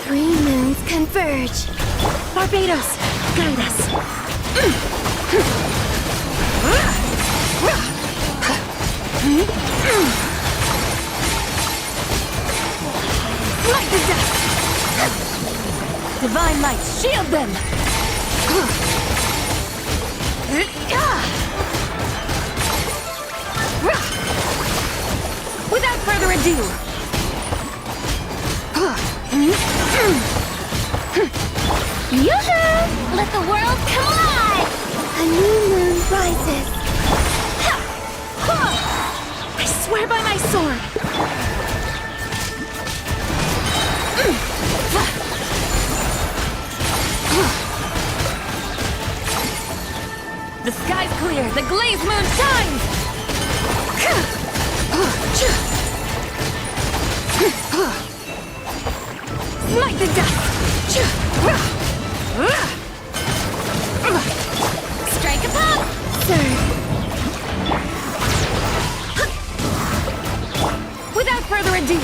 Three moons converge. Barbados, guide us. Light the dust! Divine light, shield them! Without further ado! Yoo-hoo! Let the world come alive! A new moon rises. I swear by my sword! The sky's clear, the glazed moon shines! Smite the dust! Strike a pop! Sir! Without further ado!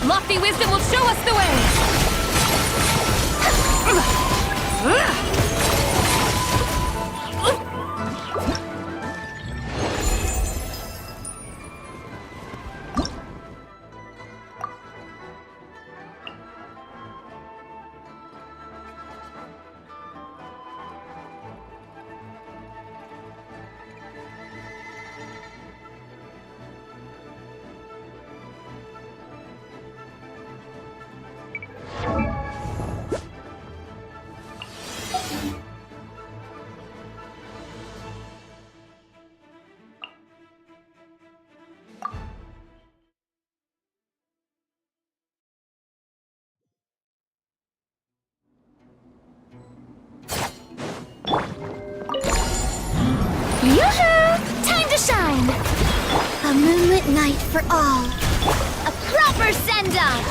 Lofty wisdom will show us the way! Yoo-hoo! Time to shine! A moonlit night for all. A proper send-off!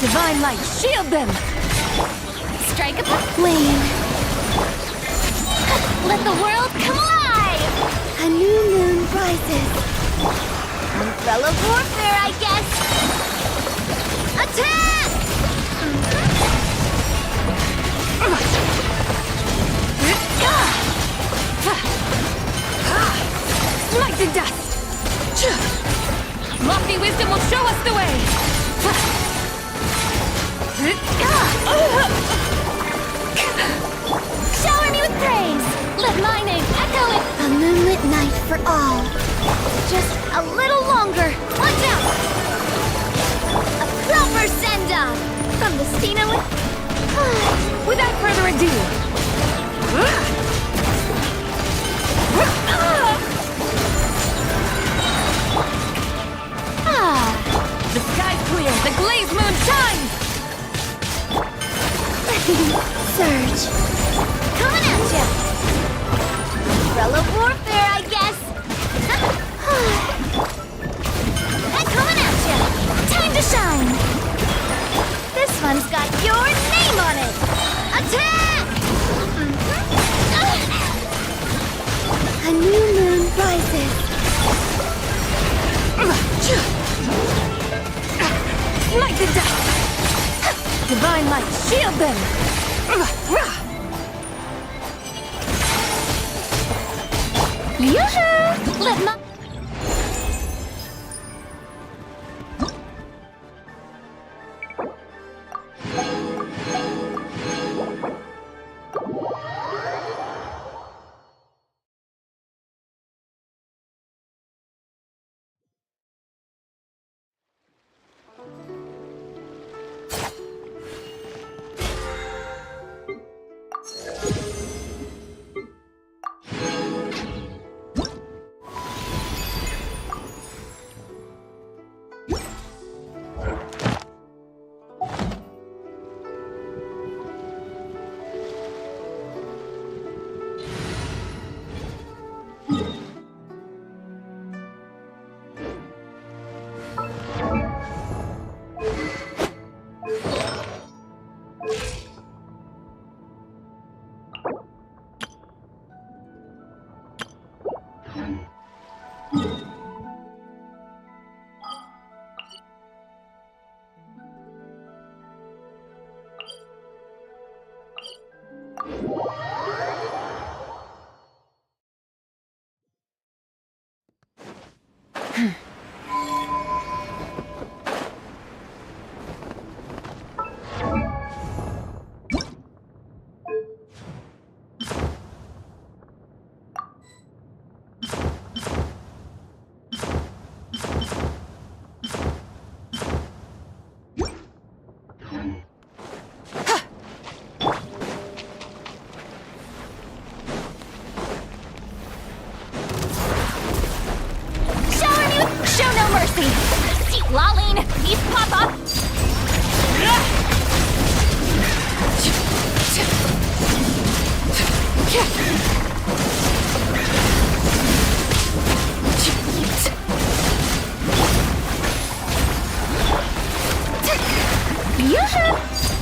Divine light, shield them! Strike a flame! Let the world come alive! A new moon rises. Umbrella warfare, I guess! Attack! Smite the dust! Lofty wisdom will show us the way! Shower me with praise! Let my name echo it! A moonlit night for all. Just a little longer. Watch out! A proper send-off! From the Stina with... Without further ado! The sky's clear, the glazed moon shines! Surge. Coming at ya! Umbrella warfare, I guess! And coming at ya! Time to shine! This one's got your name on it! Attack! A new moon rises. Smite the dust! Divine light, shield them! Yoo-hoo! Let my...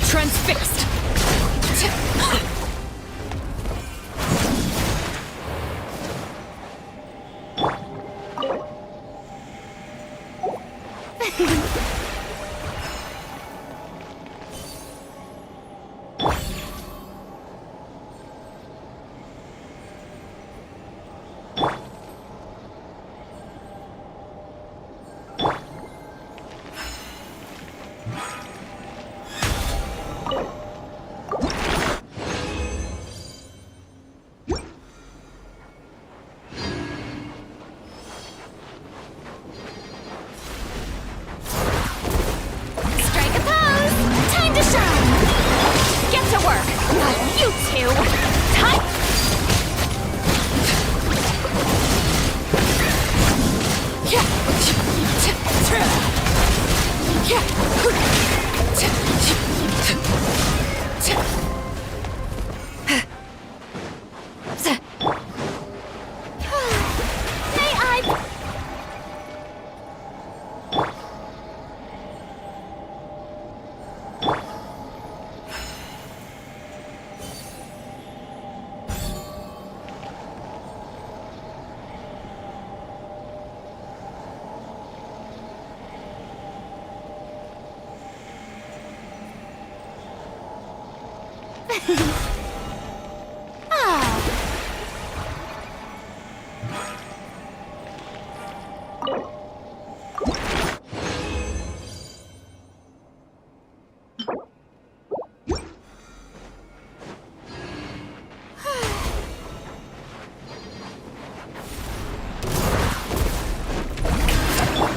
Transfixed!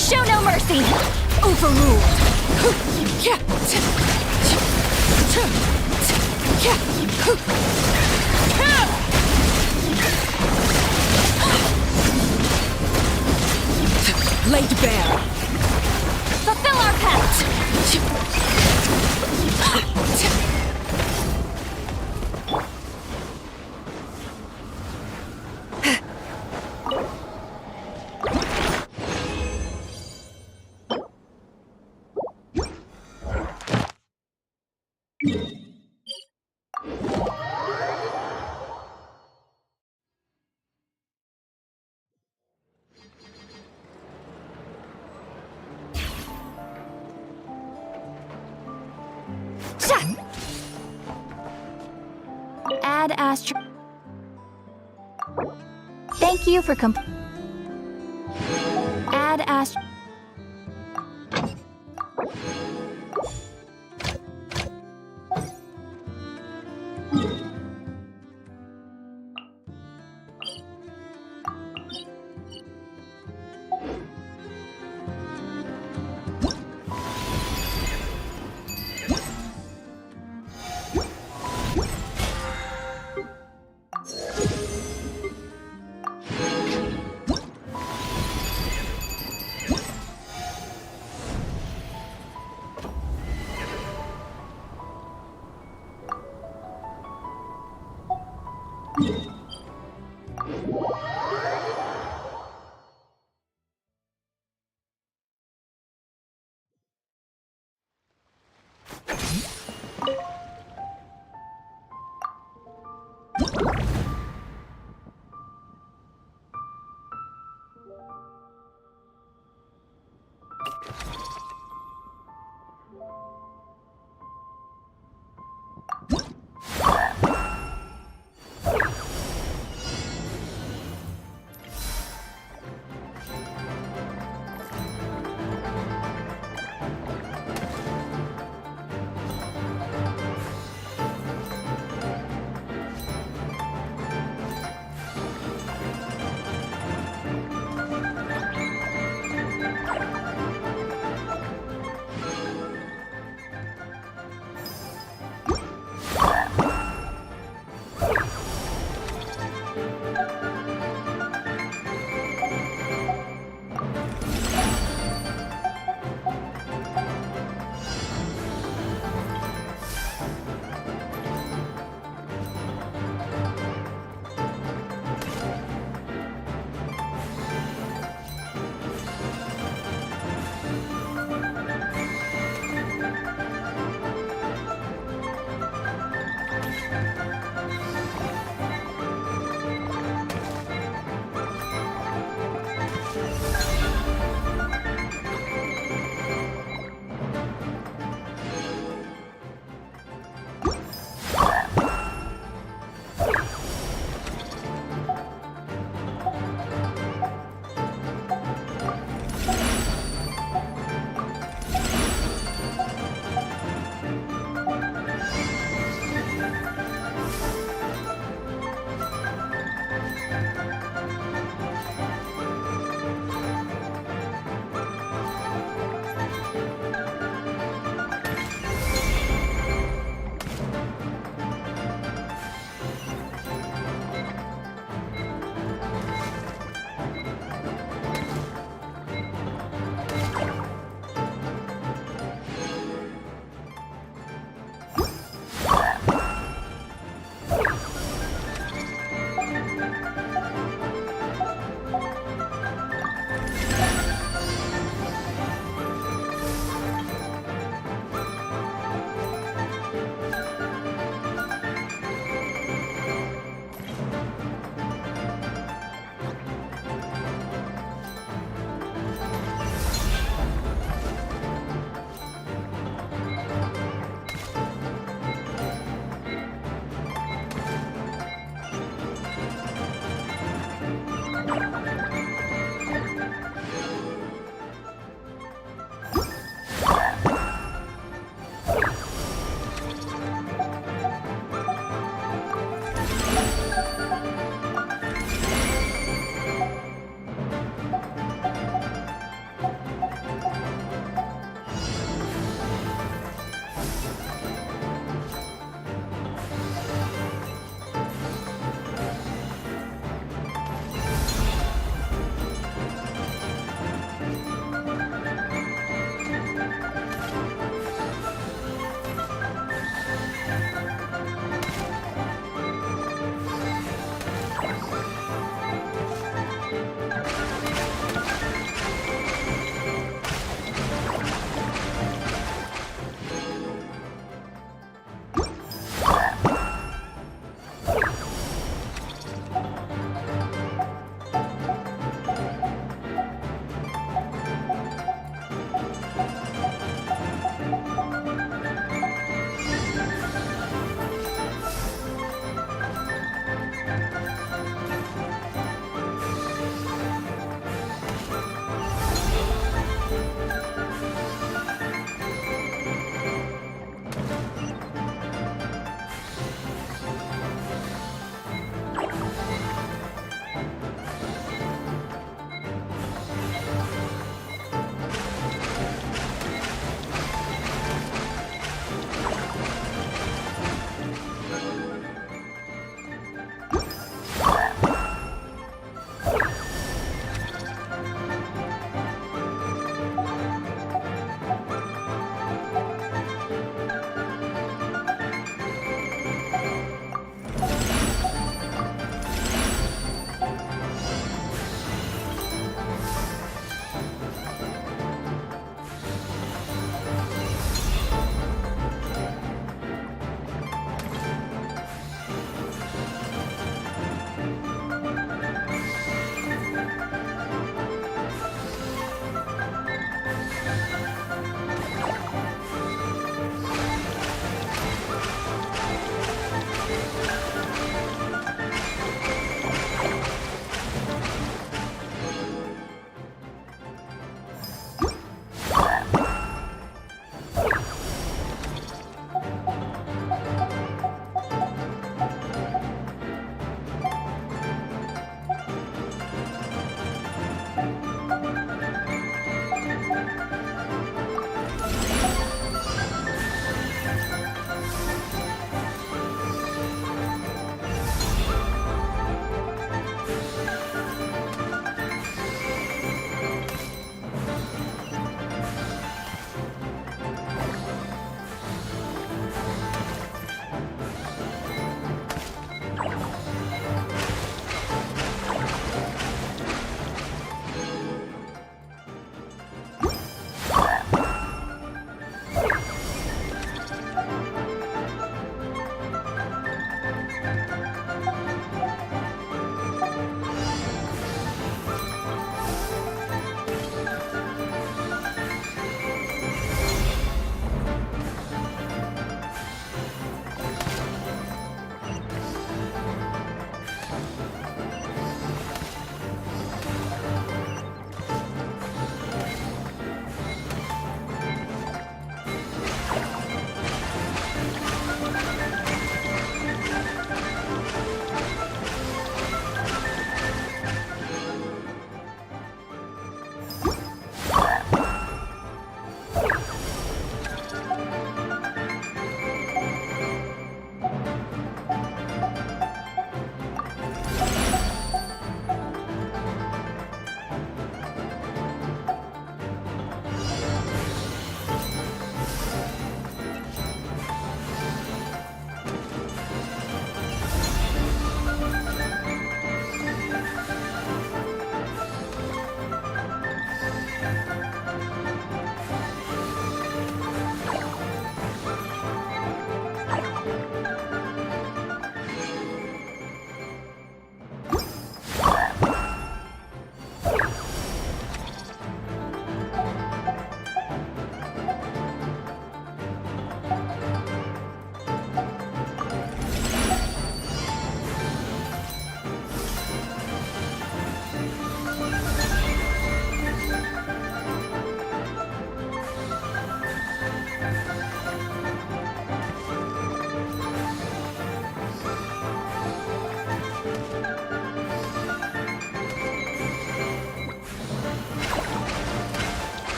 Show no mercy! Overruled! Laid bare! Fulfill our pact! Add Astro. Thank you for Add Astro.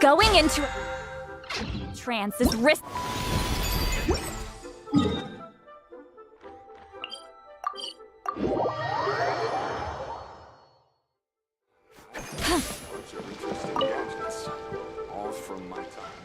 Going into trance is risk. Bunch of interesting gadgets, all from my time.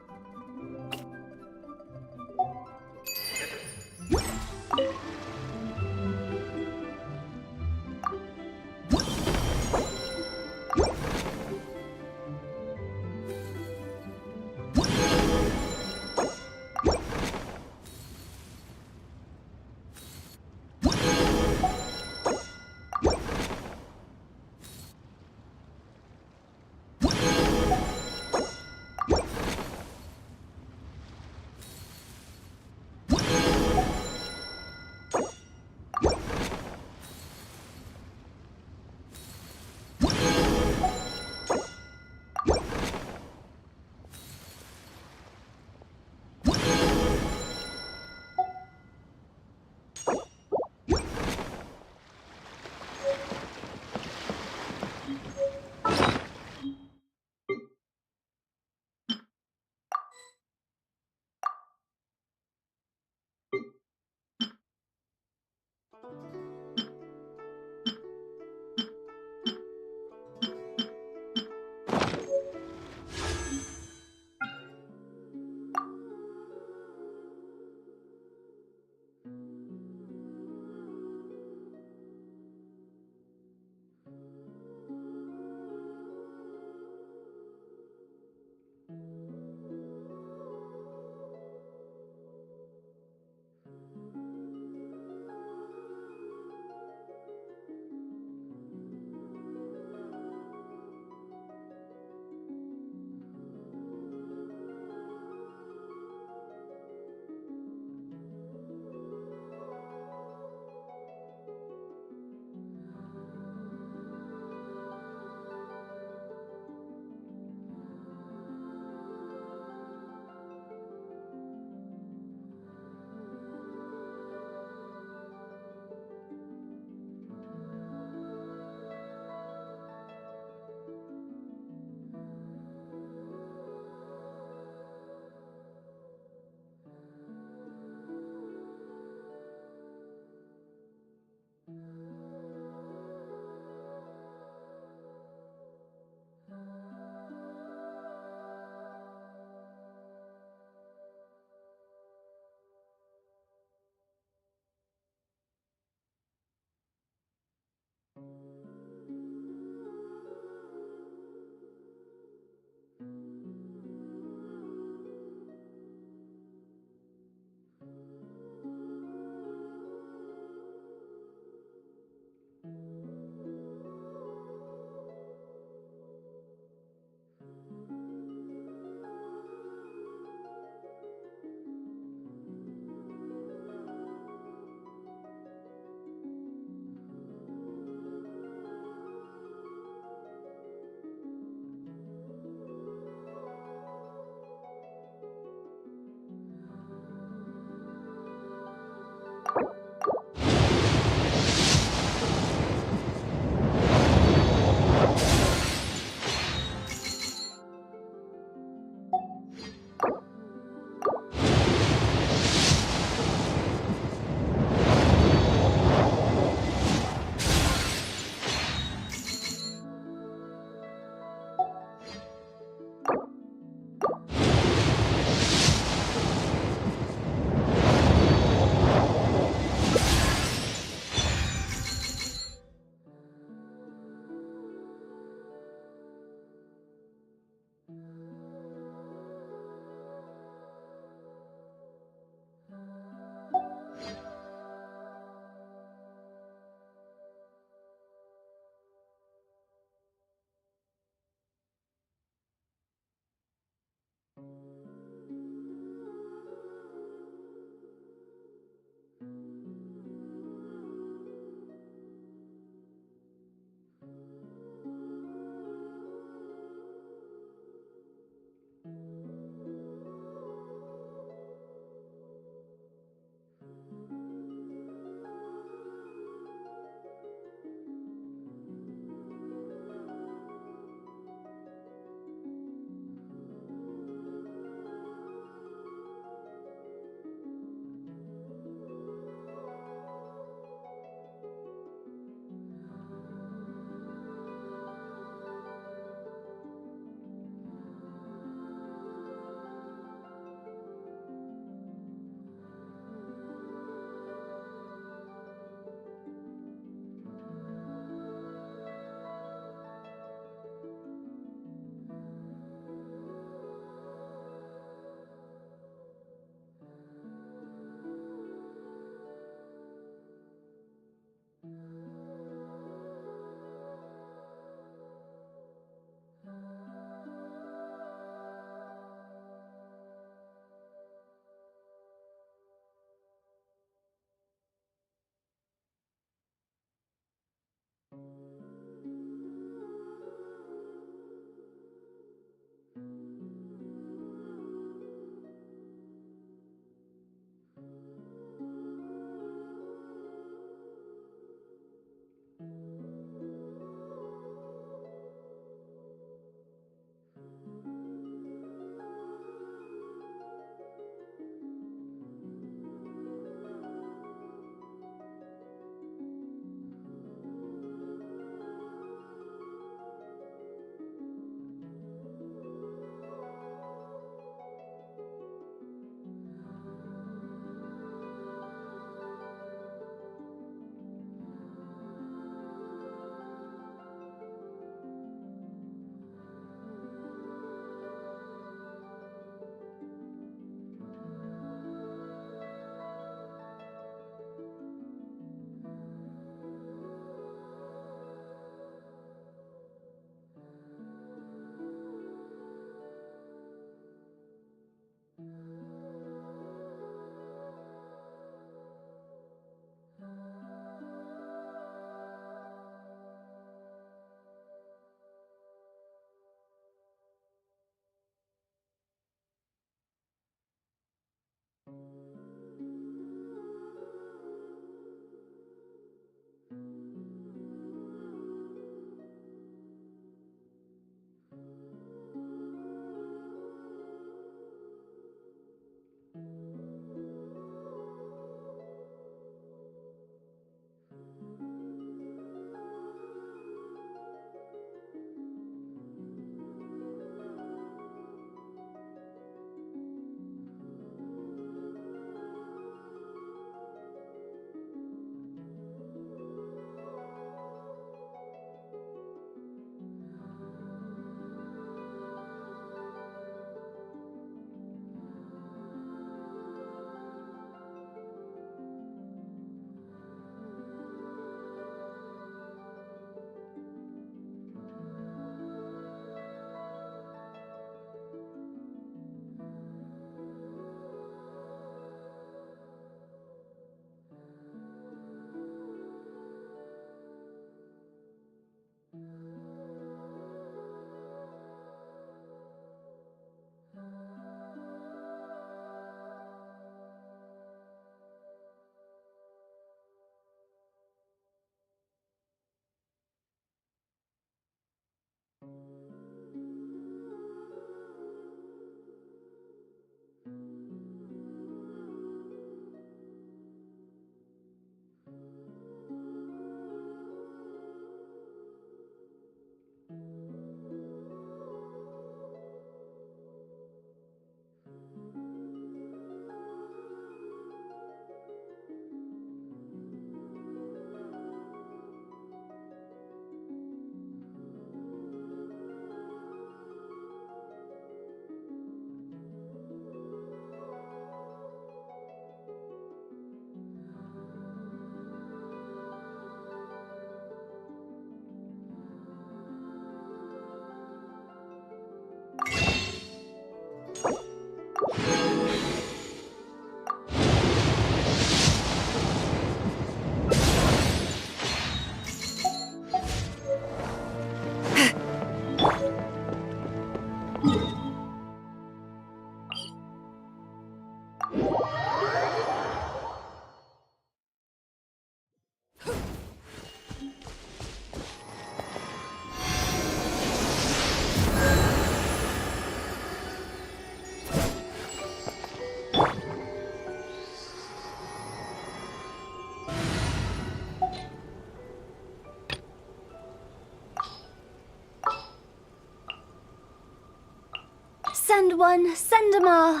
Send one, send 'em all.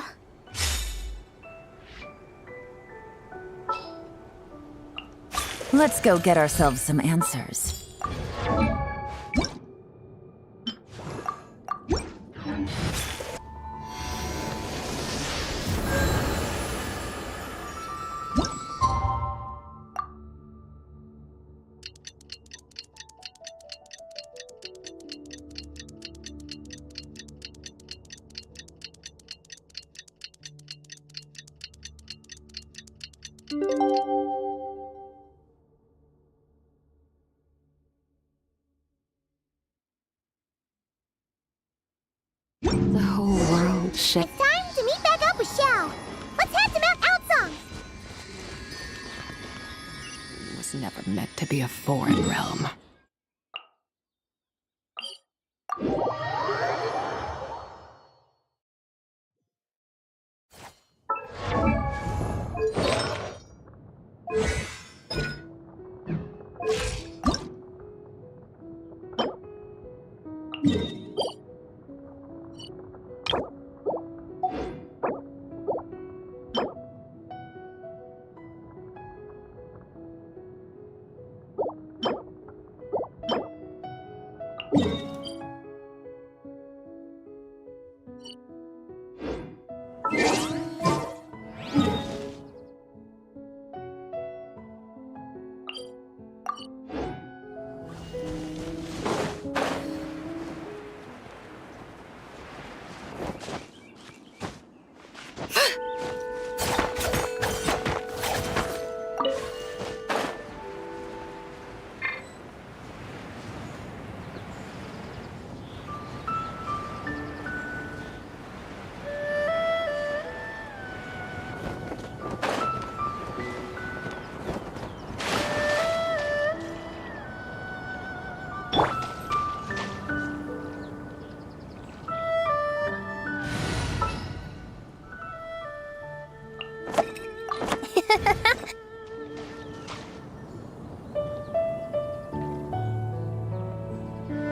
Let's go get ourselves some answers. The whole world shit. It's time to meet back up with Xiao. Let's head to Mount Outsong. Was never meant to be a foreign realm.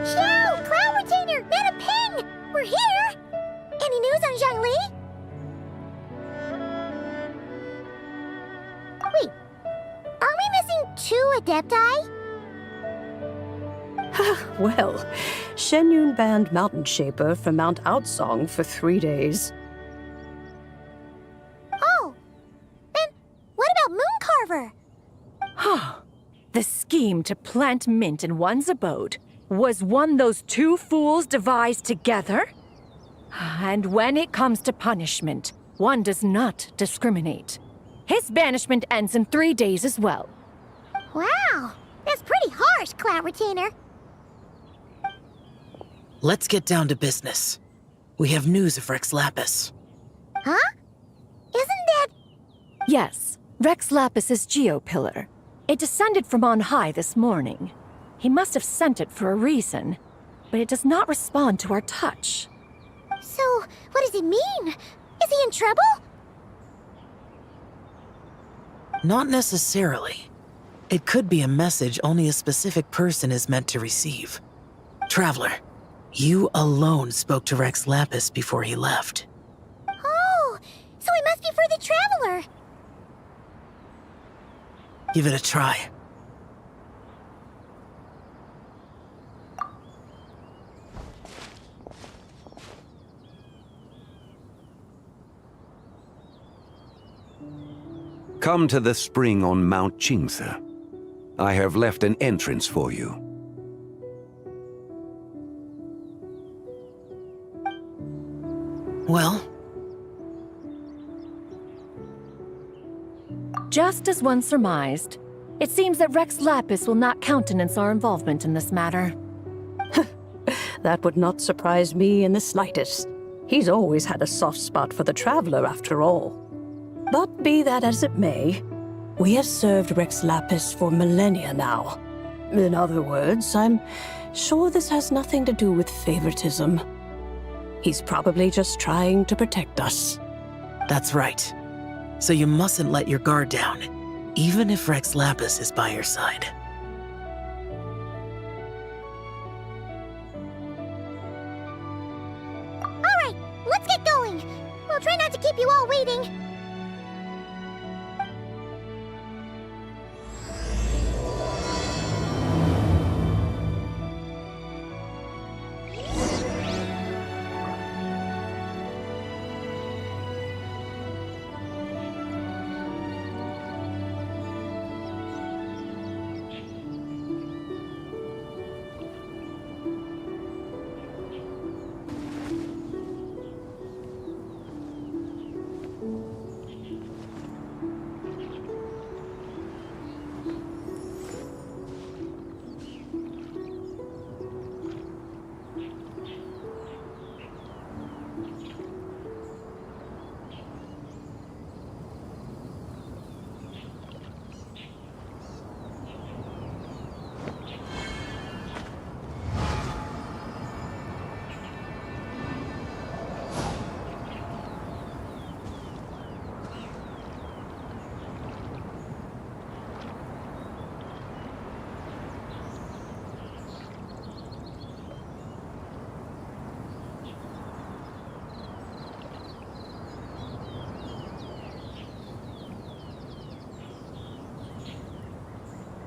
Xiao, Cloud Retainer, Mana Ping! We're here! Any news on Zhangli? Wait, are we missing 2 Adepti? Well, Shenyun banned Mountain Shaper from Mount Outsong for 3 days. Oh, then what about Mooncarver? The scheme to plant mint in one's abode was one those two fools devised together? And when it comes to punishment, one does not discriminate. His banishment ends in 3 days as well. Wow, that's pretty harsh, Cloud Retainer. Let's get down to business. We have news of Rex Lapis. Huh? Isn't that... Yes, Rex Lapis's geopillar. It descended from on high this morning. He must have sent it for a reason, but it does not respond to our touch. So, what does it mean? Is he in trouble? Not necessarily. It could be a message only a specific person is meant to receive. Traveler, you alone spoke to Rex Lapis before he left. Oh, so it must be for the Traveler. Give it a try. Come to the spring on Mount Qingse. I have left an entrance for you. Well, Just as one surmised, it seems that Rex Lapis will not countenance our involvement in this matter. That would not surprise me in the slightest. He's always had a soft spot for the Traveler, after all. But be that as it may, we have served Rex Lapis for millennia now. In other words, I'm sure this has nothing to do with favoritism. He's probably just trying to protect us. that's right. So you mustn't let your guard down, even if Rex Lapis is by your side. All right, Let's get going. We'll try not to keep you all waiting.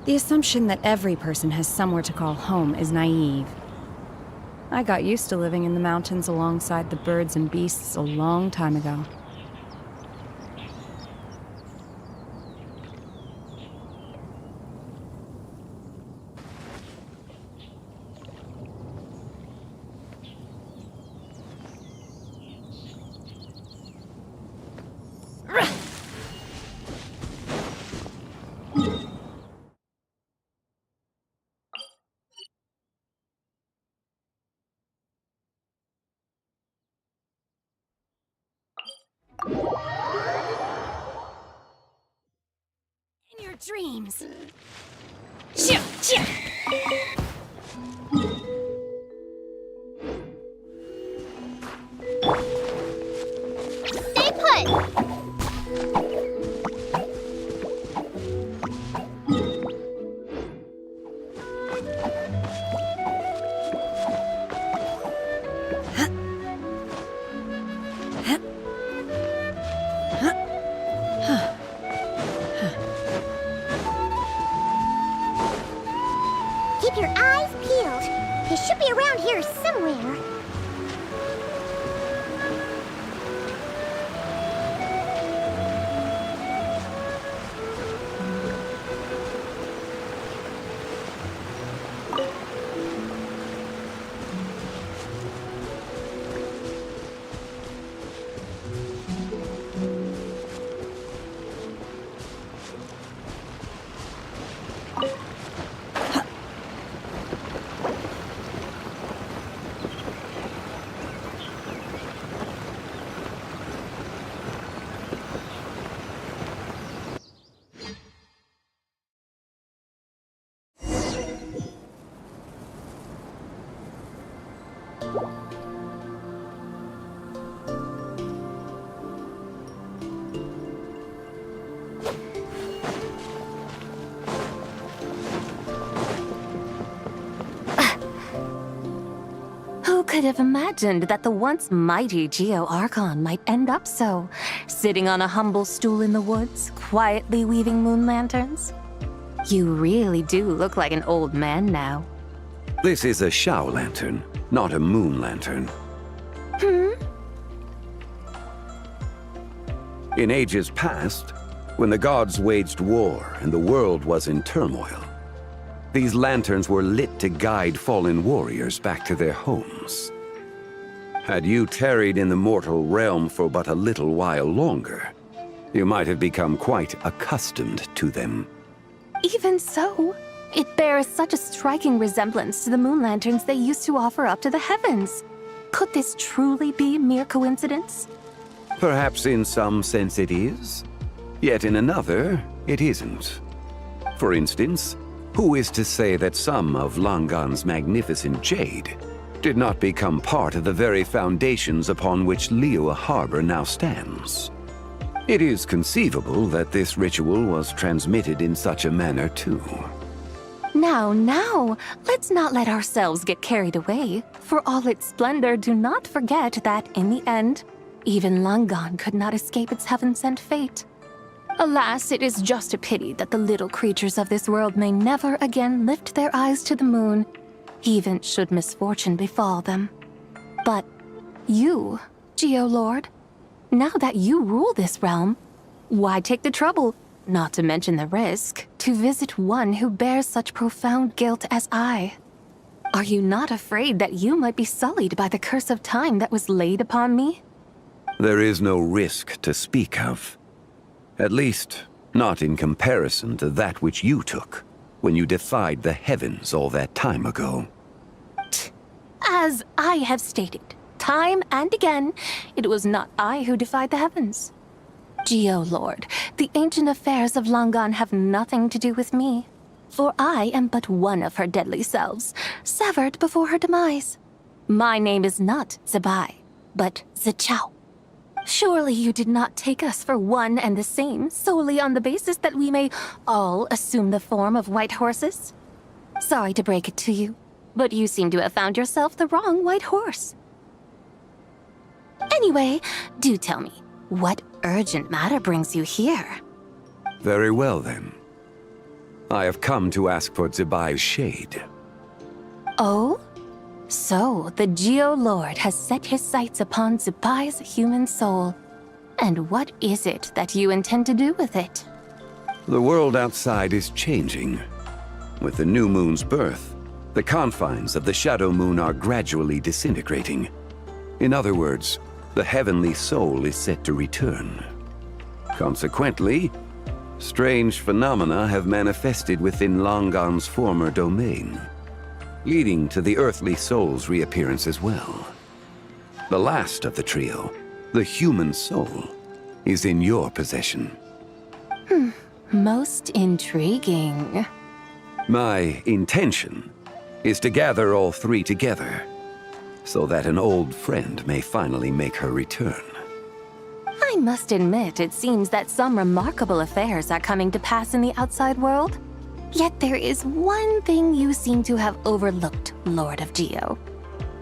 The assumption that every person has somewhere to call home is naive. I got used to living in the mountains alongside the birds and beasts a long time ago. In your dreams. Stay put! Keep your eyes peeled. They should be around here somewhere. Who could have imagined that the once mighty Geo Archon might end up so, sitting on a humble stool in the woods, quietly weaving moon lanterns? You really do look like an old man now. This is a Shao lantern, not a moon lantern. In ages past, when the gods waged war and the world was in turmoil, these lanterns were lit to guide fallen warriors back to their homes. Had you tarried in the mortal realm for but a little while longer, you might have become quite accustomed to them. Even so, it bears such a striking resemblance to the moon lanterns they used to offer up to the heavens. Could this truly be mere coincidence? Perhaps in some sense it is, yet in another, it isn't. For instance, who is to say that some of Langan's magnificent jade did not become part of the very foundations upon which Liyue Harbor now stands? It is conceivable that this ritual was transmitted in such a manner too. Now, let's not let ourselves get carried away. For all its splendor, do not forget that, in the end, even Langan could not escape its heaven-sent fate. Alas, it is just a pity that the little creatures of this world may never again lift their eyes to the moon, even should misfortune befall them. But you, Geolord, now that you rule this realm, why take the trouble, not to mention the risk, to visit one who bears such profound guilt as I? Are you not afraid that you might be sullied by the curse of time that was laid upon me? There is no risk to speak of. At least, not in comparison to that which you took when you defied the heavens all that time ago. As I have stated, time and again, it was not I who defied the heavens. Geolord, the ancient affairs of Langan have nothing to do with me, for I am but one of her deadly selves, severed before her demise. My name is not Zibai, but Zichao. Surely you did not take us for one and the same solely on the basis that we may all assume the form of white horses? Sorry to break it to you, but you seem to have found yourself the wrong white horse. Anyway, do tell me, what urgent matter brings you here? Very well, then. I have come to ask for Zibai's shade. Oh? So, the Geolord has set his sights upon Zibai's human soul. And what is it that you intend to do with it? The world outside is changing. With the new moon's birth, the confines of the Shadow Moon are gradually disintegrating. In other words, the heavenly soul is set to return. Consequently, strange phenomena have manifested within Langan's former domain, leading to the earthly soul's reappearance as well. The last of the trio, the human soul, is in your possession. Most intriguing. My intention is to gather all three together, so that an old friend may finally make her return. I must admit, it seems that some remarkable affairs are coming to pass in the outside world. Yet there is one thing you seem to have overlooked, Lord of Geo.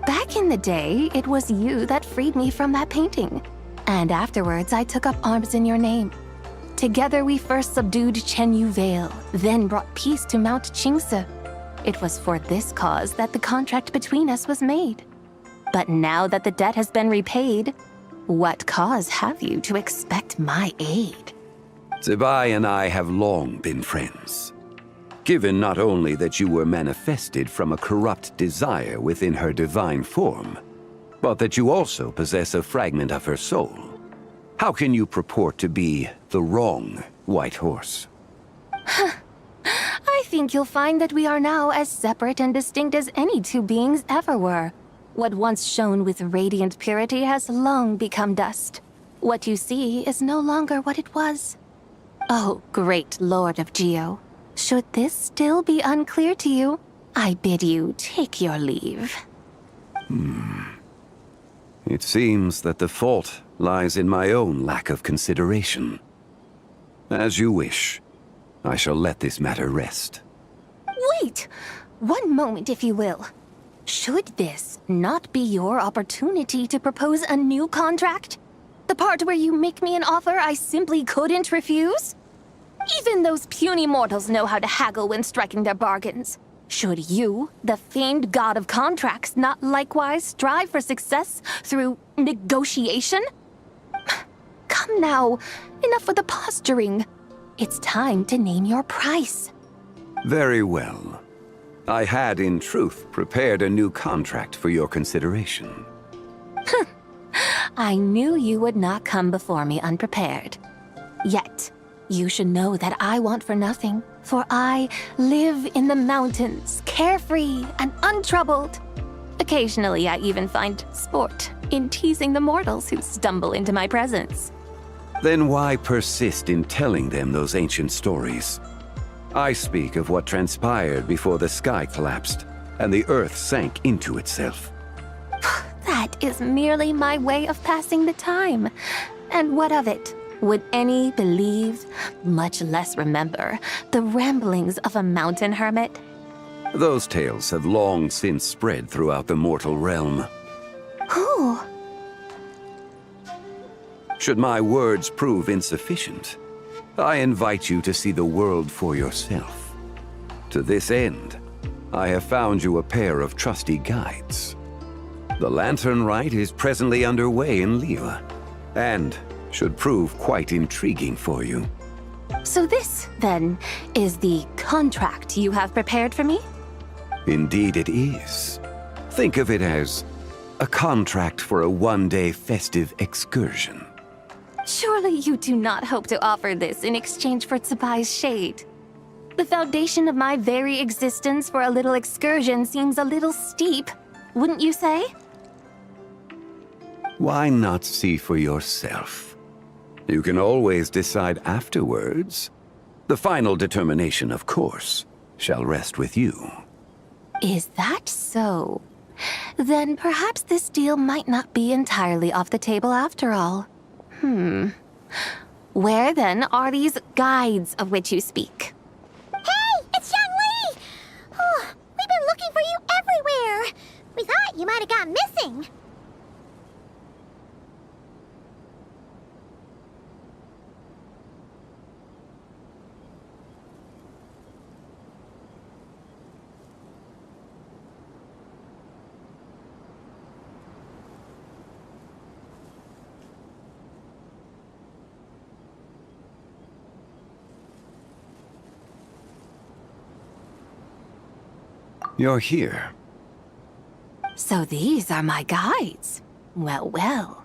Back in the day, it was you that freed me from that painting. And afterwards, I took up arms in your name. Together, we first subdued Chenyu Vale, then brought peace to Mount Qingse. It was for this cause that the contract between us was made. But now that the debt has been repaid, what cause have you to expect my aid? Zibai and I have long been friends. Given not only that you were manifested from a corrupt desire within her divine form, but that you also possess a fragment of her soul, how can you purport to be the wrong white horse? I think you'll find that we are now as separate and distinct as any two beings ever were. What once shone with radiant purity has long become dust. What you see is no longer what it was. Oh, great Lord of Geo. Should this still be unclear to you, I bid you take your leave. It seems that the fault lies in my own lack of consideration. As you wish. I shall let this matter rest. Wait! One moment, if you will. Should this not be your opportunity to propose a new contract? The part where you make me an offer I simply couldn't refuse? Even those puny mortals know how to haggle when striking their bargains. Should you, the famed god of contracts, not likewise strive for success through negotiation? Come now, enough with the posturing. It's time to name your price. Very well. I had, in truth, prepared a new contract for your consideration. I knew you would not come before me unprepared. Yet, you should know that I want for nothing, for I live in the mountains, carefree and untroubled. Occasionally, I even find sport in teasing the mortals who stumble into my presence. Then why persist in telling them those ancient stories? I speak of what transpired before the sky collapsed and the earth sank into itself. That is merely my way of passing the time. And what of it? Would any believe, much less remember, the ramblings of a mountain hermit? Those tales have long since spread throughout the mortal realm. Who? Should my words prove insufficient, I invite you to see the world for yourself. To this end, I have found you a pair of trusty guides. The Lantern Rite is presently underway in Liyue, and should prove quite intriguing for you. So this, then, is the contract you have prepared for me? Indeed it is. Think of it as a contract for a one-day festive excursion. Surely you do not hope to offer this in exchange for Zibai's shade. The foundation of my very existence for a little excursion seems a little steep, wouldn't you say? Why not see for yourself? You can always decide afterwards. The final determination, of course, shall rest with you. Is that so? Then perhaps this deal might not be entirely off the table after all. Where then are these guides of which you speak? Hey, it's Xiangli! Oh, we've been looking for you everywhere. We thought you might have gone missing. You're here. So these are my guides. Well, well.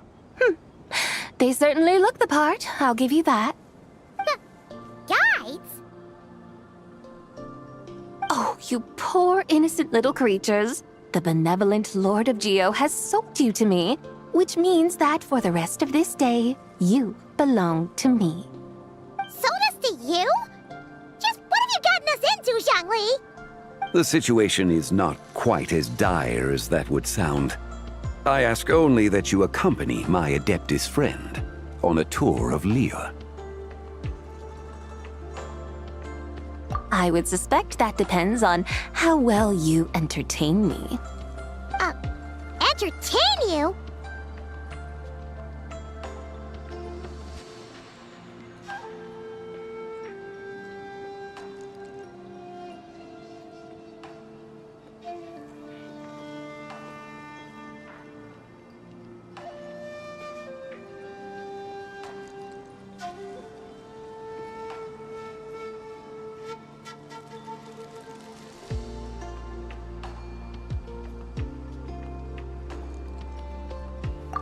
They certainly look the part, I'll give you that. Guides? Oh, you poor innocent little creatures. The benevolent Lord of Geo has sold you to me, which means that for the rest of this day, you belong to me. Sold us to you? Just what have you gotten us into, Xiangli? The situation is not quite as dire as that would sound. I ask only that you accompany my Adeptus friend on a tour of Liyue. I would suspect that depends on how well you entertain me. Entertain you?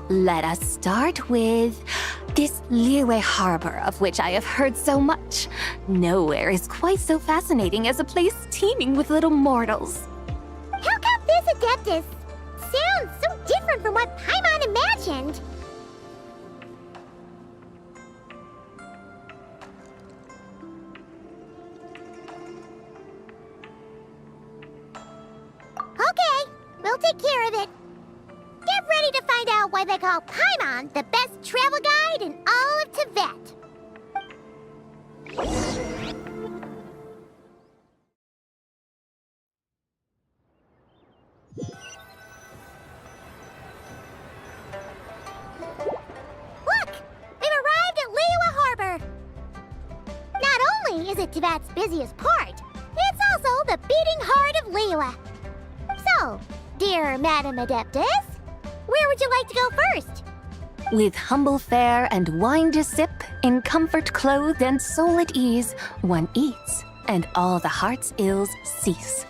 Let us start with this Liyue harbor of which I have heard so much. Nowhere is quite so fascinating as a place teeming with little mortals. How come this Adeptus sounds so different from what Paimon imagined? Okay, we'll take care of it. Get ready to find out why they call Paimon the best travel guide in all of Tibet. Look! We've arrived at Liyue Harbor! Not only is it Tibet's busiest port, it's also the beating heart of Liyue. So, dear Madam Adeptus, where would you like to go first? With humble fare and wine to sip, in comfort clothed and soul at ease, one eats, and all the heart's ills cease.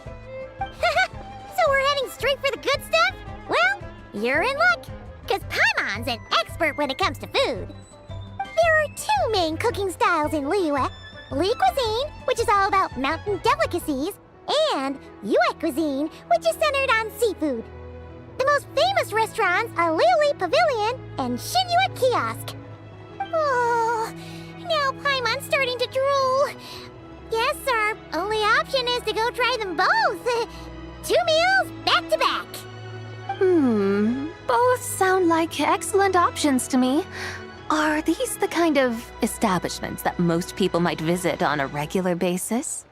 So we're heading straight for the good stuff? Well, you're in luck, because Paimon's an expert when it comes to food. There are two main cooking styles in Liyue. Li cuisine, which is all about mountain delicacies, and Yue cuisine, which is centered on seafood. The most famous restaurants are Liuli Pavilion and Shinyue Kiosk. Oh, now Paimon's starting to drool. Guess our only option is to go try them both. 2 meals back to back. Both sound like excellent options to me. Are these the kind of establishments that most people might visit on a regular basis?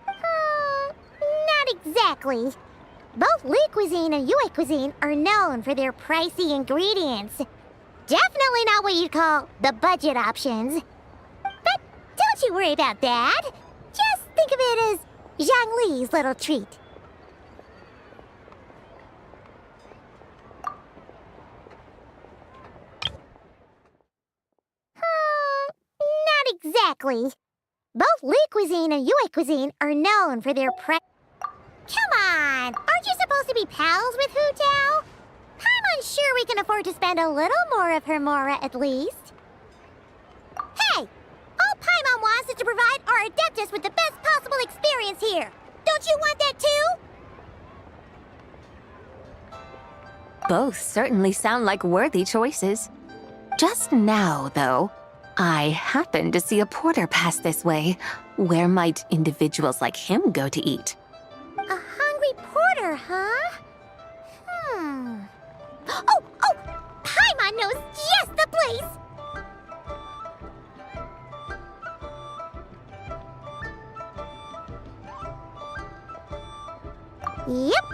Not exactly. Both Li cuisine and Yue cuisine are known for their pricey ingredients. Definitely not what you'd call the budget options. But don't you worry about that. Just think of it as Zhang Li's little treat. Not exactly. Both Li cuisine and Yue cuisine are known for their Come on! Aren't you supposed to be pals with Hu Tao? I'm unsure we can afford to spend a little more of her mora at least. Hey! All Paimon wants is to provide our Adeptus with the best possible experience here. Don't you want that too? Both certainly sound like worthy choices. Just now, though, I happened to see a porter pass this way. Where might individuals like him go to eat? A hungry porter, huh? Oh! Paimon knows just the place! Yep.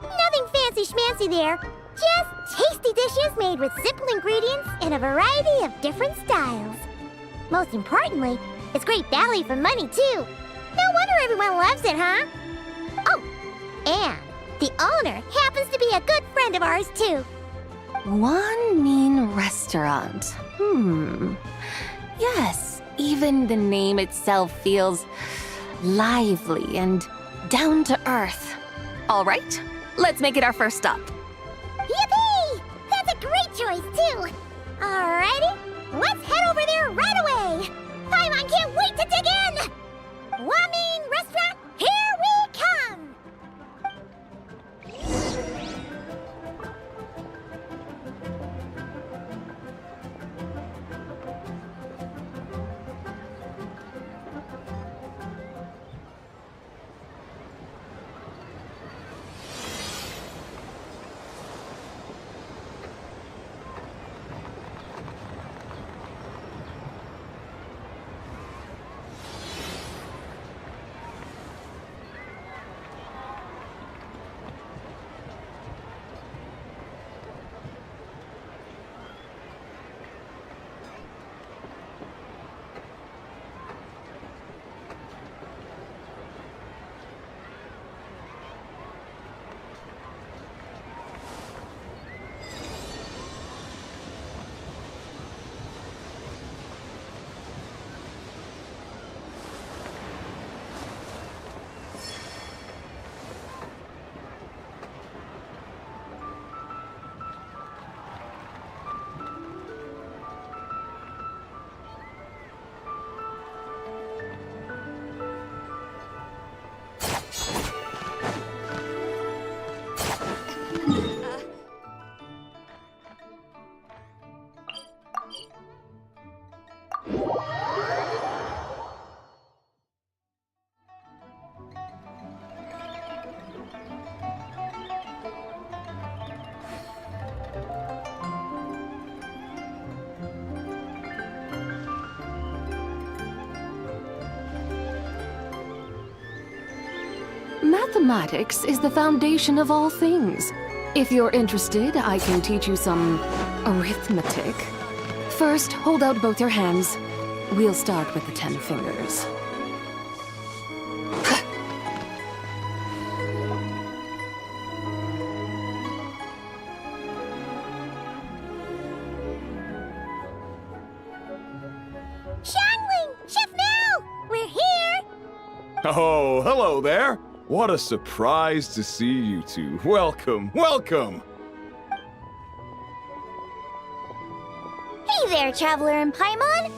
Nothing fancy schmancy there. Just tasty dishes made with simple ingredients in a variety of different styles. Most importantly, it's great value for money, too. No wonder everyone loves it, huh? Oh, and the owner happens to be a good friend of ours, too. One mean restaurant. Yes, even the name itself feels lively and down to earth. All right, let's make it our first stop. Yippee! That's a great choice, too. Alrighty, let's head over there right away. Paimon can't wait to dig in. Wamin Restaurant, here we come. Mathematics is the foundation of all things. If you're interested, I can teach you some arithmetic. First, hold out both your hands. We'll start with the 10 fingers. Xiangling! Chef Mel! We're here! Oh, hello there. What a surprise to see you two. Welcome, welcome. Hey there, Traveler and Paimon.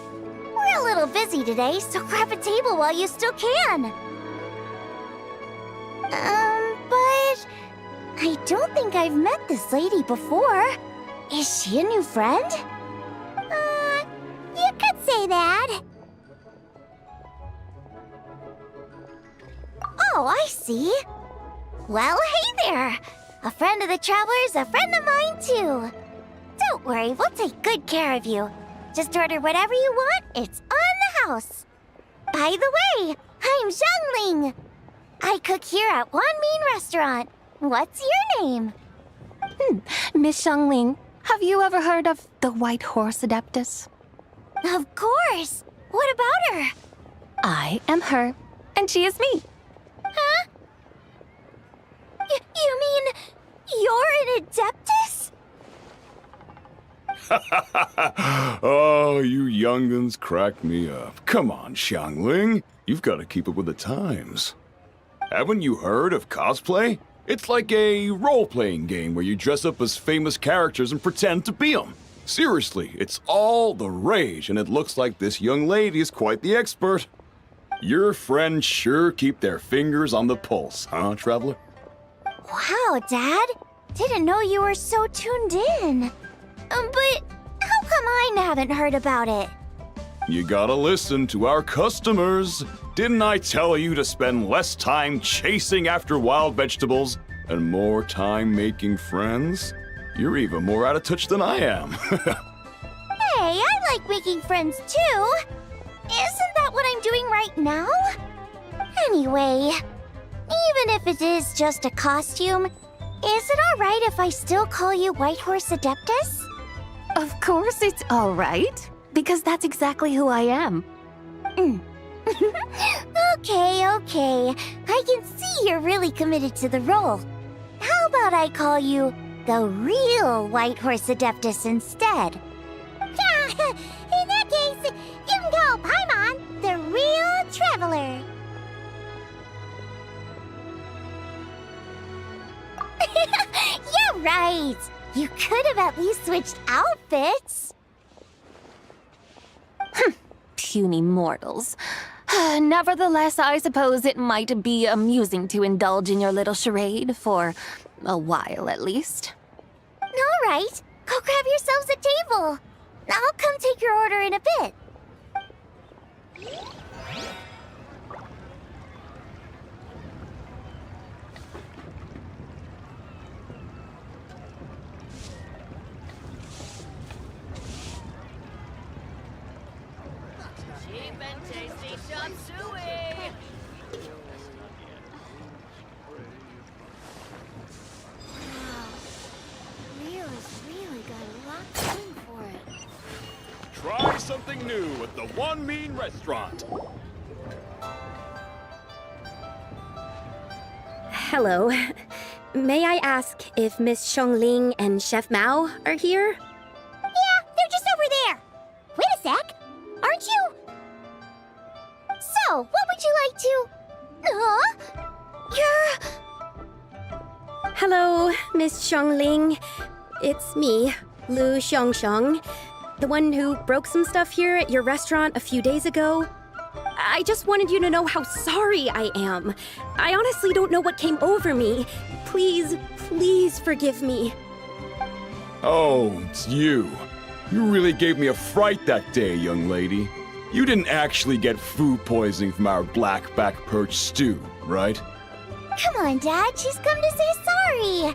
We're a little busy today, so grab a table while you still can. But I don't think I've met this lady before. Is she a new friend? You could say that. Oh, I see. Well, hey there. A friend of the Traveler's a friend of mine, too. Don't worry, we'll take good care of you. Just order whatever you want, it's on the house. By the way, I'm Xiangling. I cook here at One Mean Restaurant. What's your name? Miss Xiangling, have you ever heard of the White Horse Adeptus? Of course. What about her? I am her, and she is me. Huh? You mean you're an Adeptus? Oh, you young'uns crack me up. Come on, Xiangling. You've got to keep up with the times. Haven't you heard of cosplay? It's like a role-playing game where you dress up as famous characters and pretend to be them. Seriously, it's all the rage, and it looks like this young lady is quite the expert. Your friends sure keep their fingers on the pulse, huh, Traveler? Wow, Dad. Didn't know you were so tuned in. But how come I haven't heard about it? You gotta listen to our customers. Didn't I tell you to spend less time chasing after wild vegetables and more time making friends? You're even more out of touch than I am. Hey, I like making friends too. Isn't that what I'm doing right now? Anyway, even if it is just a costume, is it alright if I still call you White Horse Adeptus? Of course it's all right, because that's exactly who I am. Okay. I can see you're really committed to the role. How about I call you the real White Horse Adeptus instead? In that case, you can call Paimon the real traveler. You're right. You could have at least switched outfits. Puny mortals. Nevertheless, I suppose it might be amusing to indulge in your little charade for a while at least. All right, go grab yourselves a table. I'll come take your order in a bit. Cheap and tasty chop suey! Rio has really got a lot going for it. Try something new at the One Mean Restaurant. Hello. May I ask if Miss Xiangling and Chef Mao are here? Yeah, they're just over there. Wait a sec. Aren't you? So, what would you like to... Huh? You're... Hello, Miss Xiangling. It's me, Lu Xiangxiang, the one who broke some stuff here at your restaurant a few days ago. I just wanted you to know how sorry I am. I honestly don't know what came over me. Please forgive me. Oh, it's you. You really gave me a fright that day, young lady. You didn't actually get food poisoning from our black-back perch stew, right? Come on, Dad. She's come to say sorry.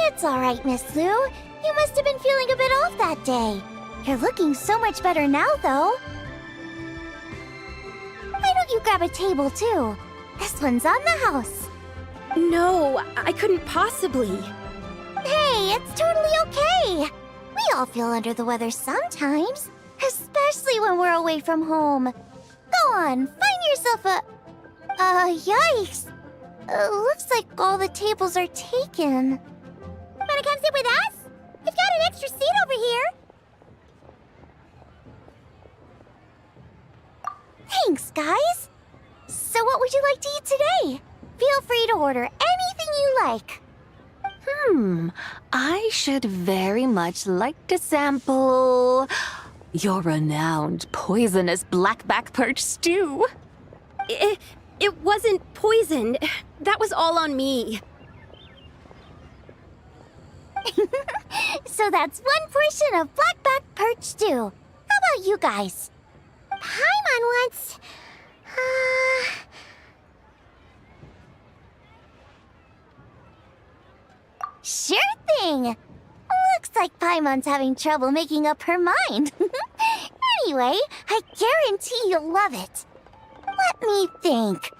It's all right, Miss Lu. You must have been feeling a bit off that day. You're looking so much better now, though. Why don't you grab a table, too? This one's on the house. No, I couldn't possibly. Hey, it's totally okay. We all feel under the weather sometimes, especially when we're away from home. Go on, find yourself a... yikes. Looks like all the tables are taken. Wanna come sit with us? We've got an extra seat over here. Thanks, guys. So what would you like to eat today? Feel free to order anything you like. I should very much like to sample your renowned poisonous blackback perch stew. It wasn't poisoned. That was all on me. So that's one portion of blackback perch stew. How about you guys? Paimon wants... Sure thing! Looks like Paimon's having trouble making up her mind. Anyway, I guarantee you'll love it. Let me think.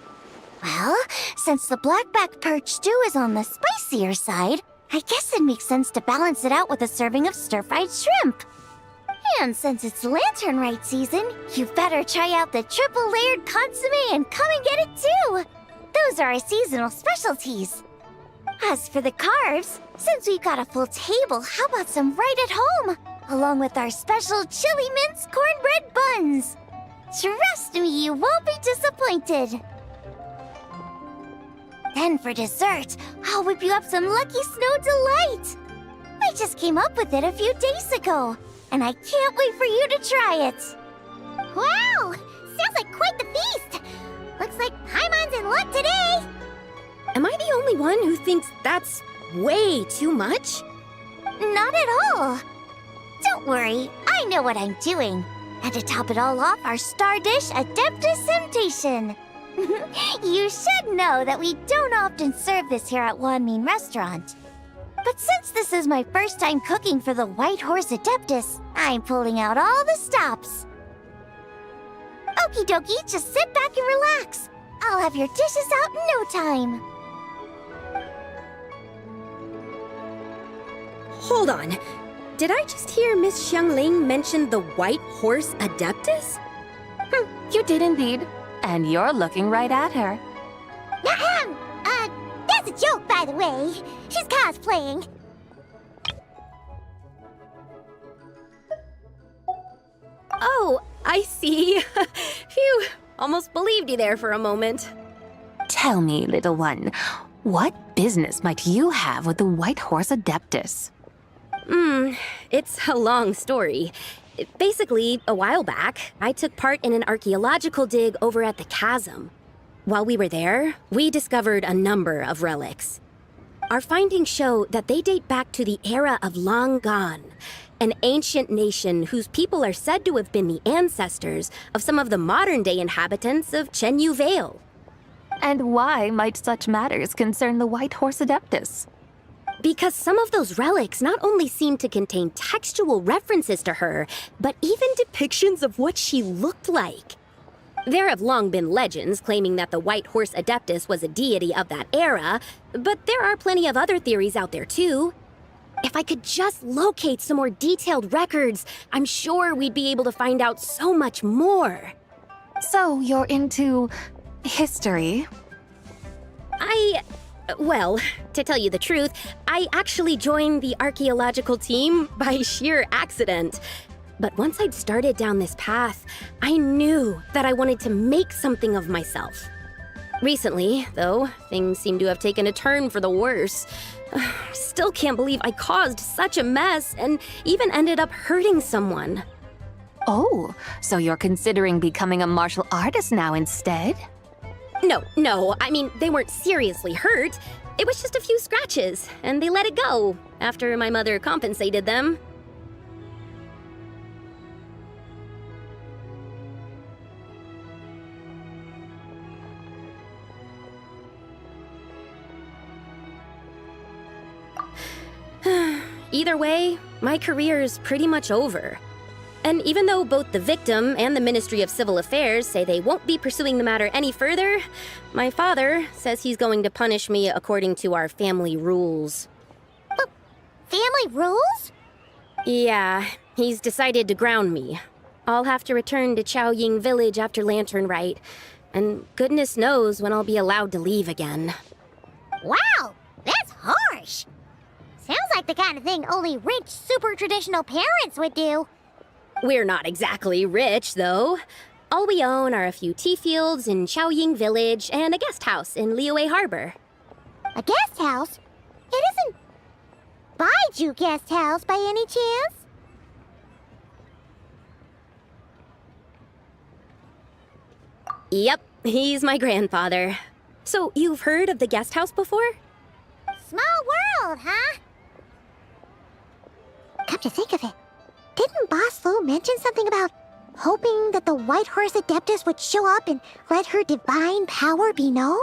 Well, since the blackback perch stew is on the spicier side, I guess it makes sense to balance it out with a serving of stir-fried shrimp. And since it's Lantern Rite season, you better try out the triple-layered consommé and come and get it too! Those are our seasonal specialties. As for the carbs, since we've got a full table, how about some right at home? Along with our special chili mince cornbread buns. Trust me, you won't be disappointed. Then for dessert, I'll whip you up some Lucky Snow Delight. I just came up with it a few days ago, and I can't wait for you to try it. Wow! Sounds like quite the feast! Looks like Paimon's in luck today! Am I the only one who thinks that's way too much? Not at all. Don't worry, I know what I'm doing. And to top it all off, our star dish, Adeptus Temptation. You should know that we don't often serve this here at Wanmin Restaurant. But since this is my first time cooking for the White Horse Adeptus, I'm pulling out all the stops. Okie dokie, just sit back and relax. I'll have your dishes out in no time. Hold on. Did I just hear Miss Xiangling mention the White Horse Adeptus? You did indeed. And you're looking right at her. Ahem! That's a joke, by the way. She's cosplaying. Oh, I see. Phew, almost believed you there for a moment. Tell me, little one, what business might you have with the White Horse Adeptus? It's a long story. Basically, a while back, I took part in an archaeological dig over at the chasm. While we were there, we discovered a number of relics. Our findings show that they date back to the era of Long Gone, an ancient nation whose people are said to have been the ancestors of some of the modern-day inhabitants of Chenyu Vale. And why might such matters concern the White Horse Adeptus? Because some of those relics not only seem to contain textual references to her, but even depictions of what she looked like. There have long been legends claiming that the White Horse Adeptus was a deity of that era, but there are plenty of other theories out there too. If I could just locate some more detailed records, I'm sure we'd be able to find out so much more. So you're into history? Well, to tell you the truth, I actually joined the archaeological team by sheer accident. But once I'd started down this path, I knew that I wanted to make something of myself. Recently, though, things seem to have taken a turn for the worse. Still can't believe I caused such a mess and even ended up hurting someone. Oh, so you're considering becoming a martial artist now instead? No, I mean, they weren't seriously hurt. It was just a few scratches, and they let it go after my mother compensated them. Either way, my career is pretty much over. And even though both the victim and the Ministry of Civil Affairs say they won't be pursuing the matter any further, my father says he's going to punish me according to our family rules. Family rules? Yeah, he's decided to ground me. I'll have to return to Chaoying Village after Lantern Rite, and goodness knows when I'll be allowed to leave again. Wow, that's harsh. Sounds like the kind of thing only rich, super traditional parents would do. We're not exactly rich, though. All we own are a few tea fields in Chaoying Village and a guest house in Liyue Harbor. A guest house? It isn't Baiju Guest House by any chance? Yep, he's my grandfather. So, you've heard of the guest house before? Small world, huh? Come to think of it, didn't Boss Lu mention something about hoping that the White Horse Adeptus would show up and let her divine power be known?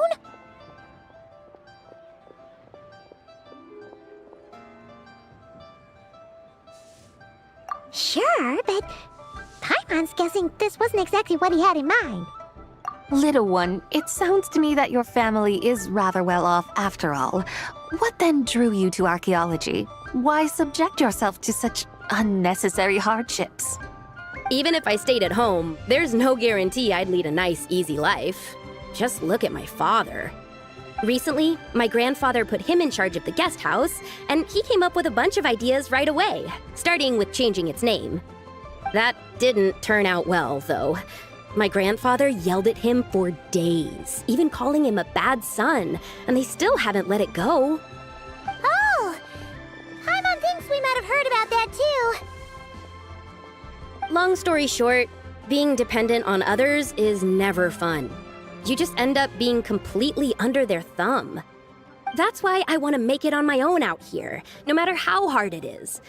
Sure, but Paimon's guessing this wasn't exactly what he had in mind. Little one, it sounds to me that your family is rather well off after all. What then drew you to archaeology? Why subject yourself to such unnecessary hardships? Even if I stayed at home, there's no guarantee I'd lead a nice, easy life. Just look at my father. Recently, my grandfather put him in charge of the guest house, and he came up with a bunch of ideas right away, starting with changing its name. That didn't turn out well, though. My grandfather yelled at him for days, even calling him a bad son, and they still haven't let it go. Oh! Paimon thinks we might have heard about that too. Long story short, being dependent on others is never fun. You just end up being completely under their thumb. That's why I want to make it on my own out here, no matter how hard it is.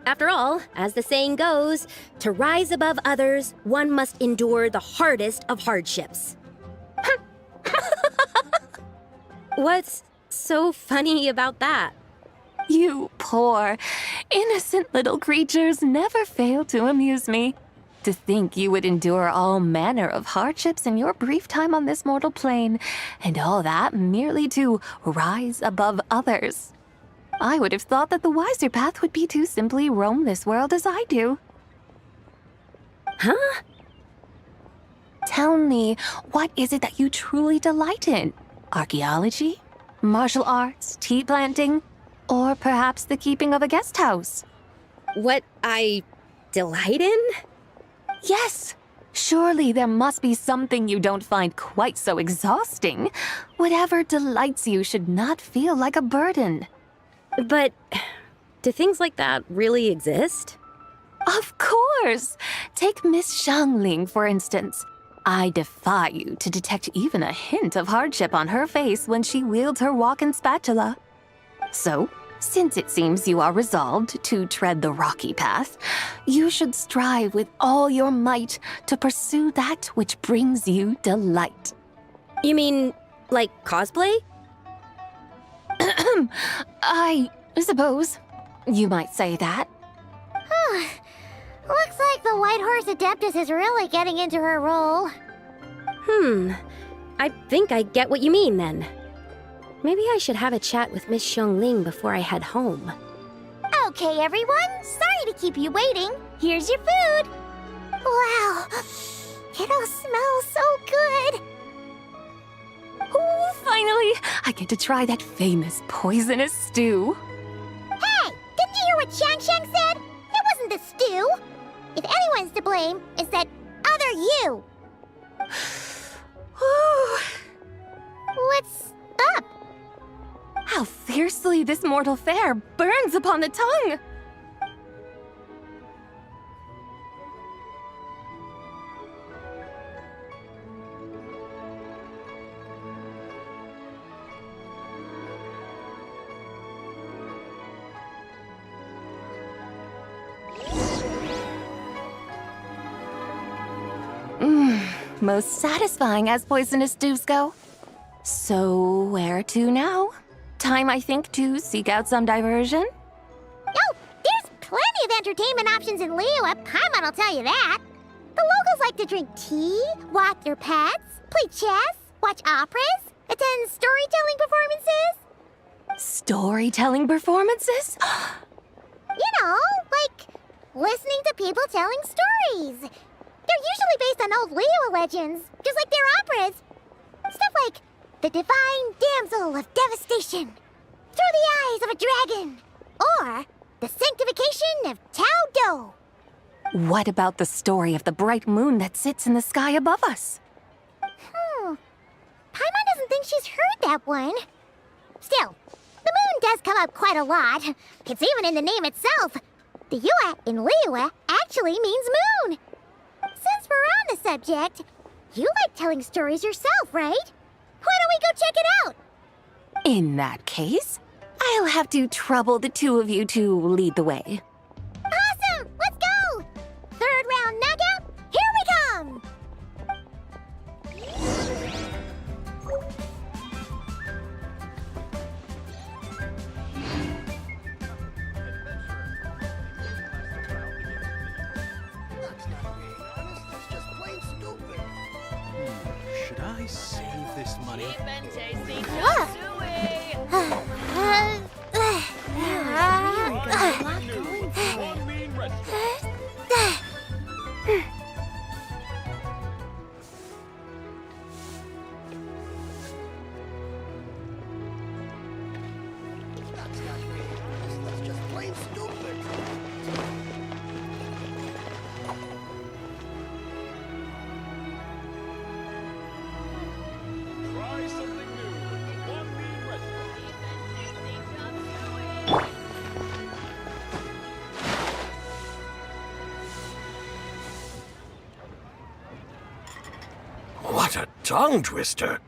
After all, as the saying goes, to rise above others, one must endure the hardest of hardships. What's so funny about that? You poor, innocent little creatures never fail to amuse me. To think you would endure all manner of hardships in your brief time on this mortal plane, and all that merely to rise above others. I would have thought that the wiser path would be to simply roam this world as I do. Huh? Tell me, what is it that you truly delight in? Archaeology? Martial arts? Tea planting? Or perhaps the keeping of a guest house? What I delight in? Yes! Surely there must be something you don't find quite so exhausting. Whatever delights you should not feel like a burden. But do things like that really exist? Of course! Take Miss Xiangling, for instance. I defy you to detect even a hint of hardship on her face when she wields her walking spatula. So, since it seems you are resolved to tread the rocky path, you should strive with all your might to pursue that which brings you delight. You mean, like cosplay? I suppose you might say that. Looks like the White Horse Adeptus is really getting into her role. I think I get what you mean then. Maybe I should have a chat with Miss Xiangling before I head home. Okay, everyone. Sorry to keep you waiting. Here's your food. Wow. It all smells so good. Oh, finally! I get to try that famous poisonous stew. Hey, didn't you hear what Shang Shang said? It wasn't the stew. If anyone's to blame, it's that other you. What's up? How fiercely this mortal fare burns upon the tongue! Most satisfying as poisonous stews go. So, where to now? Time, I think, to seek out some diversion? Oh, there's plenty of entertainment options in Liyue. Paimon will tell you that. The locals like to drink tea, walk their pets, play chess, watch operas, attend storytelling performances. Storytelling performances? You know, like listening to people telling stories. They're usually based on old Liyue legends, just like their operas. Stuff like the Divine Damsel of Devastation, Through the Eyes of a Dragon, or the Sanctification of Tao Do. What about the story of the bright moon that sits in the sky above us? Paimon doesn't think she's heard that one. Still, the moon does come up quite a lot. It's even in the name itself. The Yue in Liyue actually means moon. Since we're on the subject, you like telling stories yourself, right? Why don't we go check it out? In that case, I'll have to trouble the two of you to lead the way. Awesome! Let's go! Third round knockout, here we come! Should I save this money? Deep and tasty chop suey. Try something new at the One Bean Restaurant. Deep and tasty chop suey. What a tongue twister!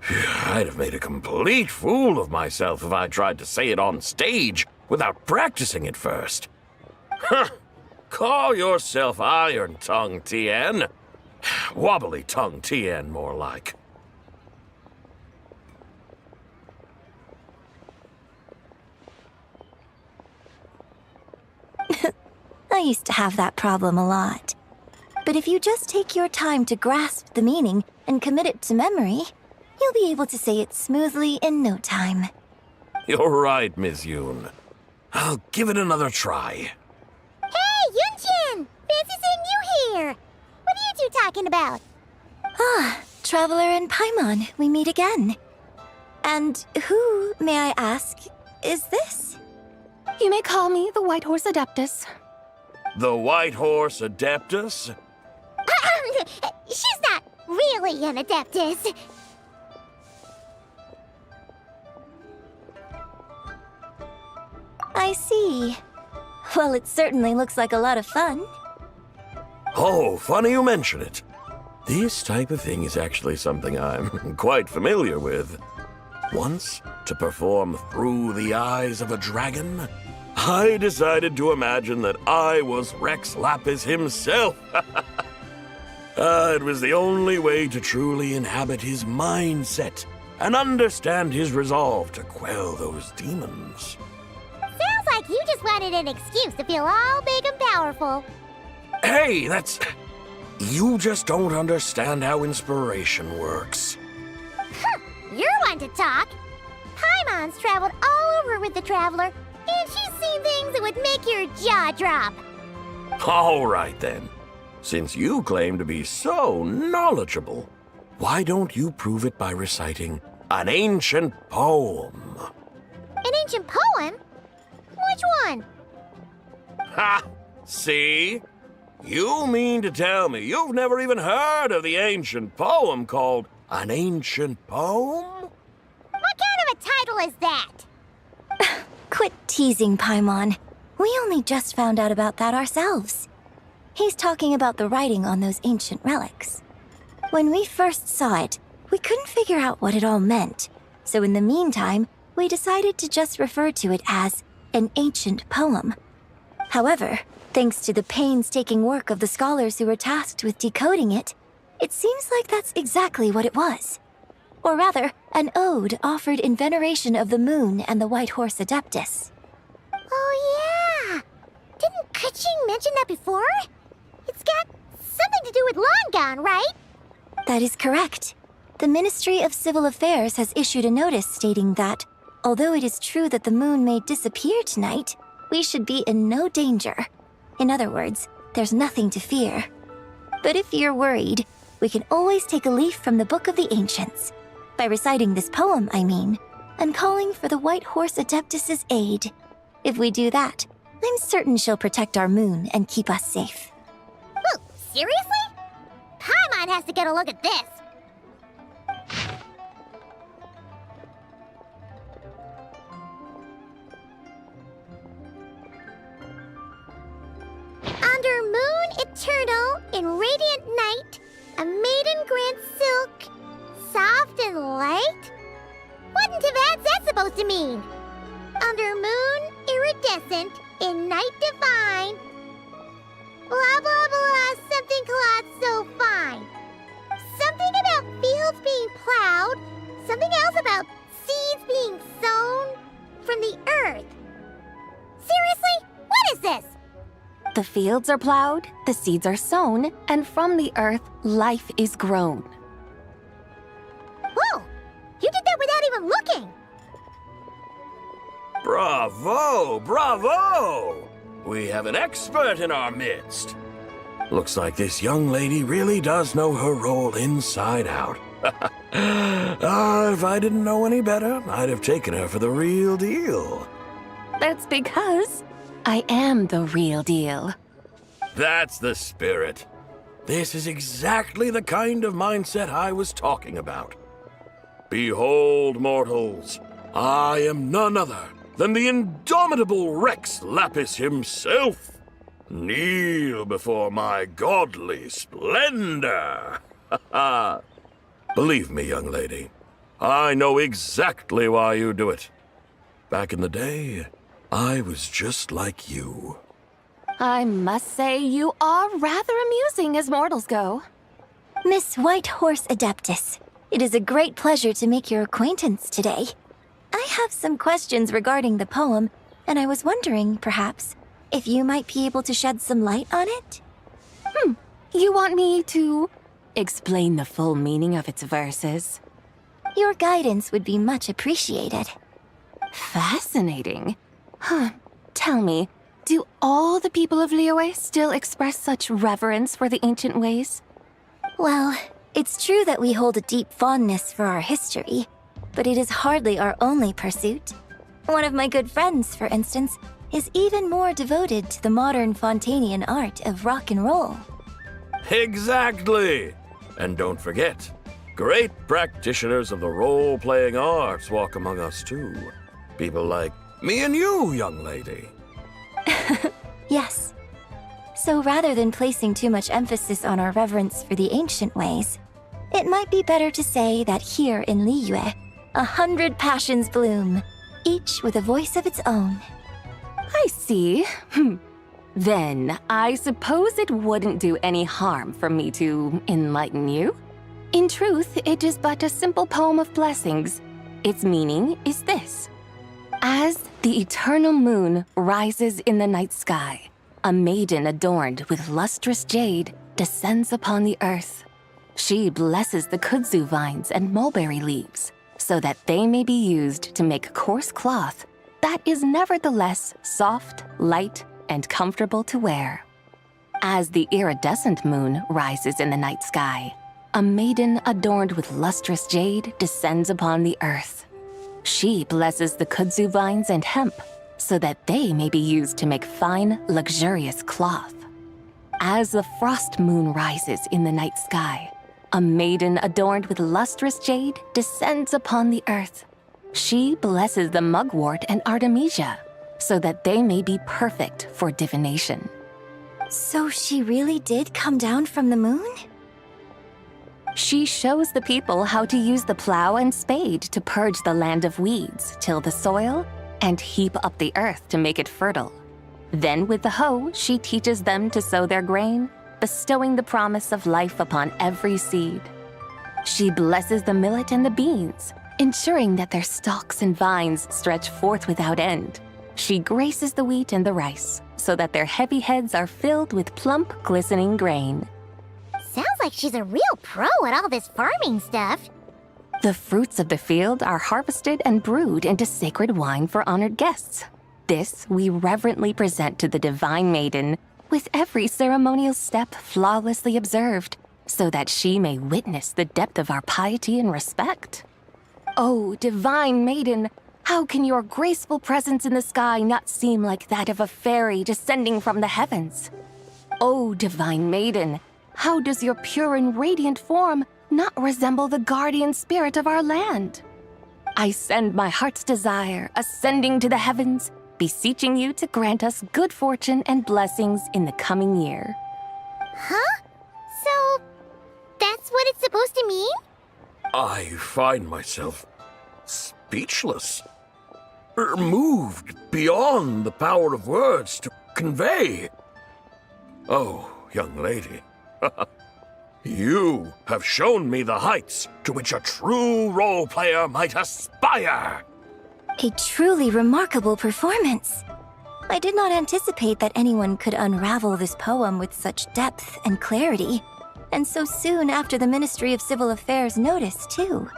I'd have made a complete fool of myself if I tried to say it on stage without practicing it first. Huh! Call yourself Iron Tongue, Tien. Wobbly Tongue, Tien, more like. I used to have that problem a lot. But if you just take your time to grasp the meaning and commit it to memory, you'll be able to say it smoothly in no time. You're right, Miss Yoon. I'll give it another try. Hey, Yunchin! Fancy seeing you here! What are you two talking about? Ah, Traveler and Paimon, we meet again. And who, may I ask, is this? You may call me the White Horse Adeptus. The White Horse Adeptus? She's not really an Adeptus. I see. Well, it certainly looks like a lot of fun. Oh, funny you mention it. This type of thing is actually something I'm quite familiar with. Once, to perform Through the Eyes of a Dragon, I decided to imagine that I was Rex Lapis himself. It was the only way to truly inhabit his mindset and understand his resolve to quell those demons. Sounds like you just wanted an excuse to feel all big and powerful. Hey, that's... You just don't understand how inspiration works. You're one to talk. Paimon's traveled all over with the Traveler, and she's seen things that would make your jaw drop. All right, then. Since you claim to be so knowledgeable, why don't you prove it by reciting an ancient poem? An ancient poem? Which one? Ha! See? You mean to tell me you've never even heard of the ancient poem called An Ancient Poem? What kind of a title is that? Quit teasing, Paimon. We only just found out about that ourselves. He's talking about the writing on those ancient relics. When we first saw it, we couldn't figure out what it all meant. So in the meantime, we decided to just refer to it as an ancient poem. However, thanks to the painstaking work of the scholars who were tasked with decoding it, it seems like that's exactly what it was. Or rather, an ode offered in veneration of the moon and the White Horse Adeptus. Oh, yeah! Didn't Kuching mention that before? It's got something to do with Longon, right? That is correct. The Ministry of Civil Affairs has issued a notice stating that, although it is true that the moon may disappear tonight, we should be in no danger. In other words, there's nothing to fear. But if you're worried, we can always take a leaf from the Book of the Ancients. By reciting this poem, I mean, and calling for the White Horse Adeptus's aid. If we do that, I'm certain she'll protect our moon and keep us safe. Whoa, seriously? Paimon has to get a look at this. Under moon eternal, in radiant night, a maiden grants silk, soft and light? What in Tibet's that supposed to mean? Under moon iridescent, in night divine, blah blah blah, something cloth so fine. Something about fields being plowed, something else about seeds being sown from the earth. Seriously? What is this? The fields are plowed, the seeds are sown, and from the earth, life is grown. Bravo! Bravo! We have an expert in our midst. Looks like this young lady really does know her role inside out. If I didn't know any better, I'd have taken her for the real deal. That's because I am the real deal. That's the spirit. This is exactly the kind of mindset I was talking about. Behold, mortals, I am none other than the indomitable Rex Lapis himself. Kneel before my godly splendor. Believe me, young lady, I know exactly why you do it. Back in the day, I was just like you. I must say you are rather amusing as mortals go. Miss White Horse Adeptus, it is a great pleasure to make your acquaintance today. I have some questions regarding the poem, and I was wondering, perhaps, if you might be able to shed some light on it? You want me to explain the full meaning of its verses? Your guidance would be much appreciated. Fascinating. Tell me, do all the people of Liyue still express such reverence for the ancient ways? Well, it's true that we hold a deep fondness for our history, but it is hardly our only pursuit. One of my good friends, for instance, is even more devoted to the modern Fontanian art of rock and roll. Exactly! And don't forget, great practitioners of the role-playing arts walk among us too. People like me and you, young lady. Yes. So rather than placing too much emphasis on our reverence for the ancient ways, it might be better to say that here in Liyue, 100 passions bloom, each with a voice of its own. I see. Then, I suppose it wouldn't do any harm for me to enlighten you. In truth, it is but a simple poem of blessings. Its meaning is this. As the eternal moon rises in the night sky, a maiden adorned with lustrous jade descends upon the earth. She blesses the kudzu vines and mulberry leaves, so that they may be used to make coarse cloth that is nevertheless soft, light, and comfortable to wear. As the iridescent moon rises in the night sky, a maiden adorned with lustrous jade descends upon the earth. She blesses the kudzu vines and hemp, so that they may be used to make fine, luxurious cloth. As the frost moon rises in the night sky, a maiden adorned with lustrous jade descends upon the earth. She blesses the mugwort and artemisia, so that they may be perfect for divination. So she really did come down from the moon? She shows the people how to use the plow and spade to purge the land of weeds, till the soil, and heap up the earth to make it fertile. Then with the hoe, she teaches them to sow their grain, bestowing the promise of life upon every seed. She blesses the millet and the beans, ensuring that their stalks and vines stretch forth without end. She graces the wheat and the rice, so that their heavy heads are filled with plump, glistening grain. Sounds like she's a real pro at all this farming stuff. The fruits of the field are harvested and brewed into sacred wine for honored guests. This we reverently present to the divine maiden, with every ceremonial step flawlessly observed, so that she may witness the depth of our piety and respect. Oh, divine maiden, how can your graceful presence in the sky not seem like that of a fairy descending from the heavens? Oh, divine maiden, how does your pure and radiant form not resemble the guardian spirit of our land? I send my heart's desire, ascending to the heavens, beseeching you to grant us good fortune and blessings in the coming year. Huh? So, that's what it's supposed to mean? I find myself speechless, moved beyond the power of words to convey. Oh, young lady, you have shown me the heights to which a true role player might aspire. A truly remarkable performance. I did not anticipate that anyone could unravel this poem with such depth and clarity, and so soon after the Ministry of Civil Affairs noticed, too.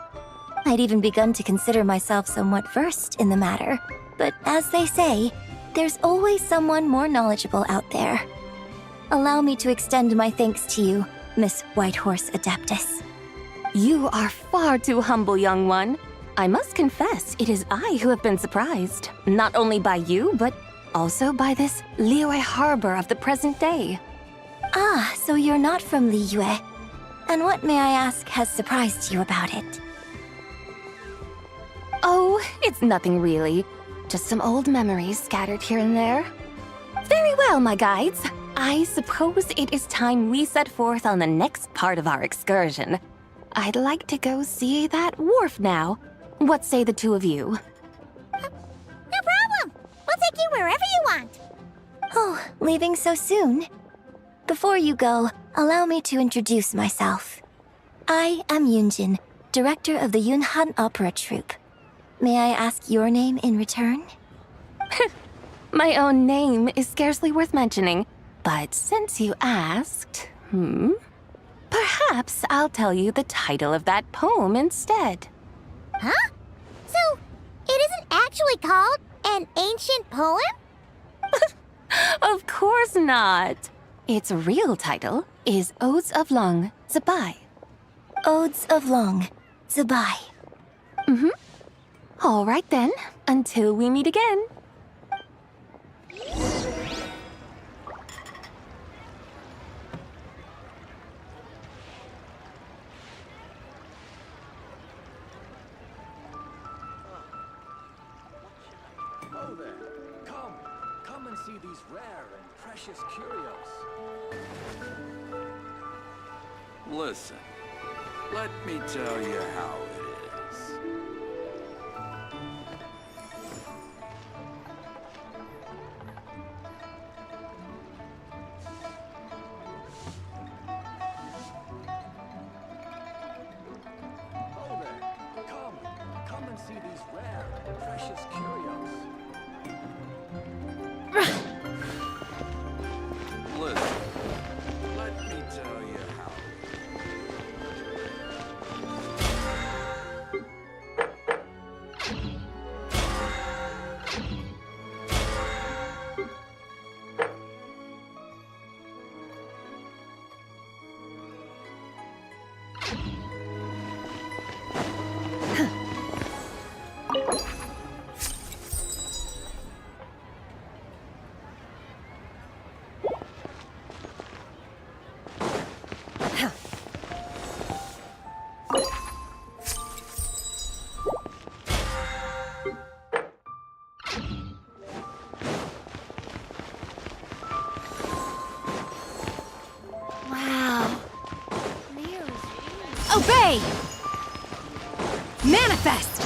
I'd even begun to consider myself somewhat versed in the matter, but as they say, there's always someone more knowledgeable out there. Allow me to extend my thanks to you, Miss Whitehorse Adeptus. You are far too humble, young one. I must confess, it is I who have been surprised, not only by you, but also by this Liyue harbor of the present day. Ah, so you're not from Liyue. And what, may I ask, has surprised you about it? Oh, it's nothing really. Just some old memories scattered here and there. Very well, my guides. I suppose it is time we set forth on the next part of our excursion. I'd like to go see that wharf now. What say the two of you? No problem! We'll take you wherever you want. Oh, leaving so soon? Before you go, allow me to introduce myself. I am Yunjin, director of the Yunhan Opera Troupe. May I ask your name in return? My own name is scarcely worth mentioning, but since you asked, perhaps I'll tell you the title of that poem instead. Huh? So, it isn't actually called an ancient poem? Of course not. Its real title is Odes of Long, Zibai. Odes of Long, Zibai. All right then, until we meet again. Oh there. Come and see these rare and precious curios. Listen, let me tell you how it is. Oh there. Come and see these rare and precious curios. Listen, let me tell you how. Wow. Obey! Manifest!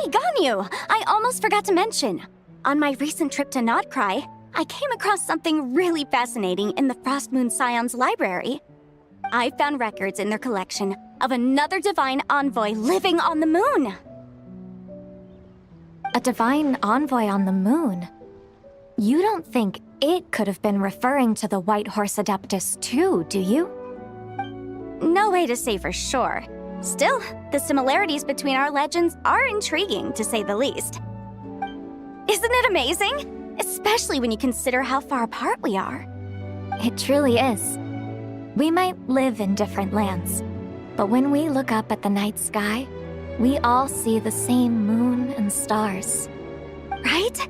Hey, Ganyu! I almost forgot to mention. On my recent trip to Notcry, I came across something really fascinating in the Frost Moon Scion's library. I found records in their collection of another divine envoy living on the moon. A divine envoy on the moon? You don't think it could have been referring to the White Horse Adeptus too, do you? No way to say for sure. Still, the similarities between our legends are intriguing, to say the least. Isn't it amazing? Especially when you consider how far apart we are. It truly is. We might live in different lands, but when we look up at the night sky, we all see the same moon and stars. Right?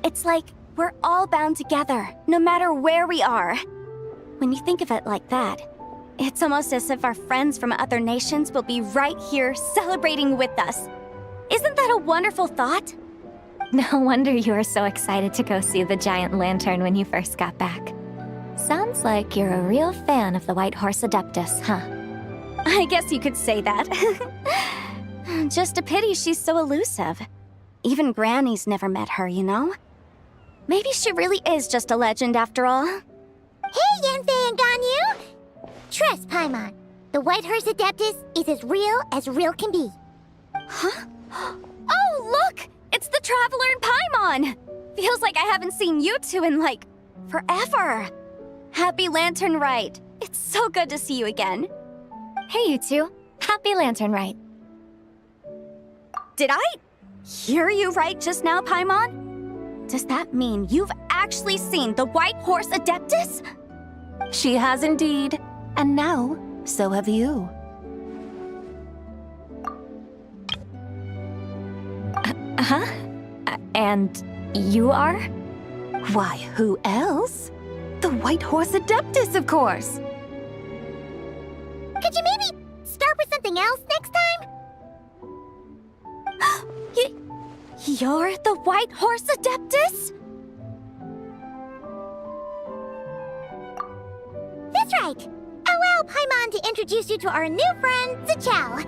It's like we're all bound together, no matter where we are. When you think of it like that, it's almost as if our friends from other nations will be right here celebrating with us. Isn't that a wonderful thought? No wonder you were so excited to go see the giant lantern when you first got back. Sounds like you're a real fan of the White Horse Adeptus, huh? I guess you could say that. Just a pity she's so elusive. Even Granny's never met her, you know? Maybe she really is just a legend after all. Hey, Yanfei and Ganyu! Trust, Paimon. The White Horse Adeptus is as real can be. Huh? Oh, look! It's the Traveler and Paimon! Feels like I haven't seen you two in, like, forever. Happy Lantern Rite. It's so good to see you again. Hey, you two. Happy Lantern Rite. Did I hear you right just now, Paimon? Does that mean you've actually seen the White Horse Adeptus? She has indeed. And now, so have you. Huh? And you are? Why, who else? The White Horse Adeptus, of course! Could you maybe start with something else next time? You're the White Horse Adeptus? That's right! Allow Paimon to introduce you to our new friend, Zichao.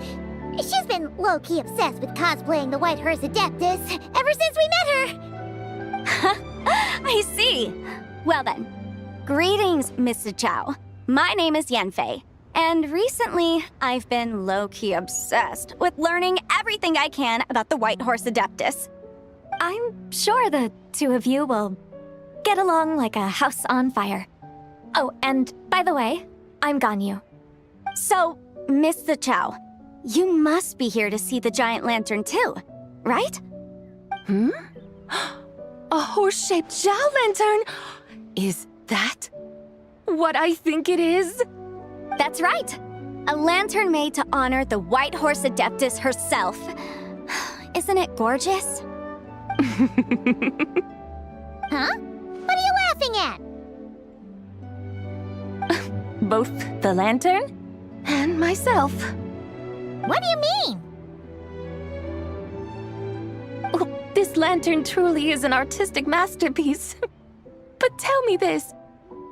She's been low-key obsessed with cosplaying the White Horse Adeptus ever since we met her. I see. Well then, greetings, Miss Zichao. My name is Yanfei, and recently I've been low-key obsessed with learning everything I can about the White Horse Adeptus. I'm sure the two of you will get along like a house on fire. Oh, and by the way, I'm Ganyu. So, Miss Zichao, you must be here to see the giant lantern too, right? Hmm? A horse-shaped Zhao lantern? Is that what I think it is? That's right. A lantern made to honor the White Horse Adeptus herself. Isn't it gorgeous? Huh? What are you laughing at? Both the lantern and myself. What do you mean? Oh, this lantern truly is an artistic masterpiece. But tell me this,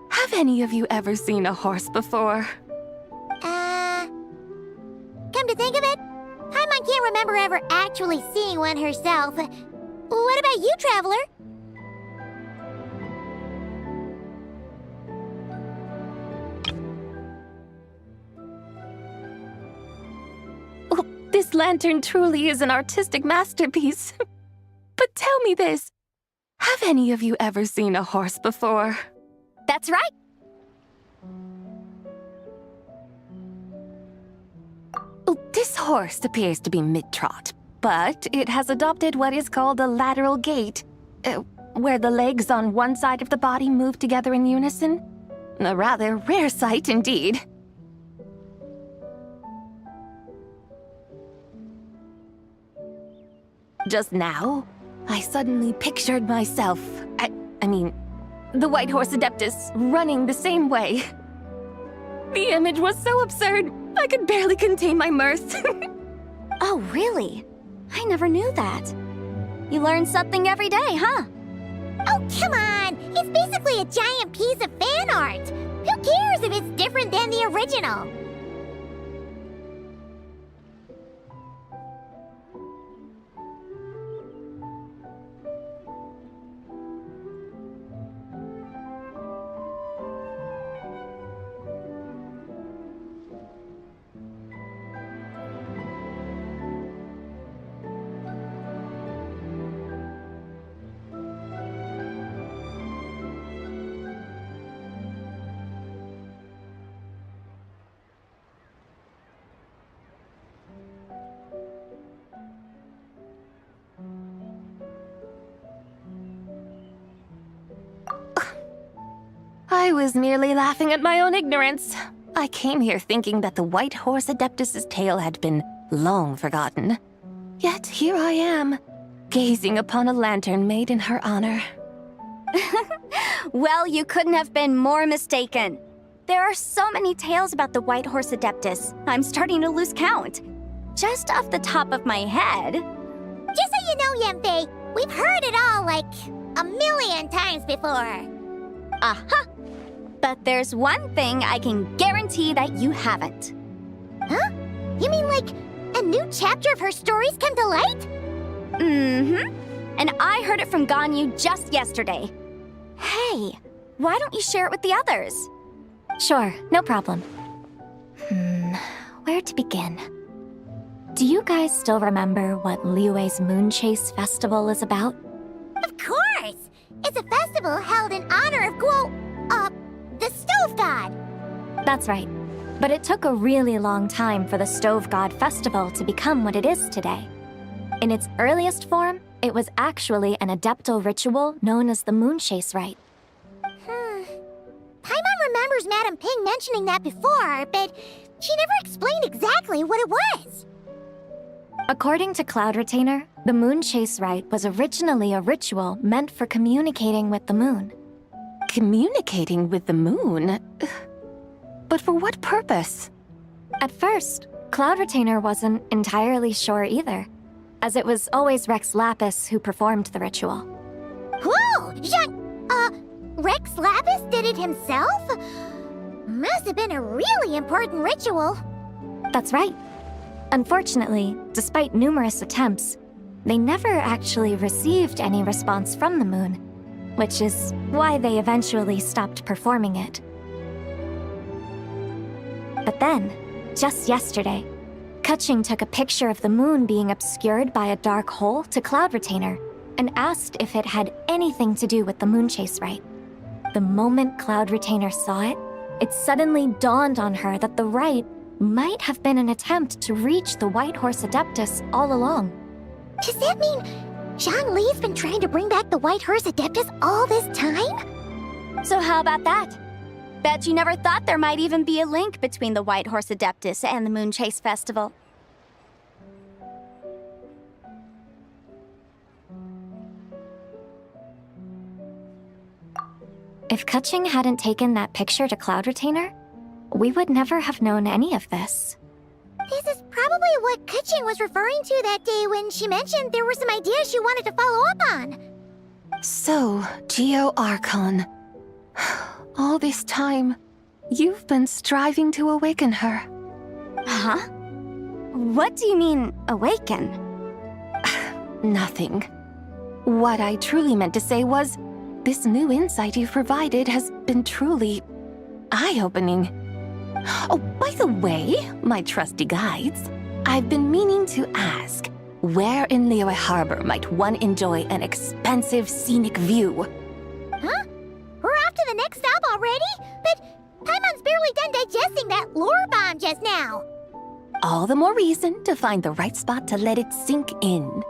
have any of you ever seen a horse before? Come to think of it, Paimon can't remember ever actually seeing one herself. What about you, Traveler? Oh, this lantern truly is an artistic masterpiece. But tell me this, have any of you ever seen a horse before? That's right. Oh, this horse appears to be mid-trot, but it has adopted what is called a lateral gait, where the legs on one side of the body move together in unison. A rather rare sight indeed. Just now, I suddenly pictured myself, I mean, the White Horse Adeptus running the same way. The image was so absurd, I could barely contain my mirth. Oh, really? I never knew that. You learn something every day, huh? Oh, come on! It's basically a giant piece of fan art! Who cares if it's different than the original? I was merely laughing at my own ignorance. I came here thinking that the White Horse Adeptus's tale had been long forgotten. Yet here I am, gazing upon a lantern made in her honor. Well, you couldn't have been more mistaken. There are so many tales about the White Horse Adeptus, I'm starting to lose count. Just off the top of my head. Just so you know, Yemfei, we've heard it all like a million times before. Aha! But there's one thing I can guarantee that you haven't. Huh? You mean like a new chapter of her stories come to light? Mm-hmm. And I heard it from Ganyu just yesterday. Hey, why don't you share it with the others? Sure, no problem. Where to begin? Do you guys still remember what Liyue's Moon Chase Festival is about? Of course! It's a festival held in honor of the Stove God. That's right. But it took a really long time for the Stove God Festival to become what it is today. In its earliest form, it was actually an adeptal ritual known as the Moon Chase Rite. Paimon remembers Madame Ping mentioning that before, but she never explained exactly what it was. According to Cloud Retainer, the Moon Chase Rite was originally a ritual meant for communicating with the moon. Communicating with the moon? But for what purpose? At first, Cloud Retainer wasn't entirely sure either, as it was always Rex Lapis who performed the ritual. Whoa! Rex Lapis did it himself? Must have been a really important ritual. That's right. Unfortunately, despite numerous attempts, they never actually received any response from the moon, which is why they eventually stopped performing it. But then, just yesterday, Kaching took a picture of the moon being obscured by a dark hole to Cloud Retainer and asked if it had anything to do with the Moon Chase Rite. The moment Cloud Retainer saw it, it suddenly dawned on her that the rite might have been an attempt to reach the White Horse Adeptus all along. Does that mean Zhang Li's been trying to bring back the White Horse Adeptus all this time? So how about that? Bet you never thought there might even be a link between the White Horse Adeptus and the Moon Chase Festival. If Kaching hadn't taken that picture to Cloud Retainer, we would never have known any of this. This is probably what Kaching was referring to that day when she mentioned there were some ideas she wanted to follow up on. So, Geo Archon. All this time, you've been striving to awaken her. Huh? What do you mean, awaken? Nothing. What I truly meant to say was, this new insight you've provided has been truly eye-opening. Oh, by the way, my trusty guides, I've been meaning to ask, where in Liyue Harbor might one enjoy an expansive scenic view? Huh? We're off to the next stop already? But Paimon's barely done digesting that lore bomb just now. All the more reason to find the right spot to let it sink in.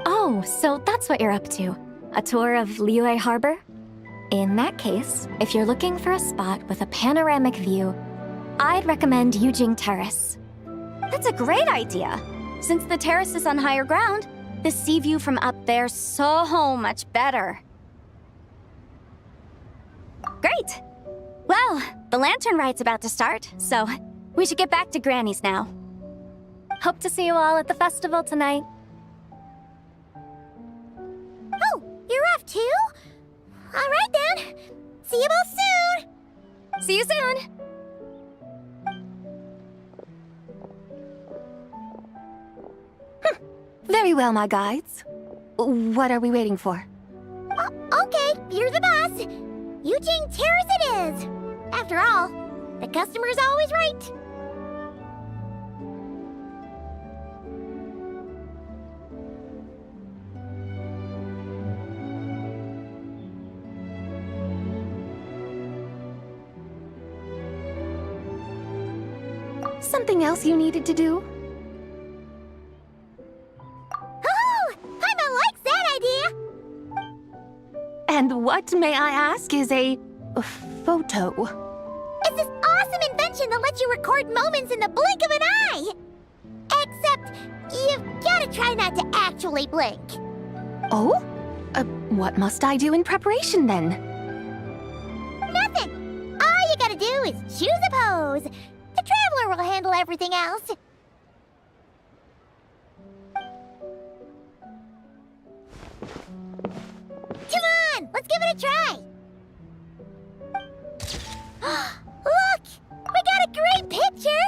Oh, so that's what you're up to. A tour of Liyue Harbor? In that case, if you're looking for a spot with a panoramic view, I'd recommend Yujing Terrace. That's a great idea. Since the terrace is on higher ground, the sea view from up there's so much better. Great! Well, the lantern rite's about to start, so we should get back to Granny's now. Hope to see you all at the festival tonight. Oh, you're off too? All right then. See you both soon. See you soon! Very well, my guides. What are we waiting for? Okay, you're the boss. Eugene Terrace it is. After all, the customer's always right. Something else you needed to do? Oh, Paimon likes that idea. And what, may I ask, is a a photo. It's this awesome invention that lets you record moments in the blink of an eye! Except, you've gotta try not to actually blink. Oh? What must I do in preparation then? Nothing! All you gotta do is choose a pose. The Traveler will handle everything else. Come on, let's give it a try. Look! We got a great picture!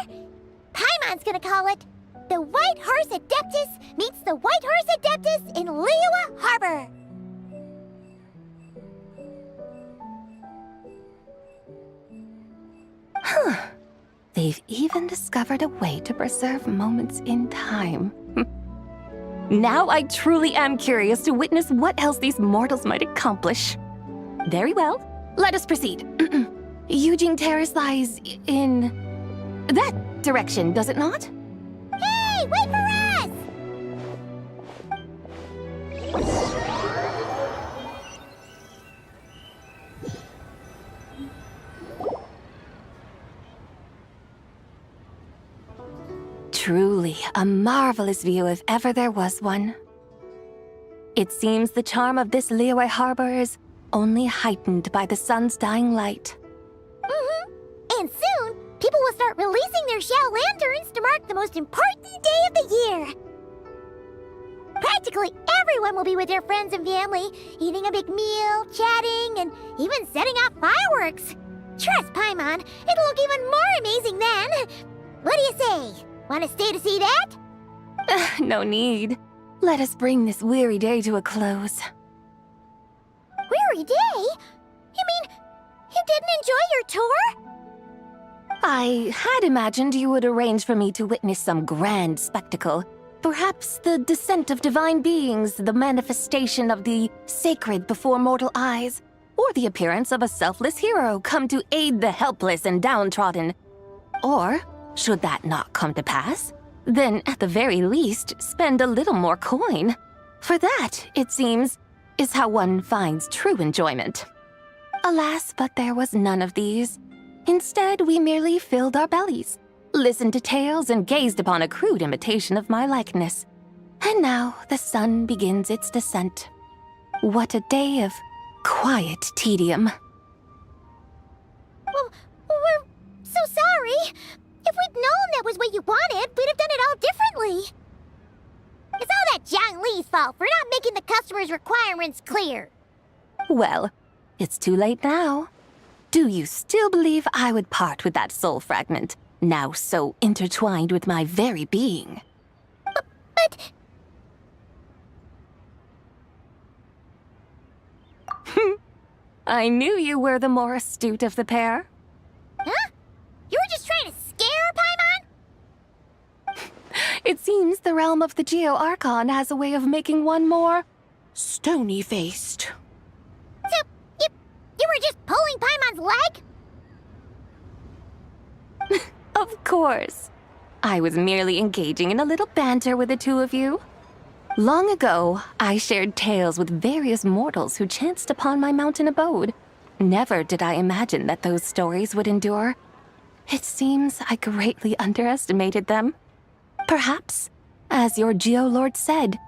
Paimon's gonna call it The White Horse Adeptus Meets the White Horse Adeptus in Liyue Harbor. They've even discovered a way to preserve moments in time. Now I truly am curious to witness what else these mortals might accomplish. Very well, let us proceed. Eugene Terrace lies in that direction, does it not? Hey, wait for us! Truly a marvelous view if ever there was one. It seems the charm of this Liyue Harbor is only heightened by the sun's dying light. And soon, people will start releasing their shell lanterns to mark the most important day of the year. Practically everyone will be with their friends and family, eating a big meal, chatting, and even setting off fireworks. Trust Paimon, it'll look even more amazing then. What do you say? Want to stay to see that? No need. Let us bring this weary day to a close. Weary day? You mean you didn't enjoy your tour? I had imagined you would arrange for me to witness some grand spectacle. Perhaps the descent of divine beings, the manifestation of the sacred before mortal eyes, or the appearance of a selfless hero come to aid the helpless and downtrodden. Or, should that not come to pass, then at the very least spend a little more coin. For that, it seems, is how one finds true enjoyment. Alas, but there was none of these. Instead, we merely filled our bellies, listened to tales, and gazed upon a crude imitation of my likeness. And now the sun begins its descent. What a day of quiet tedium. Well, we're so sorry. If we'd known that was what you wanted, we'd have done it all differently. It's all that Zhang Li's fault for not making the customer's requirements clear. Well, it's too late now. Do you still believe I would part with that soul fragment, now so intertwined with my very being? But... I knew you were the more astute of the pair. Huh? You were just trying to scare Paimon? It seems the realm of the Geo Archon has a way of making one more stony-faced. So, you were just pulling Paimon's leg? Of course. I was merely engaging in a little banter with the two of you. Long ago, I shared tales with various mortals who chanced upon my mountain abode. Never did I imagine that those stories would endure. It seems I greatly underestimated them. Perhaps, as your Geolord said,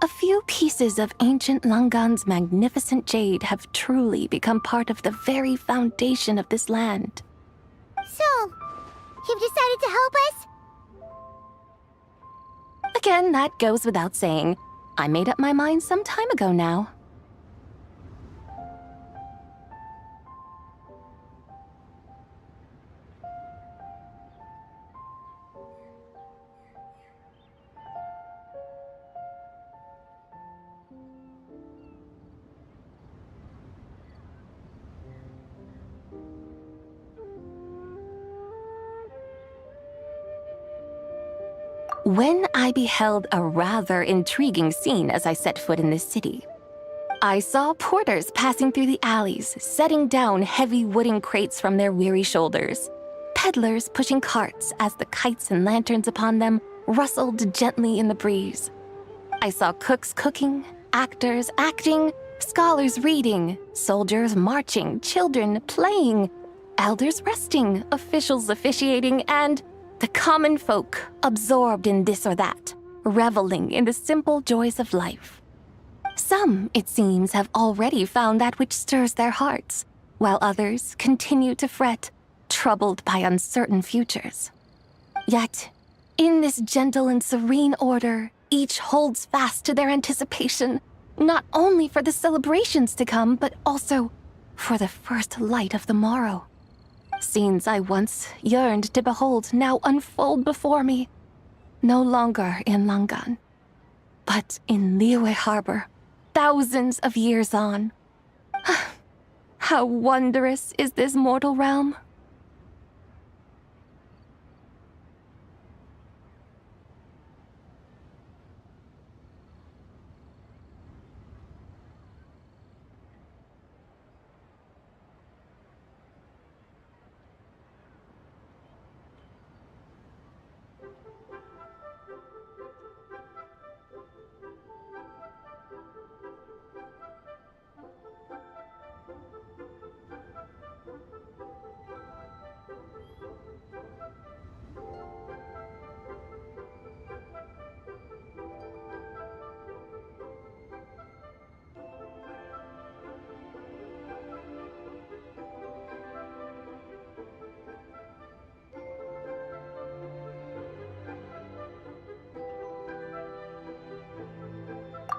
a few pieces of ancient Langan's magnificent jade have truly become part of the very foundation of this land. So, you've decided to help us? Again, that goes without saying. I made up my mind some time ago now. When I beheld a rather intriguing scene as I set foot in this city, I saw porters passing through the alleys, setting down heavy wooden crates from their weary shoulders, peddlers pushing carts as the kites and lanterns upon them rustled gently in the breeze. I saw cooks cooking, actors acting, Scholars reading, soldiers marching, children playing, elders resting, officials officiating, and the common folk absorbed in this or that, reveling in the simple joys of life. Some, it seems, have already found that which stirs their hearts, while others continue to fret, troubled by uncertain futures. Yet, in this gentle and serene order, each holds fast to their anticipation, not only for the celebrations to come, but also for the first light of the morrow. Scenes I once yearned to behold now unfold before me, no longer in Langan, but in Liyue Harbor, thousands of years on. How wondrous is this mortal realm!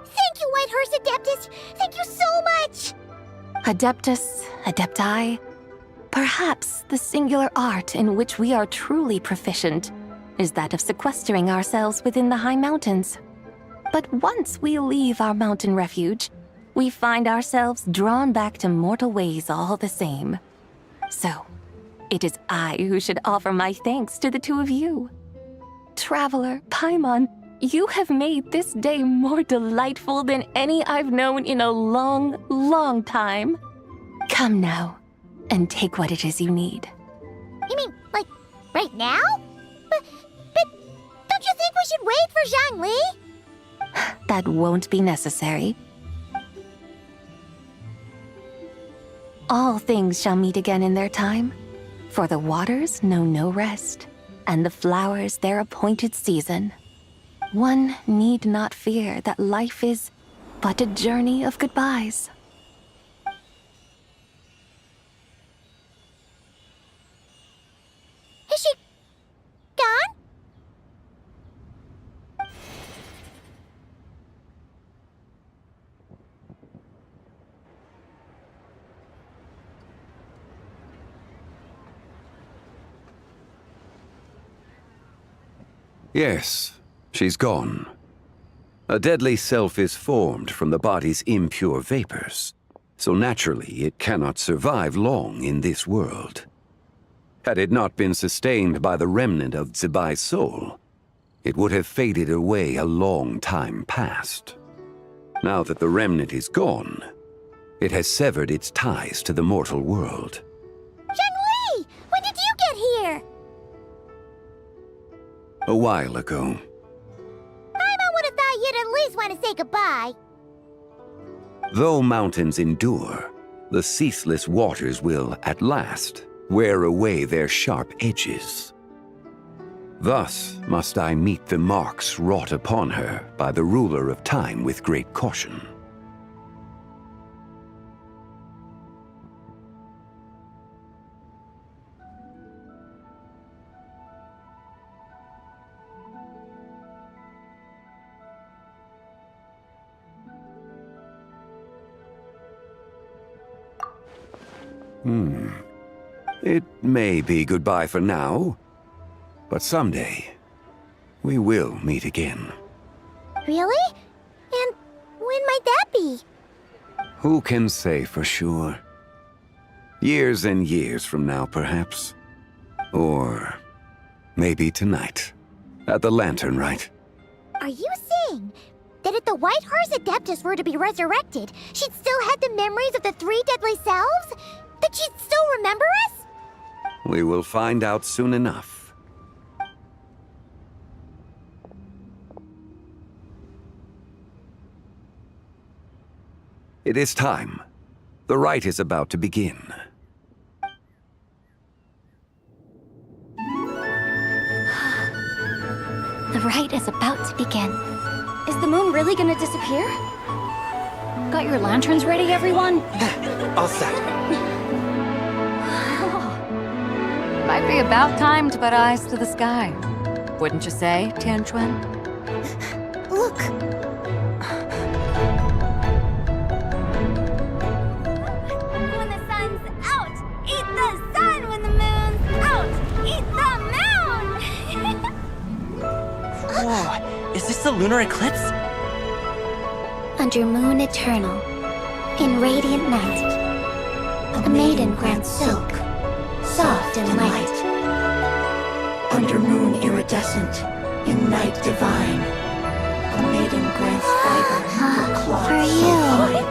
Thank you, Whitehurst Adeptus! Thank you so much! Adeptus, Adepti, perhaps the singular art in which we are truly proficient is that of sequestering ourselves within the high mountains. But once we leave our mountain refuge, we find ourselves drawn back to mortal ways all the same. So, it is I who should offer my thanks to the two of you. Traveler, Paimon, you have made this day more delightful than any I've known in a long, long time. Come now, and take what it is you need. You mean, like, right now? But don't you think we should wait for Zhangli? That won't be necessary. All things shall meet again in their time, for the waters know no rest, and the flowers their appointed season. One need not fear that life is but a journey of goodbyes. Is she gone? Yes, she's gone. A deadly self is formed from the body's impure vapors, so naturally it cannot survive long in this world. Had it not been sustained by the remnant of Zibai's soul, it would have faded away a long time past. Now that the remnant is gone, it has severed its ties to the mortal world. Zhangli! When did you get here? A while ago. I would have thought you'd at least want to say goodbye. Though mountains endure, the ceaseless waters will, at last, wear away their sharp edges. Thus must I meet the marks wrought upon her by the ruler of time with great caution. It may be goodbye for now, but someday we will meet again. Really? And when might that be? Who can say for sure? Years and years from now, perhaps. Or maybe tonight, at the Lantern Rite. Are you saying that if the Whitehurst Adeptus were to be resurrected, she'd still have the memories of the three deadly selves? That she'd still remember us? We will find out soon enough. It is time. The rite is about to begin. The rite is about to begin. Is the moon really gonna disappear? Got your lanterns ready, everyone? All set. Might be about time to put eyes to the sky. Wouldn't you say, Tianchuan? Look! When the sun's out, eat the sun. When the moon's out, eat the moon! Whoa, is this the lunar eclipse? Under moon eternal, in radiant night, a maiden grants silk, soft and light. Under moon iridescent, in night divine, a maiden grants fiber, cloth For so you. fine.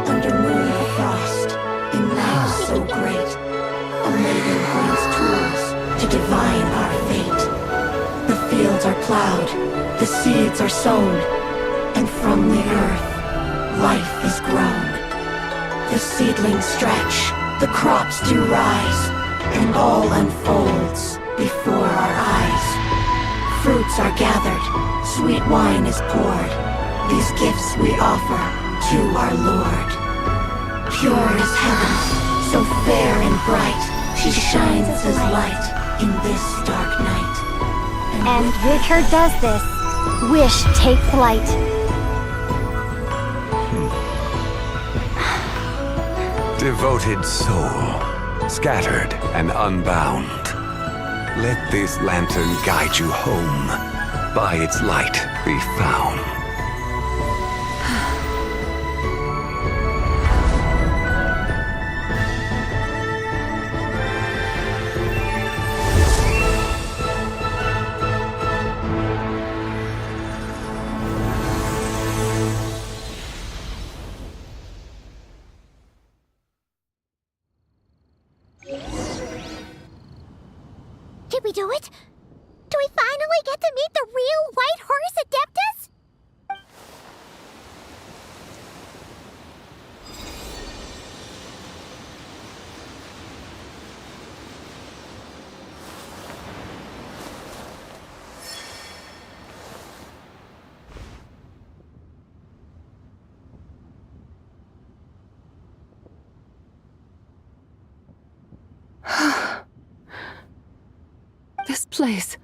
Under moon of frost, in night so great, a maiden grants tools to divine our fate. The fields are plowed, the seeds are sown, and from the earth, life is grown. The seedlings stretch, the crops do rise, and all unfolds before our eyes. Fruits are gathered, sweet wine is poured. These gifts we offer to our Lord. Pure is heaven, so fair and bright, she shines as light in this dark night. And with her does this, wish take flight. Devoted soul, scattered and unbound. Let this lantern guide you home. By its light be found. Did we do it? Do we finally get to meet the real White Horse Adeptus? This place.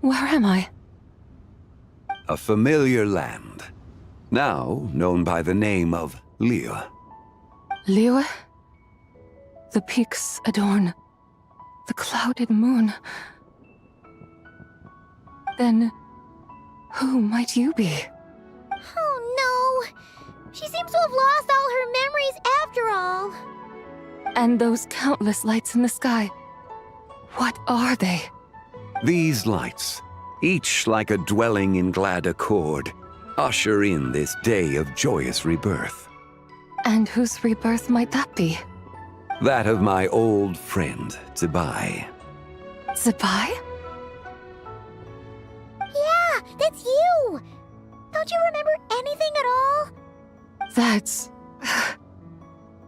Where am I? A familiar land, now known by the name of Liyue. Liyue? The peaks adorn the clouded moon. Then, who might you be? Oh no! She seems to have lost all her memories after all. And those countless lights in the sky. What are they? These lights, each like a dwelling in glad accord, usher in this day of joyous rebirth. And whose rebirth might that be? That of my old friend, Zibai. Zibai? Yeah, that's you! Don't you remember anything at all? That's...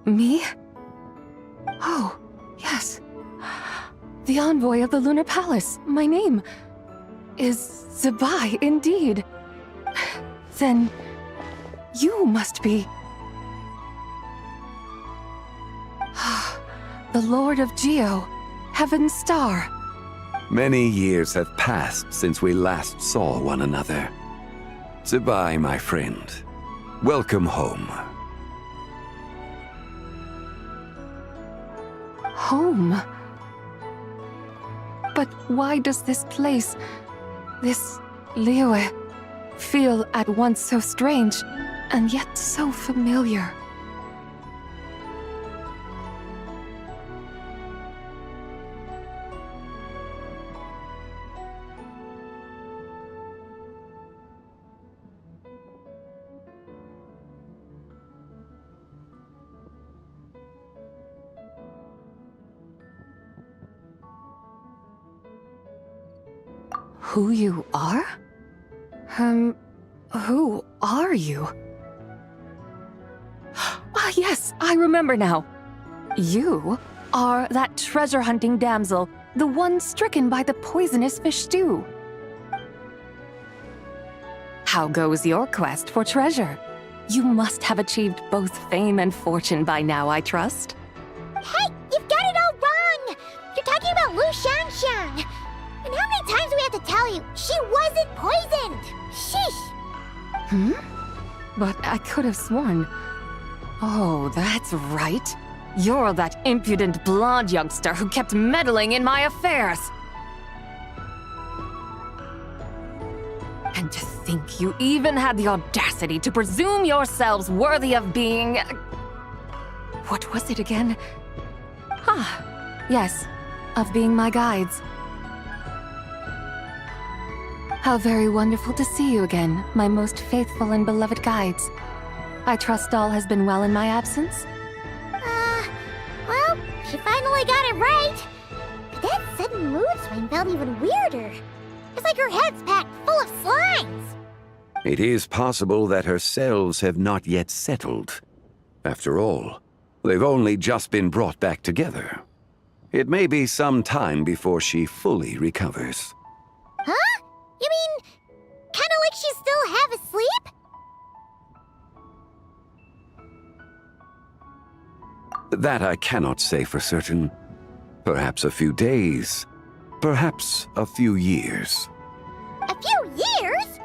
me? Oh, yes. The envoy of the Lunar Palace. My name is Zibai, indeed. Then you must be... the Lord of Geo, Heaven's Star. Many years have passed since we last saw one another. Zibai, my friend, welcome home. Home? But why does this place, this Liyue, feel at once so strange and yet so familiar? Who you are? Who are you? Ah, yes, I remember now. You are that treasure-hunting damsel, the one stricken by the poisonous fish stew. How goes your quest for treasure? You must have achieved both fame and fortune by now, I trust. Hey, you've got it all wrong! You're talking about Lu Xiangxiang. And how many times do we have to tell you? She wasn't poisoned! Sheesh! But I could have sworn... Oh, that's right. You're that impudent blonde youngster who kept meddling in my affairs. And to think you even had the audacity to presume yourselves worthy of being... What was it again? Ah, yes, of being my guides. How very wonderful to see you again, my most faithful and beloved guides. I trust all has been well in my absence? Well, she finally got it right. But that sudden mood swing felt even weirder. It's like her head's packed full of slimes. It is possible that her cells have not yet settled. After all, they've only just been brought back together. It may be some time before she fully recovers. Huh? You mean, kinda like she's still half asleep? That I cannot say for certain. Perhaps a few days, perhaps a few years. A few years?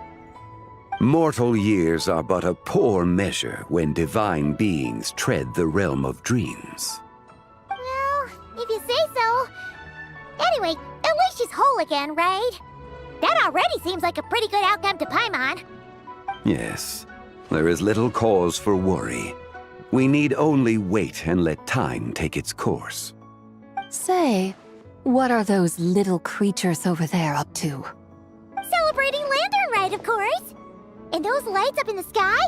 Mortal years are but a poor measure when divine beings tread the realm of dreams. Well, if you say so. Anyway, at least she's whole again, right? That already seems like a pretty good outcome to Paimon. Yes, there is little cause for worry. We need only wait and let time take its course. Say, what are those little creatures over there up to? Celebrating Lantern Rite, of course. And those lights up in the sky?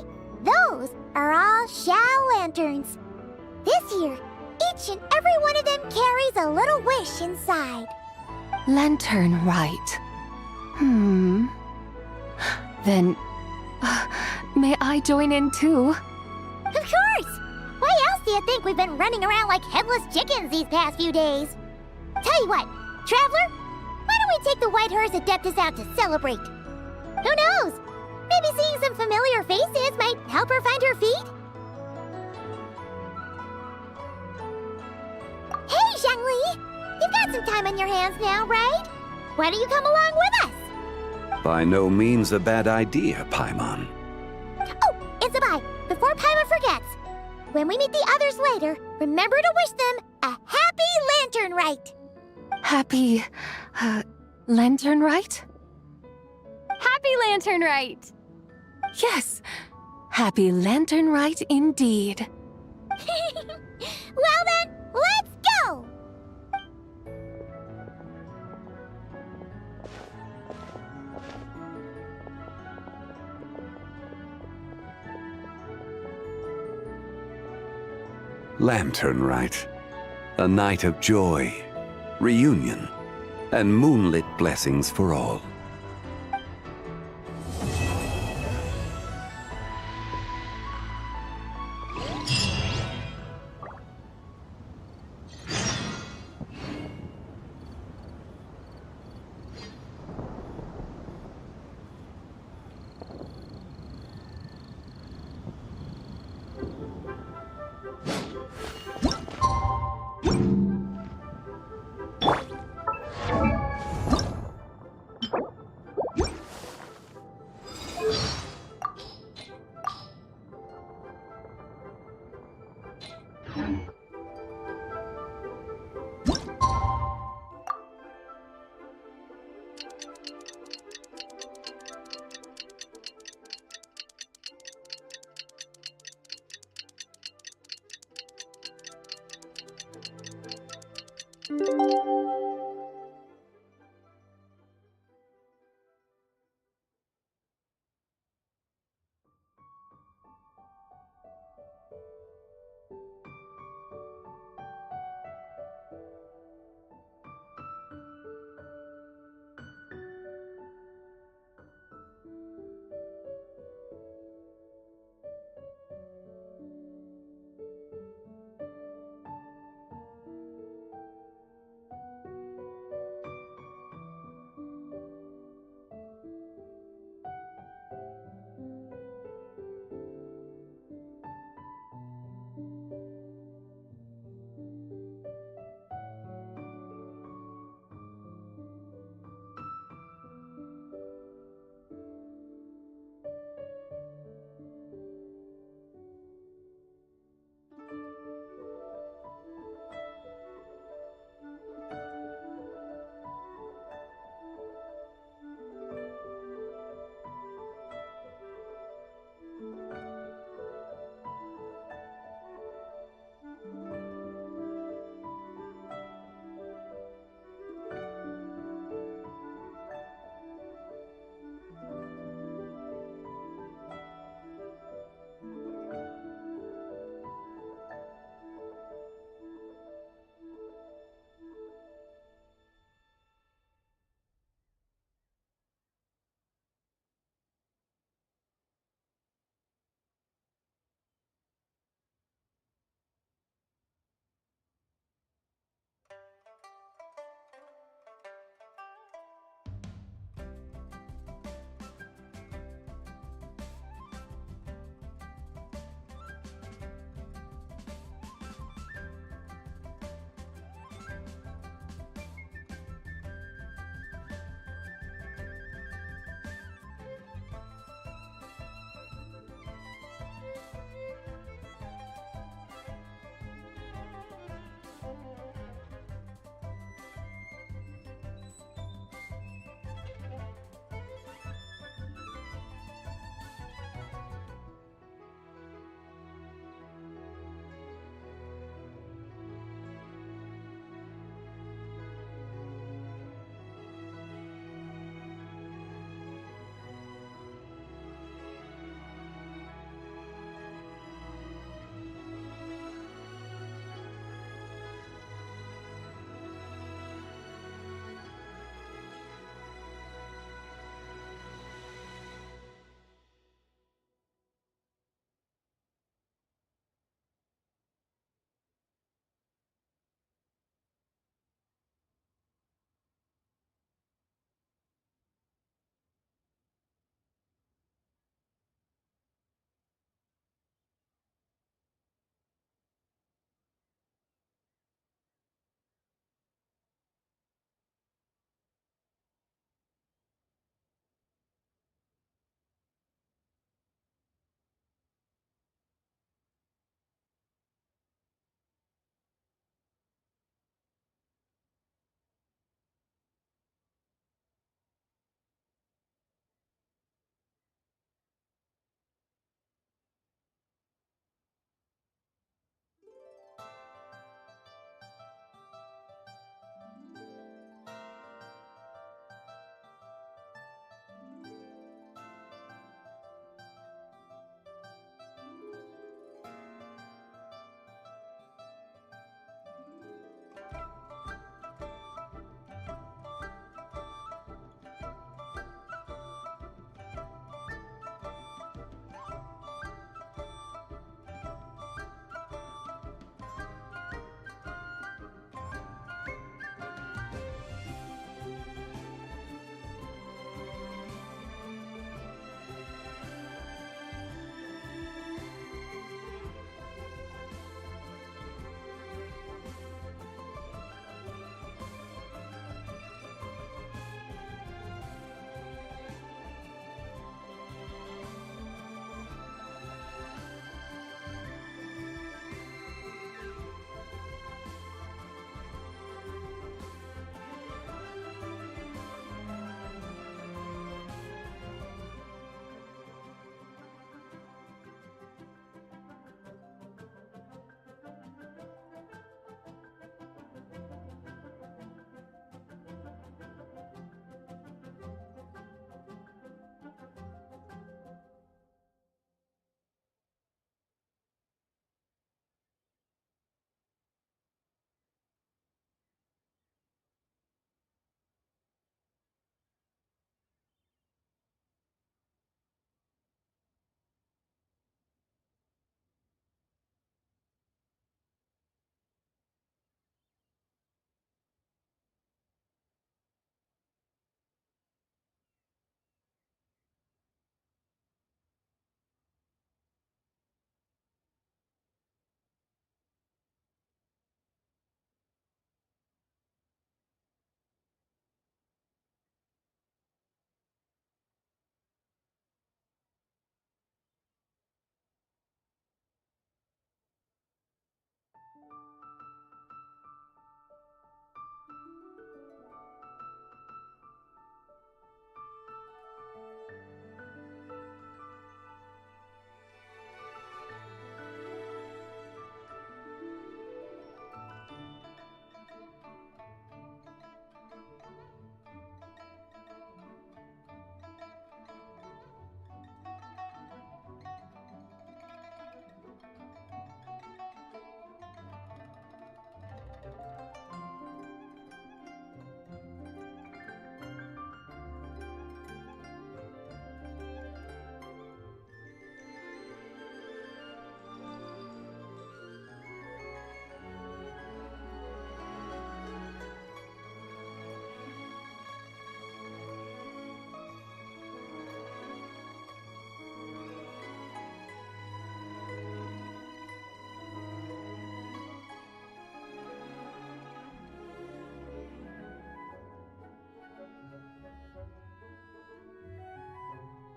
Those are all Shao lanterns. This year, each and every one of them carries a little wish inside. Lantern Rite. Then, may I join in too? Of course! Why else do you think we've been running around like headless chickens these past few days? Tell you what, Traveler, why don't we take the White Horse Adeptus out to celebrate? Who knows? Maybe seeing some familiar faces might help her find her feet? Hey, Zhangli! You've got some time on your hands now, right? Why don't you come along with us? By no means a bad idea, Paimon. Oh, and Zibai, before Paimon forgets, when we meet the others later, remember to wish them a happy Lantern Rite. Happy... Lantern Rite? Happy Lantern Rite! Yes! Happy Lantern Rite indeed. Well then, let's go! Lantern Rite. A night of joy, reunion, and moonlit blessings for all.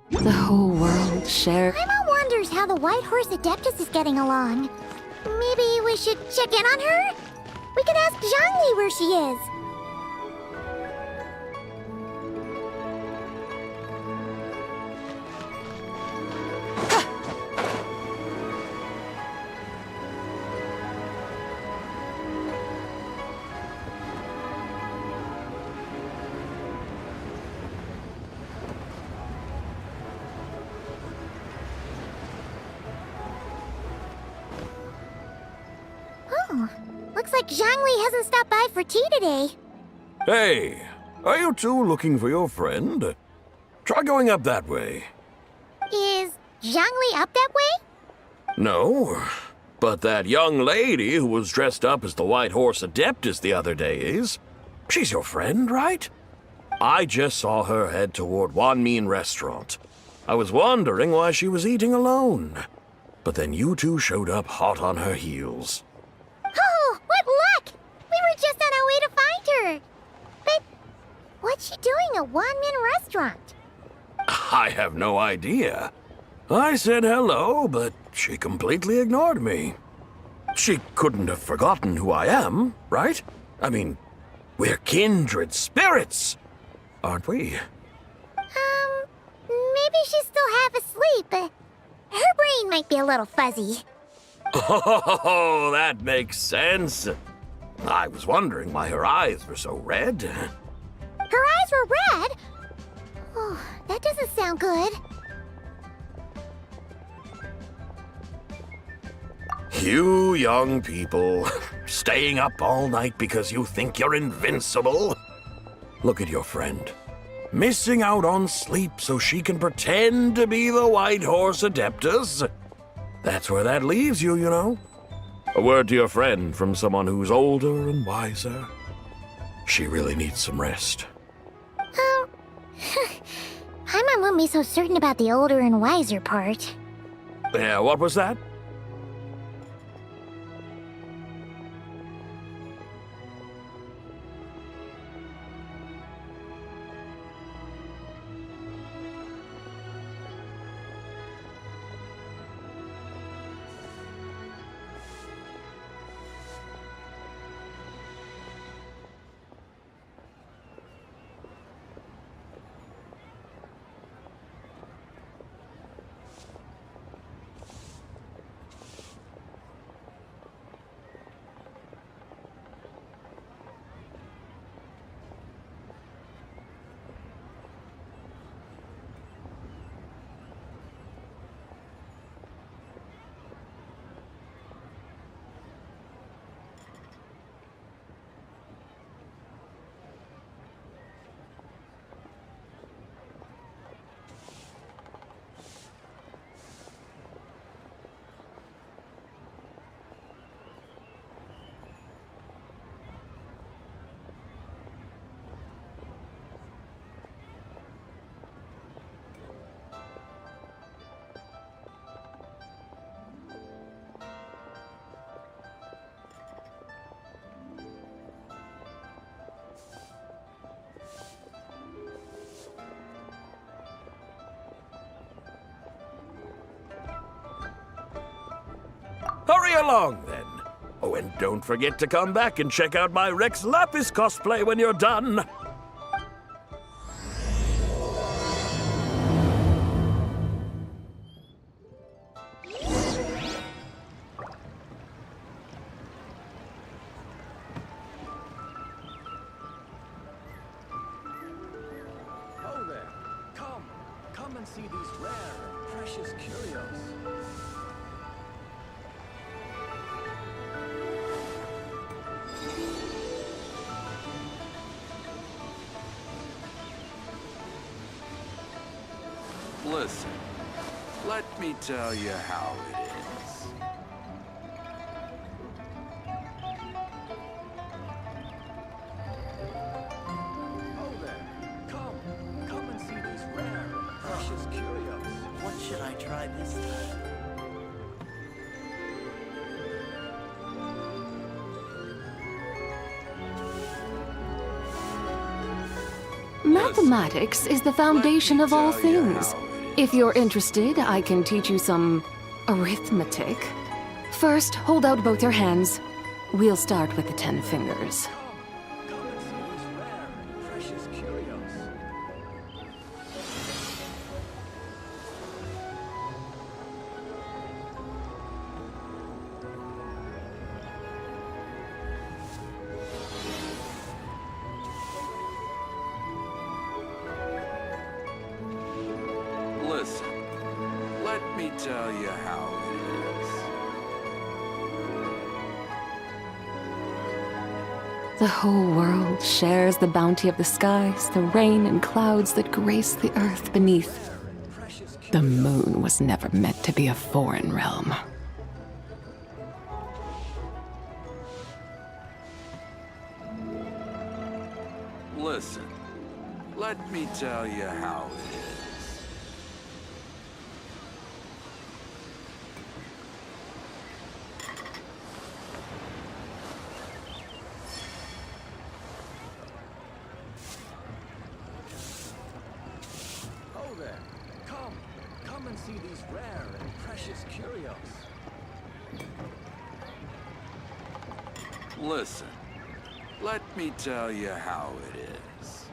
The whole world shared. Paimon wonders how the White Horse Adeptus is getting along. Maybe we should check in on her? We could ask Zhangli where she is. Oh, looks like Zhangli hasn't stopped by for tea today. Hey, are you two looking for your friend? Try going up that way. Is Zhangli up that way? No, but that young lady who was dressed up as the White Horse Adeptus the other day is. She's your friend, right? I just saw her head toward Wan Min Restaurant. I was wondering why she was eating alone. But then you two showed up hot on her heels. Oh, what luck! We were just on our way to find her. But what's she doing at Wan Min Restaurant? I have no idea. I said hello, but she completely ignored me. She couldn't have forgotten who I am, right? I mean, we're kindred spirits, aren't we? Maybe she's still half asleep. Her brain might be a little fuzzy. Oh, that makes sense. I was wondering why her eyes were so red. Her eyes were red? Oh, that doesn't sound good. You young people, staying up all night because you think you're invincible. Look at your friend. Missing out on sleep so she can pretend to be the White Horse Adeptus. That's where that leaves you, you know. A word to your friend from someone who's older and wiser. She really needs some rest. Paimon won't be so certain about the older and wiser part. Yeah, what was that? Hurry along, then. Oh, and don't forget to come back and check out my Rex Lapis cosplay when you're done. Oh there. Come and see these rare and precious curios. Listen, let me tell you how it is. Oh there. Come and see these rare and precious curios. What should I try this time? Mathematics is the foundation of all Tell you things. how it is. If you're interested, I can teach you some arithmetic. First, hold out both your hands. We'll start with the 10 fingers. Come and see these rare and precious curios. Listen, let me tell you how it is. The whole world shares the bounty of the skies, the rain and clouds that grace the earth beneath. The moon was never meant to be a foreign realm. Listen, let me tell you how it is. Oh there. Come and see these rare and precious curios. Listen, let me tell you how it is.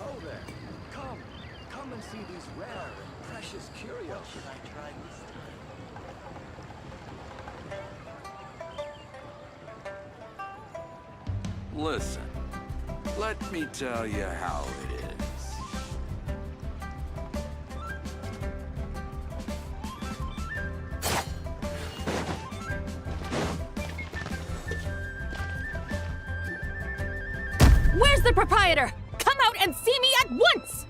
Oh there. Come and see these rare and precious curios. What should I try this time? Listen, let me tell you how it is. Where's the proprietor? Come out and see me at once!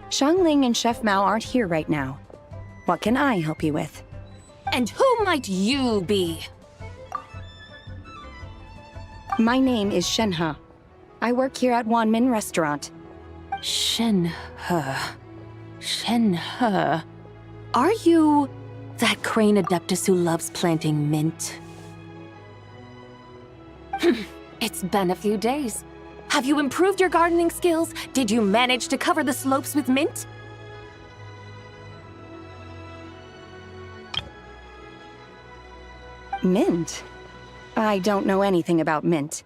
Xiangling and Chef Mao aren't here right now. What can I help you with? And who might you be? My name is Shenhe. I work here at Wanmin Restaurant. Shenhe. Shenhe. Are you that crane adeptus who loves planting mint? It's been a few days. Have you improved your gardening skills? Did you manage to cover the slopes with mint? Mint? I don't know anything about mint.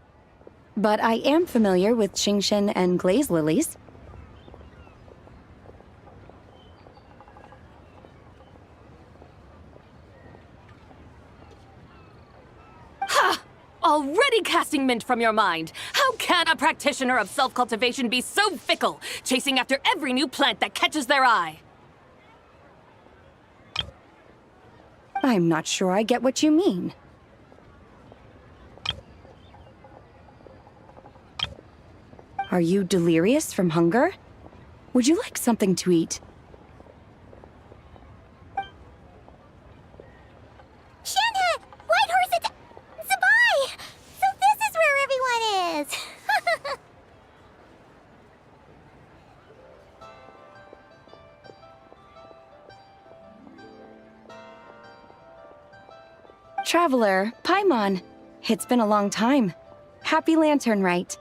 But I am familiar with Qingshen and glaze lilies. Ha! Already casting mint from your mind. How can a practitioner of self-cultivation be so fickle, chasing after every new plant that catches their eye? I'm not sure I get what you mean. Are you delirious from hunger? Would you like something to eat? Shenhe! Whitehorse Zibai! So this is where everyone is! Traveler, Paimon. It's been a long time. Happy Lantern, Rite.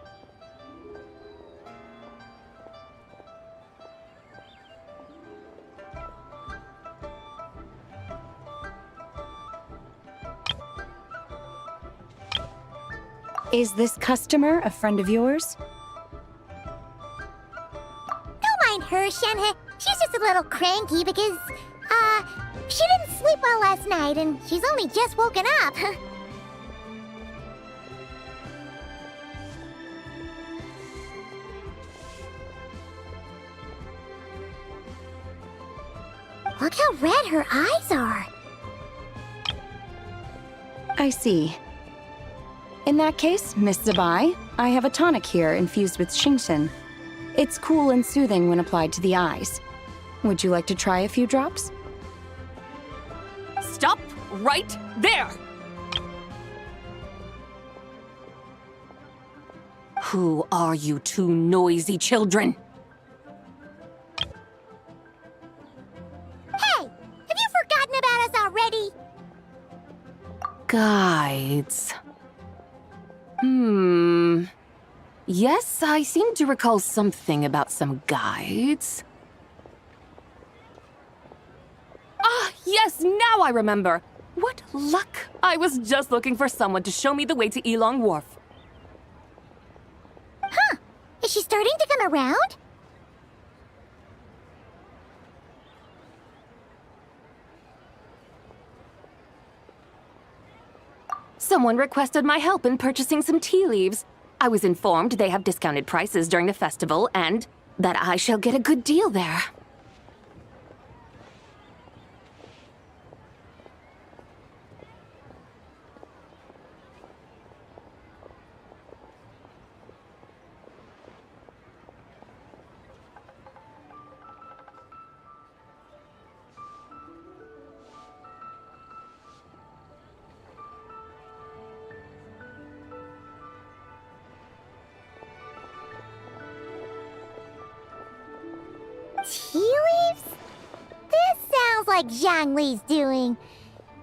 Is this customer a friend of yours? Don't mind her, Shenhe. She's just a little cranky because, she didn't sleep well last night and she's only just woken up. Look how red her eyes are. I see. In that case, Miss Zibai, I have a tonic here infused with Qingshen. It's cool and soothing when applied to the eyes. Would you like to try a few drops? Stop right there! Who are you two noisy children? Hey! Have you forgotten about us already? Guides. Yes, I seem to recall something about some guides. Ah, yes, now I remember. What luck! I was just looking for someone to show me the way to Elong Wharf. Huh. Is she starting to come around? Someone requested my help in purchasing some tea leaves. I was informed they have discounted prices during the festival and that I shall get a good deal there. Tea leaves? This sounds like Zhang Li's doing.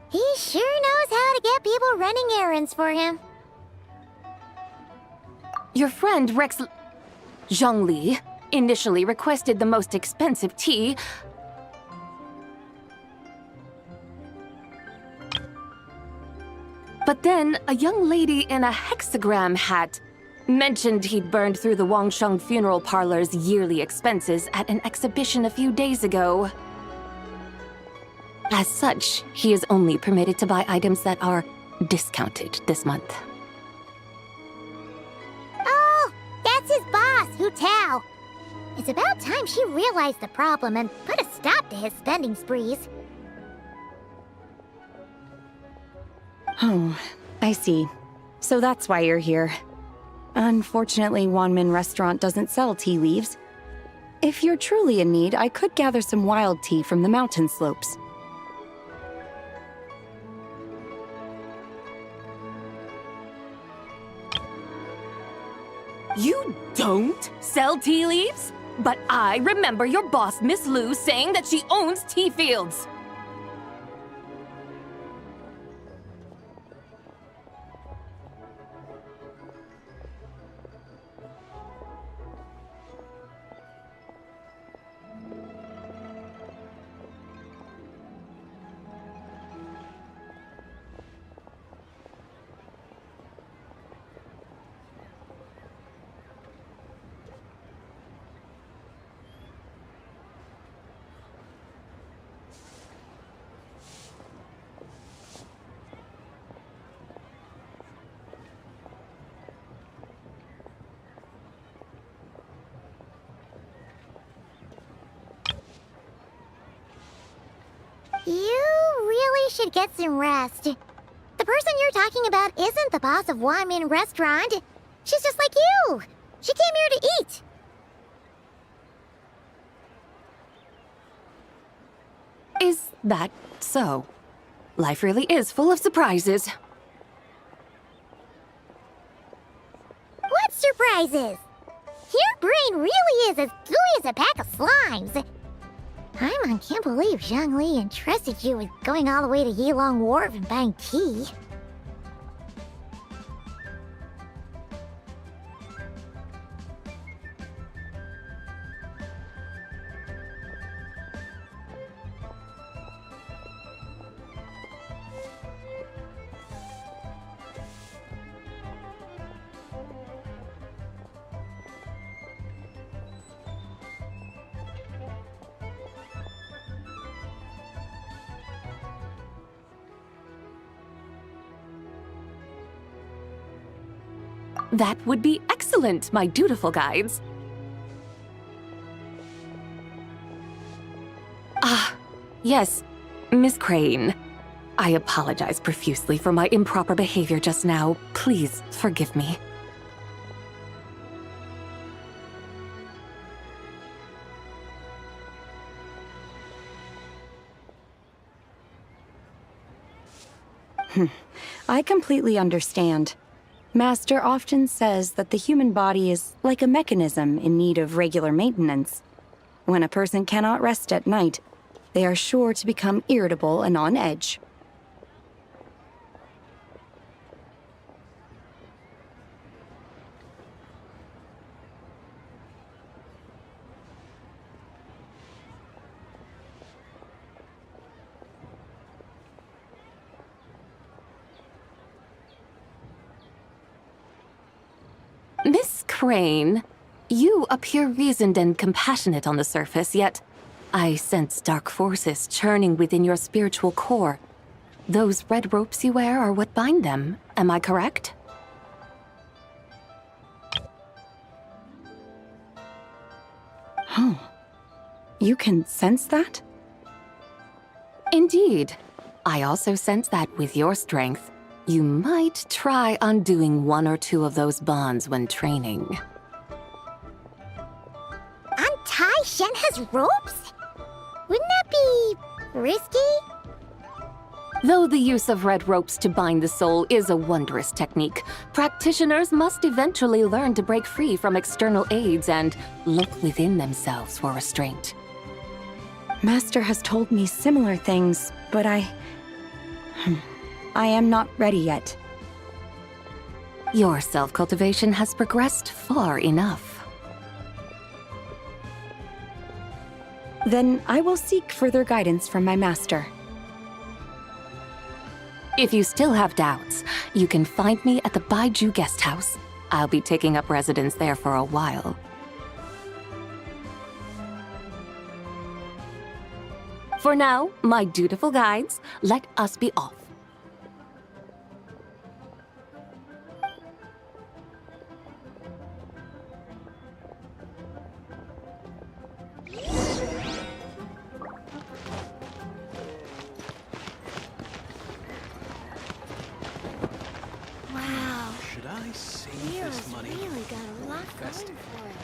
He sure knows how to get people running errands for him. Your friend Rex Zhongli initially requested the most expensive tea. But then a young lady in a hexagram hat mentioned he'd burned through the Wangsheng Funeral Parlor's yearly expenses at an exhibition a few days ago. As such, he is only permitted to buy items that are discounted this month. Oh, that's his boss, Hu Tao. It's about time she realized the problem and put a stop to his spending sprees. Oh, I see. So that's why you're here. Unfortunately, Wanmin Restaurant doesn't sell tea leaves. If you're truly in need, I could gather some wild tea from the mountain slopes. You don't sell tea leaves? But I remember your boss, Miss Lu, saying that she owns tea fields. You really should get some rest. The person you're talking about isn't the boss of Wanmin Restaurant. She's just like you. She came here to eat. Is that so? Life really is full of surprises. What surprises? Your brain really is as gooey as a pack of slimes. Paimon can't believe Zhang Li entrusted you with going all the way to Yilong Wharf and buying tea. That would be excellent, my dutiful guides. Ah, yes, Miss Crane. I apologize profusely for my improper behavior just now. Please forgive me. I completely understand. Master often says that the human body is like a mechanism in need of regular maintenance. When a person cannot rest at night, they are sure to become irritable and on edge. Miss Crane, you appear reasoned and compassionate on the surface, yet I sense dark forces churning within your spiritual core. Those red ropes you wear are what bind them, am I correct? Huh. You can sense that? Indeed. I also sense that with your strength, you might try undoing one or two of those bonds when training. Untie Shenhe's ropes? Wouldn't that be risky? Though the use of red ropes to bind the soul is a wondrous technique, practitioners must eventually learn to break free from external aids and look within themselves for restraint. Master has told me similar things, but I am not ready yet. Your self-cultivation has progressed far enough. Then I will seek further guidance from my master. If you still have doubts, you can find me at the Baiju guest house. I'll be taking up residence there for a while. For now, my dutiful guides, let us be off. Wow. Should I save Nero's this money? really got a lot Invest going it. for it.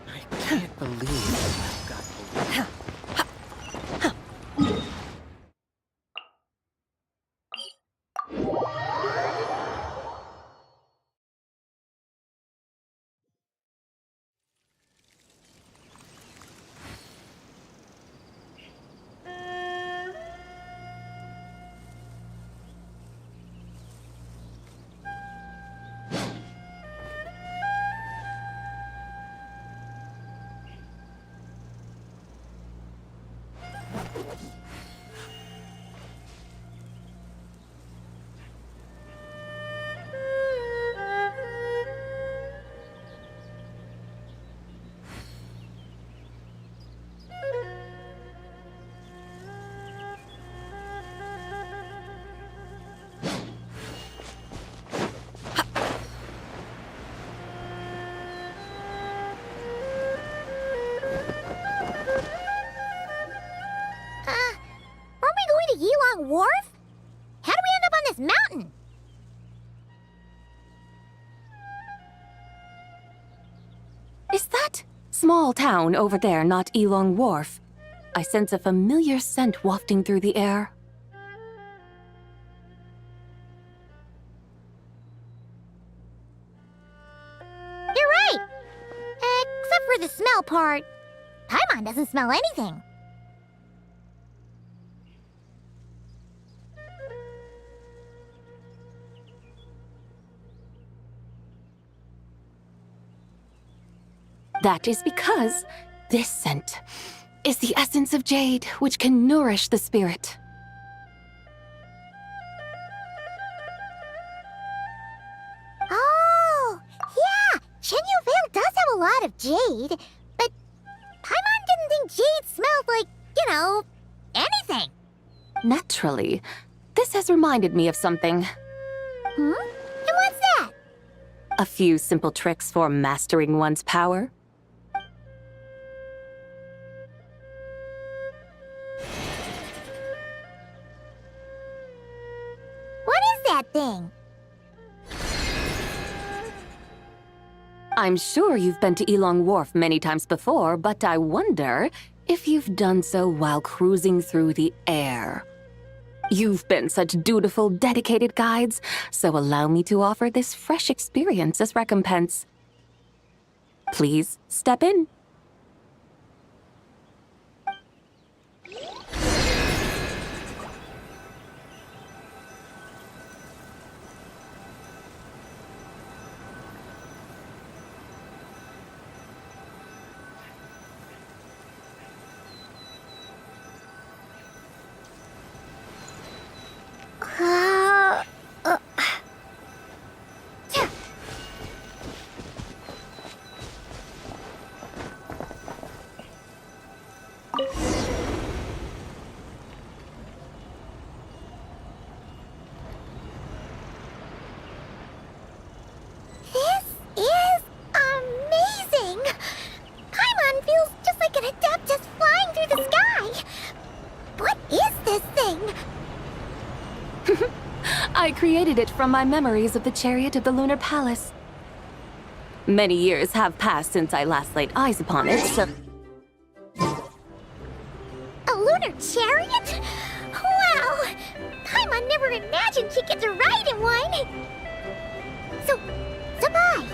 I can't believe I've got belief. Aren't we going to Yilong Wharf? How do we end up on this mountain? Is that small town over there not Elong Wharf? I sense a familiar scent wafting through the air. You're right! Except for the smell part. Paimon doesn't smell anything. That is because this scent is the essence of jade, which can nourish the spirit. Oh, yeah! Shenyu Vale does have a lot of jade, but Paimon didn't think jade smelled like, anything. Naturally, this has reminded me of something. Hmm? And what's that? A few simple tricks for mastering one's power. What is that? that thing? I'm sure you've been to Elong Wharf many times before, but I wonder if you've done so while cruising through the air. You've been such dutiful, dedicated guides, so allow me to offer this fresh experience as recompense. Please step in. This is amazing! Paimon feels just like an Adeptus flying through the sky! What is this thing? I created it from my memories of the chariot of the Lunar Palace. Many years have passed since I last laid eyes upon it, so... A lunar chariot? Wow! Paimon never imagined she'd get to ride in one! So, Zibai,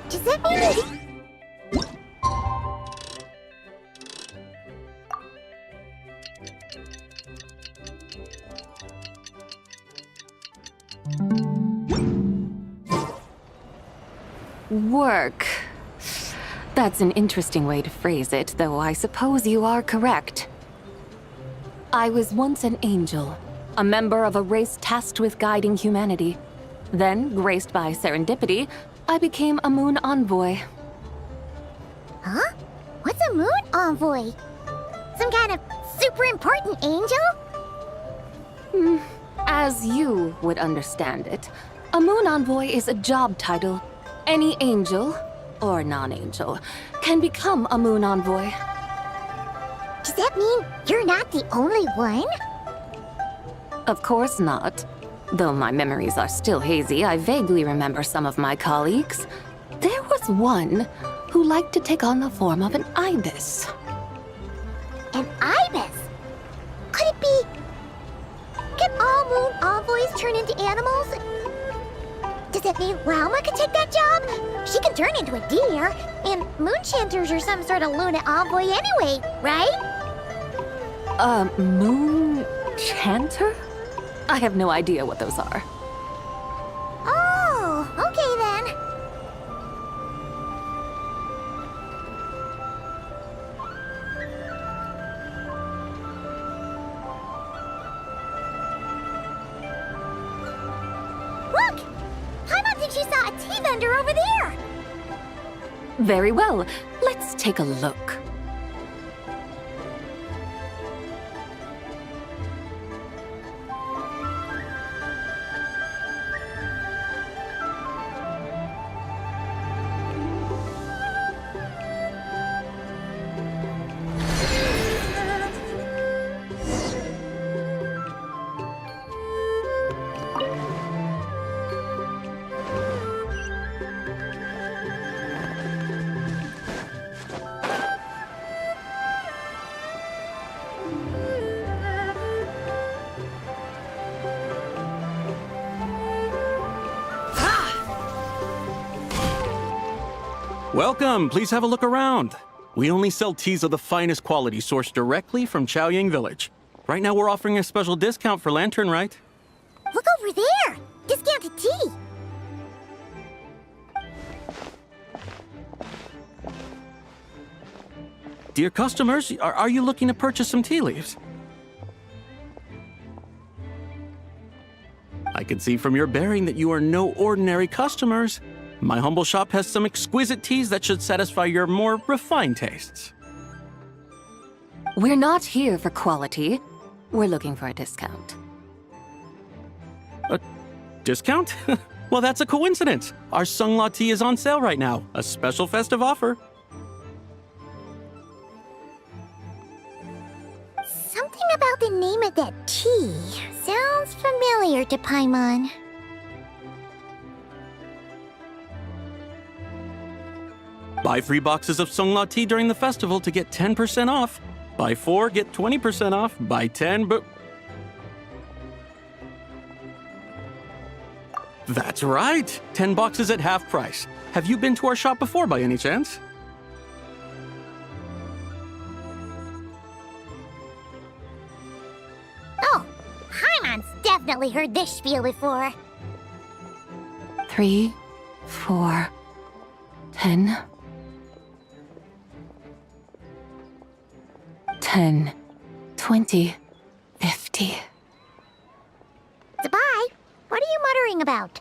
does that mean Work. That's an interesting way to phrase it, though I suppose you are correct. I was once an angel, a member of a race tasked with guiding humanity. Then, graced by serendipity, I became a moon envoy. Huh? What's a moon envoy? Some kind of super important angel? As you would understand it, a moon envoy is a job title. Any angel, or non-angel, can become a moon envoy. Does that mean you're not the only one? Of course not. Though my memories are still hazy, I vaguely remember some of my colleagues. There was one who liked to take on the form of an ibis. An ibis? Could it be... Can all moon envoys turn into animals? Does that mean Lauma could take that job? She can turn into a deer, and moonchanters are some sort of Luna envoy anyway, right? Moon chanter? I have no idea what those are. Oh, okay then. Look! Paimon thinks she saw a tea vendor over there! Very well. Let's take a look. Welcome, please have a look around. We only sell teas of the finest quality sourced directly from Chaoying Village. Right now we're offering a special discount for Lantern Rite. Look over there! Discounted tea! Dear customers, are you looking to purchase some tea leaves? I can see from your bearing that you are no ordinary customers. My humble shop has some exquisite teas that should satisfy your more refined tastes. We're not here for quality. We're looking for a discount. A discount? Well, that's a coincidence. Our Sunglaw tea is on sale right now. A special festive offer. Something about the name of that tea sounds familiar to Paimon. Buy 3 boxes of Songla tea during the festival to get 10% off. Buy 4, get 20% off. Buy 10, but... That's right! 10 boxes at half price. Have you been to our shop before by any chance? Oh, Paimon's definitely heard this spiel before. 3, 4, 10. 10, 20, 50. Zibai, what are you muttering about?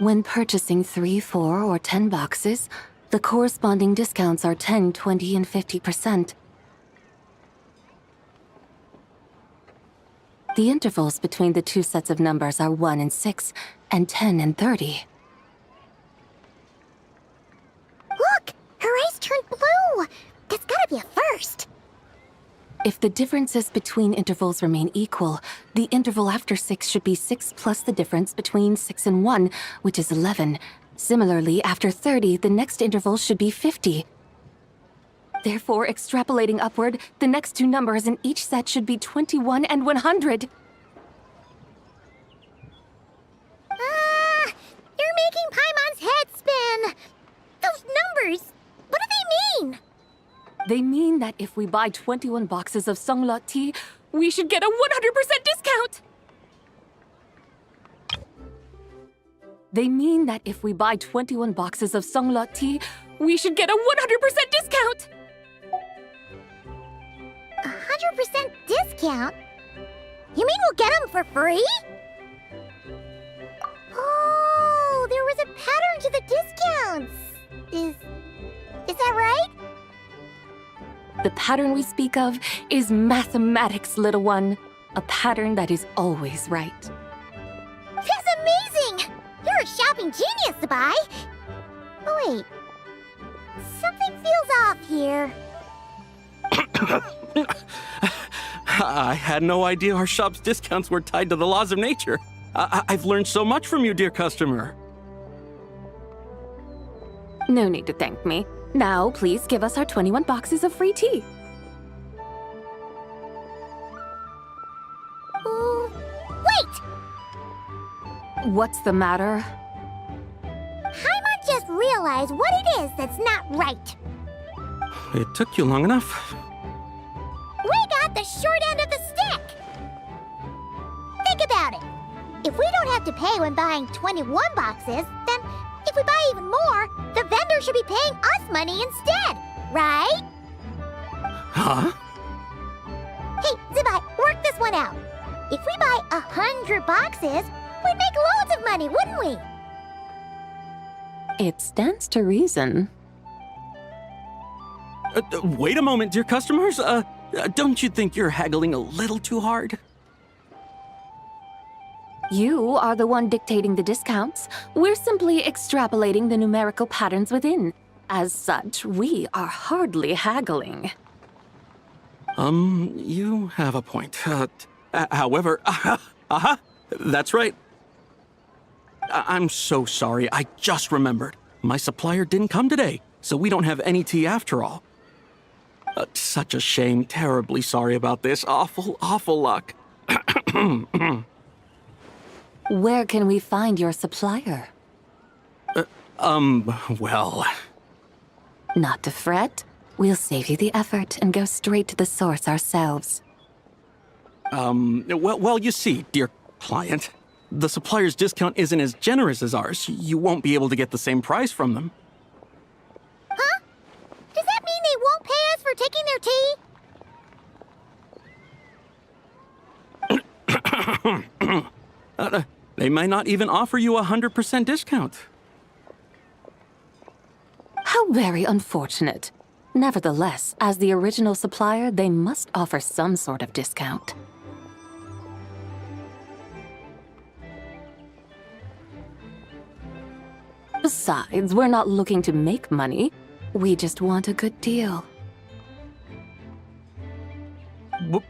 When purchasing 3, 4, or 10 boxes, the corresponding discounts are 10, 20, and 50%. The intervals between the two sets of numbers are 1 and 6, and 10 and 30. Look! Her eyes turned blue! That's gotta be a first! If the differences between intervals remain equal, the interval after 6 should be 6 plus the difference between 6 and 1, which is 11. Similarly, after 30, the next interval should be 50. Therefore, extrapolating upward, the next two numbers in each set should be 21 and 100. You're making Paimon's head spin! Those numbers, what do they mean? They mean that if we buy 21 boxes of Songla tea, we should get a 100% discount! They mean that if we buy 21 boxes of Songla tea, we should get a 100% discount! 100% discount? You mean we'll get them for free? Oh, there was a pattern to the discounts! Is that right? The pattern we speak of is mathematics, little one. A pattern that is always right. That's amazing! You're a shopping genius, Zibai! Oh wait, something feels off here. I had no idea our shop's discounts were tied to the laws of nature. I've learned so much from you, dear customer. No need to thank me. Now, please give us our 21 boxes of free tea. Wait! What's the matter? Paimon just realized what it is that's not right. It took you long enough. We got the short end of the stick! Think about it. If we don't have to pay when buying 21 boxes, then if we buy even more, the vendor should be paying us money instead, right? Huh? Hey, Zibai, work this one out. If we buy 100 boxes, we'd make loads of money, wouldn't we? It stands to reason. Wait a moment, dear customers. Don't you think you're haggling a little too hard? You are the one dictating the discounts. We're simply extrapolating the numerical patterns within. As such, we are hardly haggling. You have a point. However, that's right. I'm so sorry. I just remembered. My supplier didn't come today, so we don't have any tea after all. Such a shame. Terribly sorry about this. Awful, awful luck. Where can we find your supplier? Well... Not to fret. We'll save you the effort and go straight to the source ourselves. Well, you see, dear client, the supplier's discount isn't as generous as ours. You won't be able to get the same price from them. Huh? Does that mean they won't pay us for taking their tea? They might not even offer you a 100% discount. How very unfortunate. Nevertheless, as the original supplier, they must offer some sort of discount. Besides, we're not looking to make money. We just want a good deal.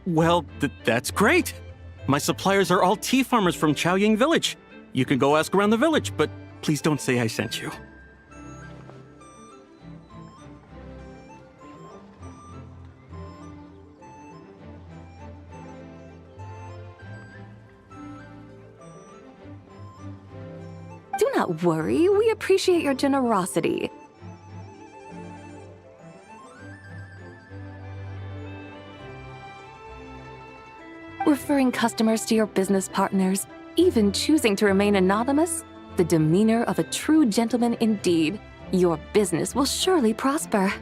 Well, that's great. My suppliers are all tea farmers from Chaoying Village. You can go ask around the village, but please don't say I sent you. not worry. We appreciate your generosity. Referring customers to your business partners, even choosing to remain anonymous, the demeanor of a true gentleman indeed. Your business will surely prosper.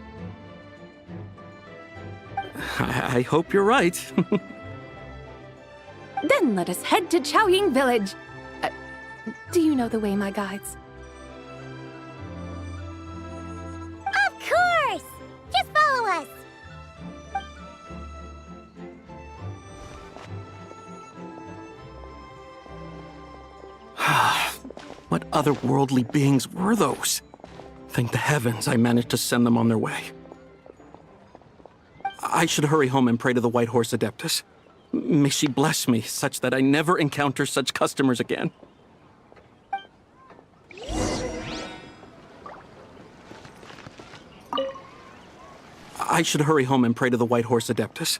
I hope you're right. Then let us head to Chaoying Village. Do you know the way, my guides? Of course! Just follow us! What otherworldly beings were those? Thank the heavens I managed to send them on their way. I should hurry home and pray to the White Horse Adeptus. May she bless me such that I never encounter such customers again. I should hurry home and pray to the White Horse Adeptus.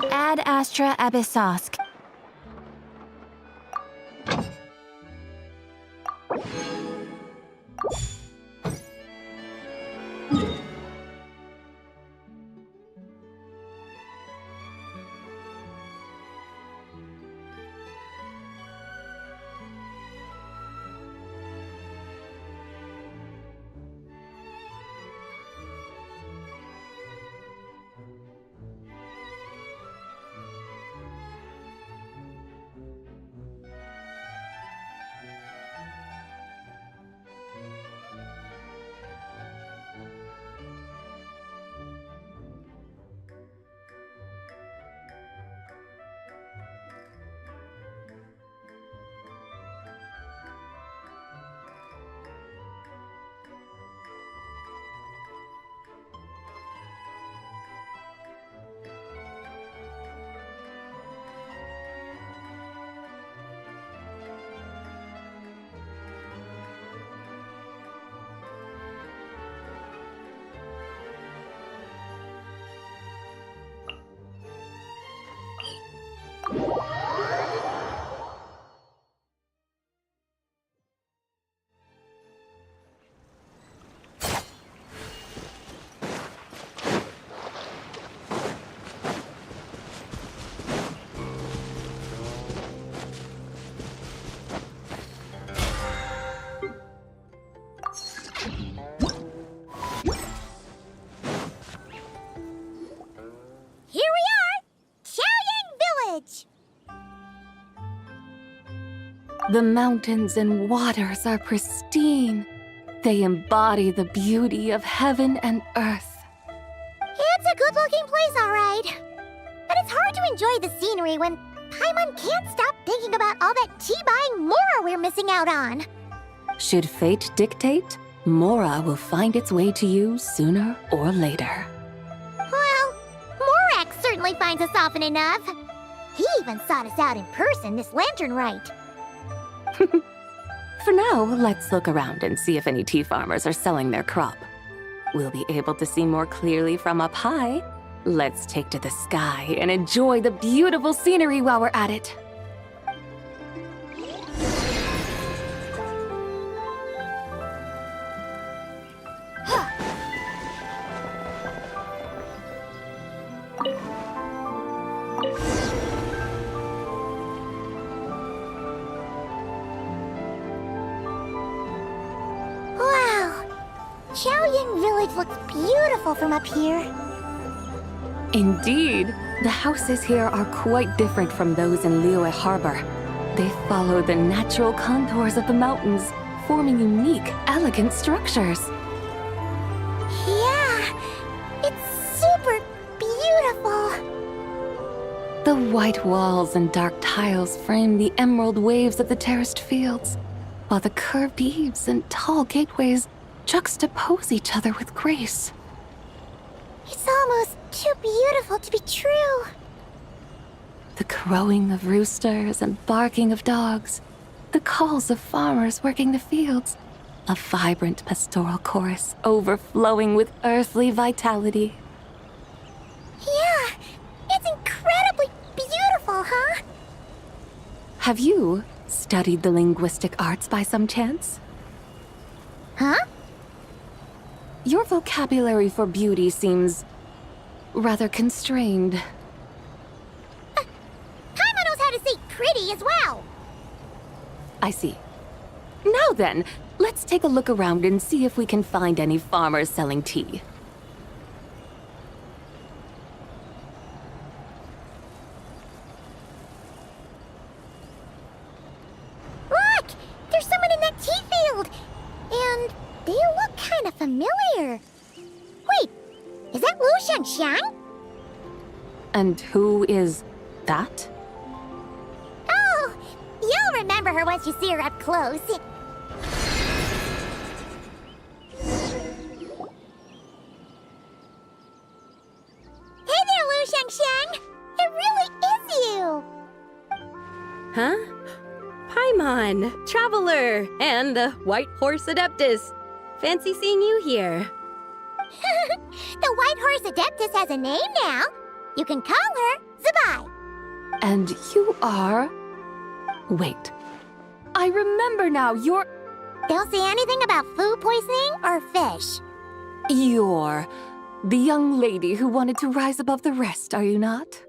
Ad Astra Abyssosk. Here we are! Chaoying Village! The mountains and waters are pristine. They embody the beauty of heaven and earth. It's a good-looking place, all right. But it's hard to enjoy the scenery when Paimon can't stop thinking about all that tea-buying Mora we're missing out on. Should fate dictate, Mora will find its way to you sooner or later. Well, Morak certainly finds us often enough. He even sought us out in person this lantern rite. For now, let's look around and see if any tea farmers are selling their crop. We'll be able to see more clearly from up high. Let's take to the sky and enjoy the beautiful scenery while we're at it. Chaoying Village looks beautiful from up here. Indeed, the houses here are quite different from those in Liyue Harbor. They follow the natural contours of the mountains, forming unique, elegant structures. Yeah, it's super beautiful. The white walls and dark tiles frame the emerald waves of the terraced fields, while the curved eaves and tall gateways juxtapose each other with grace. It's almost too beautiful to be true. The crowing of roosters and barking of dogs, the calls of farmers working the fields, a vibrant pastoral chorus overflowing with earthly vitality. Yeah, it's incredibly beautiful, huh? Have you studied the linguistic arts by some chance? Huh? Your vocabulary for beauty seems rather constrained. Paimon knows how to say pretty as well. I see. Now then, let's take a look around and see if we can find any farmers selling tea. Look! There's someone in that tea field! And they look kind of familiar. Wait, is that Lu Shengxiang? And who is that? Oh, you'll remember her once you see her up close. Hey there, Lu Shengxiang! It really is you! Huh? Paimon, Traveler, and the White Horse Adeptus. Fancy seeing you here. The White Horse Adeptus has a name now. You can call her Zibai. And you are... Wait. I remember now, you're... Don't say anything about food poisoning or fish. You're the young lady who wanted to rise above the rest, are you not?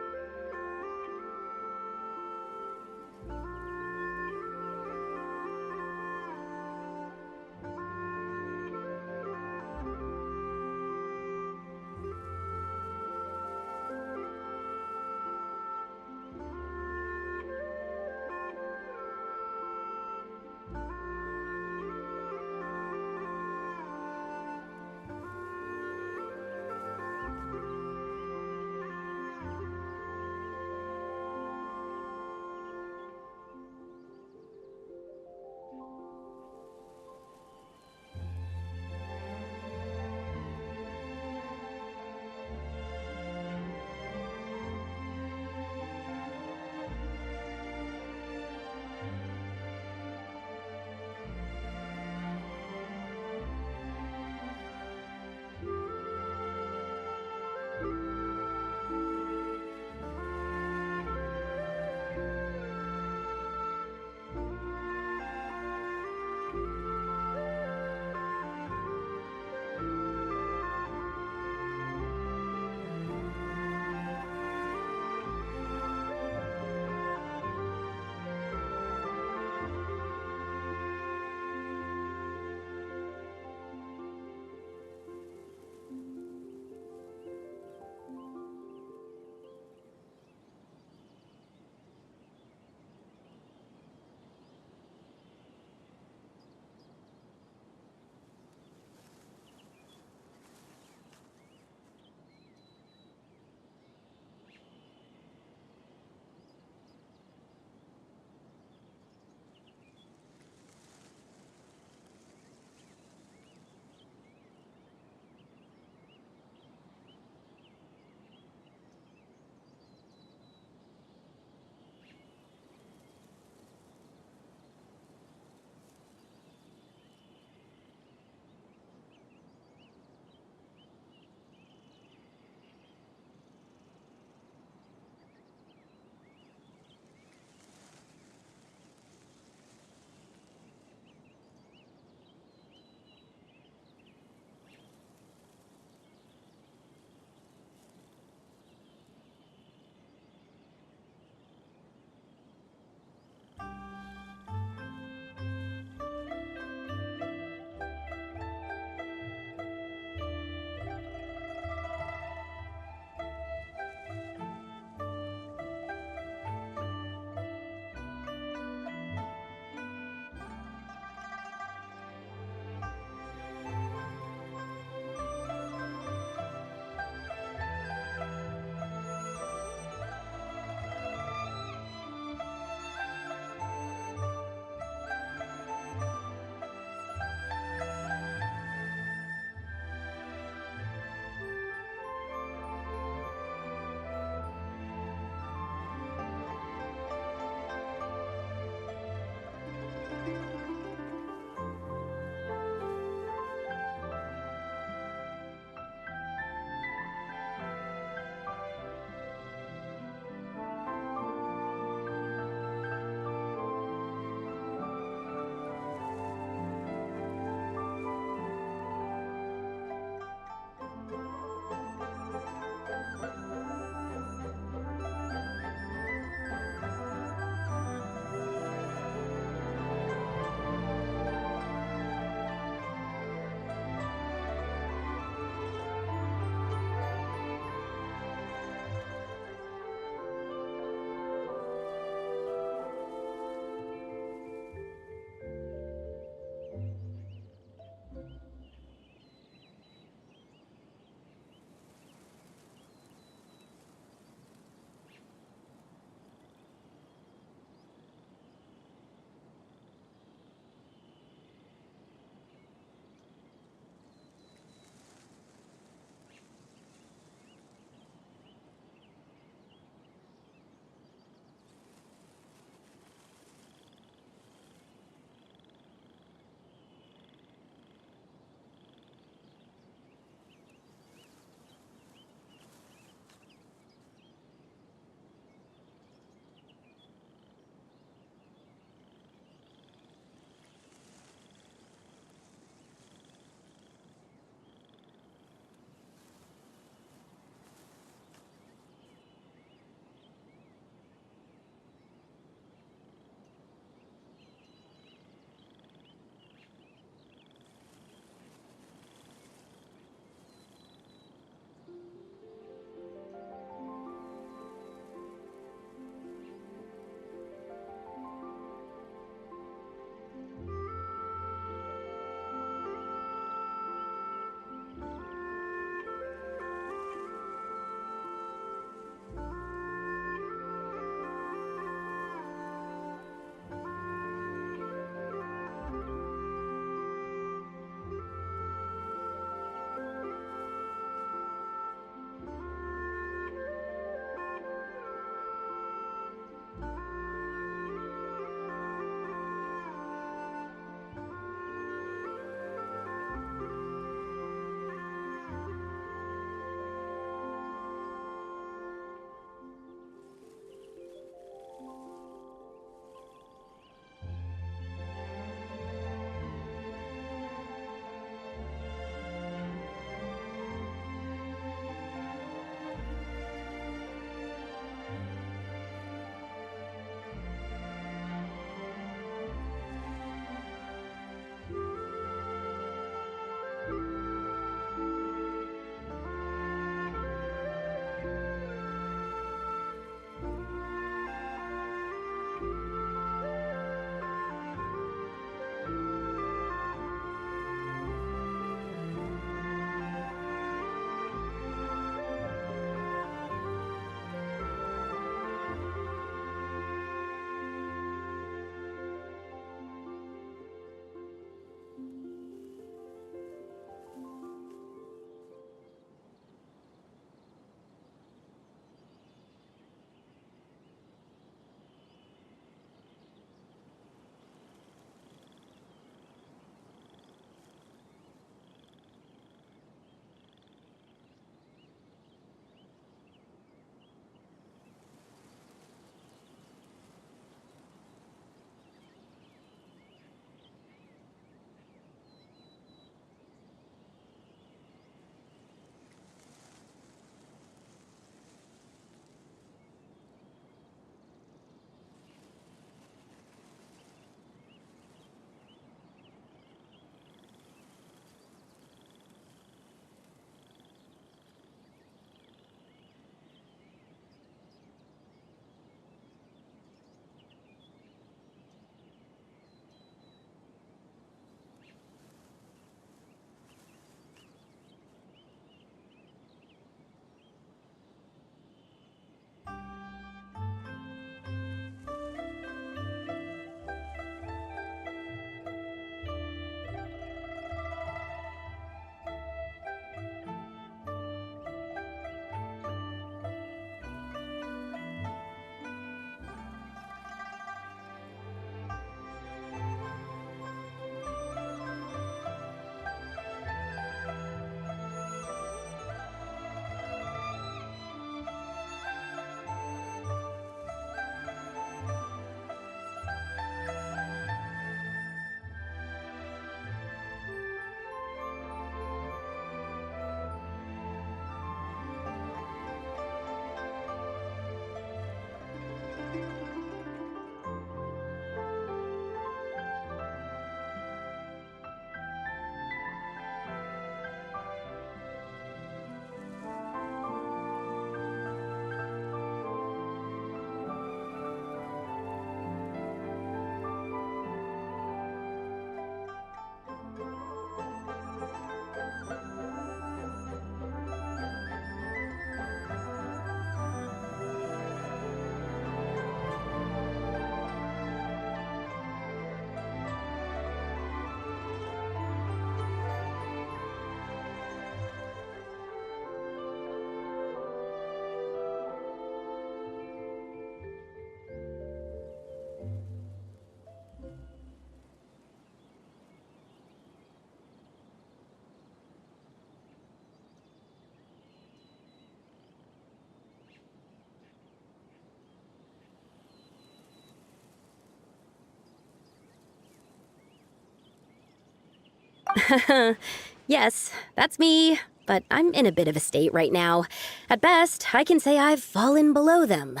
Yes, that's me, but I'm in a bit of a state right now. At best, I can say I've fallen below them.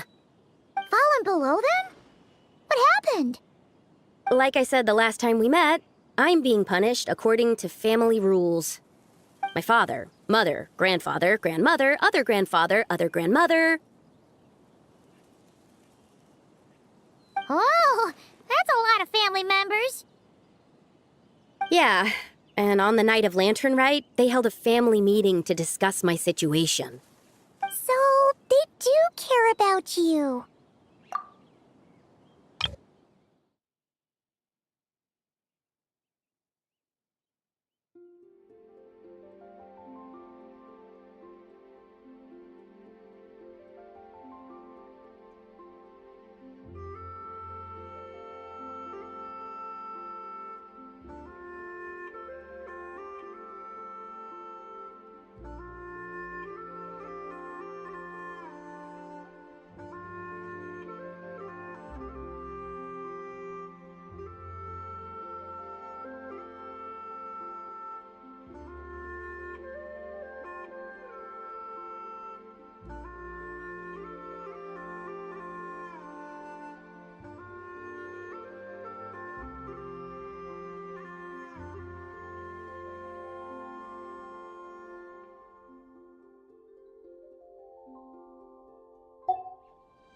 Fallen below them? What happened? Like I said the last time we met, I'm being punished according to family rules. My father, mother, grandfather, grandmother, other grandfather, other grandmother. Oh, that's a lot of family members. Yeah, and on the night of Lantern Rite, they held a family meeting to discuss my situation. So, they do care about you.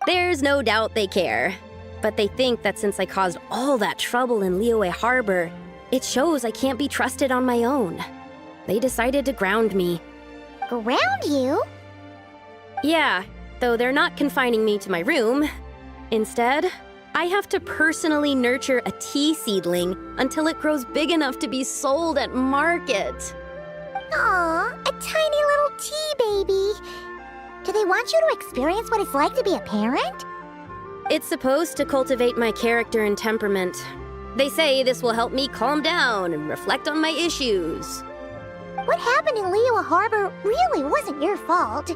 There's no doubt they care. But they think that since I caused all that trouble in Liyue Harbor, it shows I can't be trusted on my own. They decided to ground me. Ground you? Yeah, though they're not confining me to my room. Instead, I have to personally nurture a tea seedling until it grows big enough to be sold at market. Aw, a tiny little tea baby. Do they want you to experience what it's like to be a parent? It's supposed to cultivate my character and temperament. They say this will help me calm down and reflect on my issues. What happened in Liyue Harbor really wasn't your fault.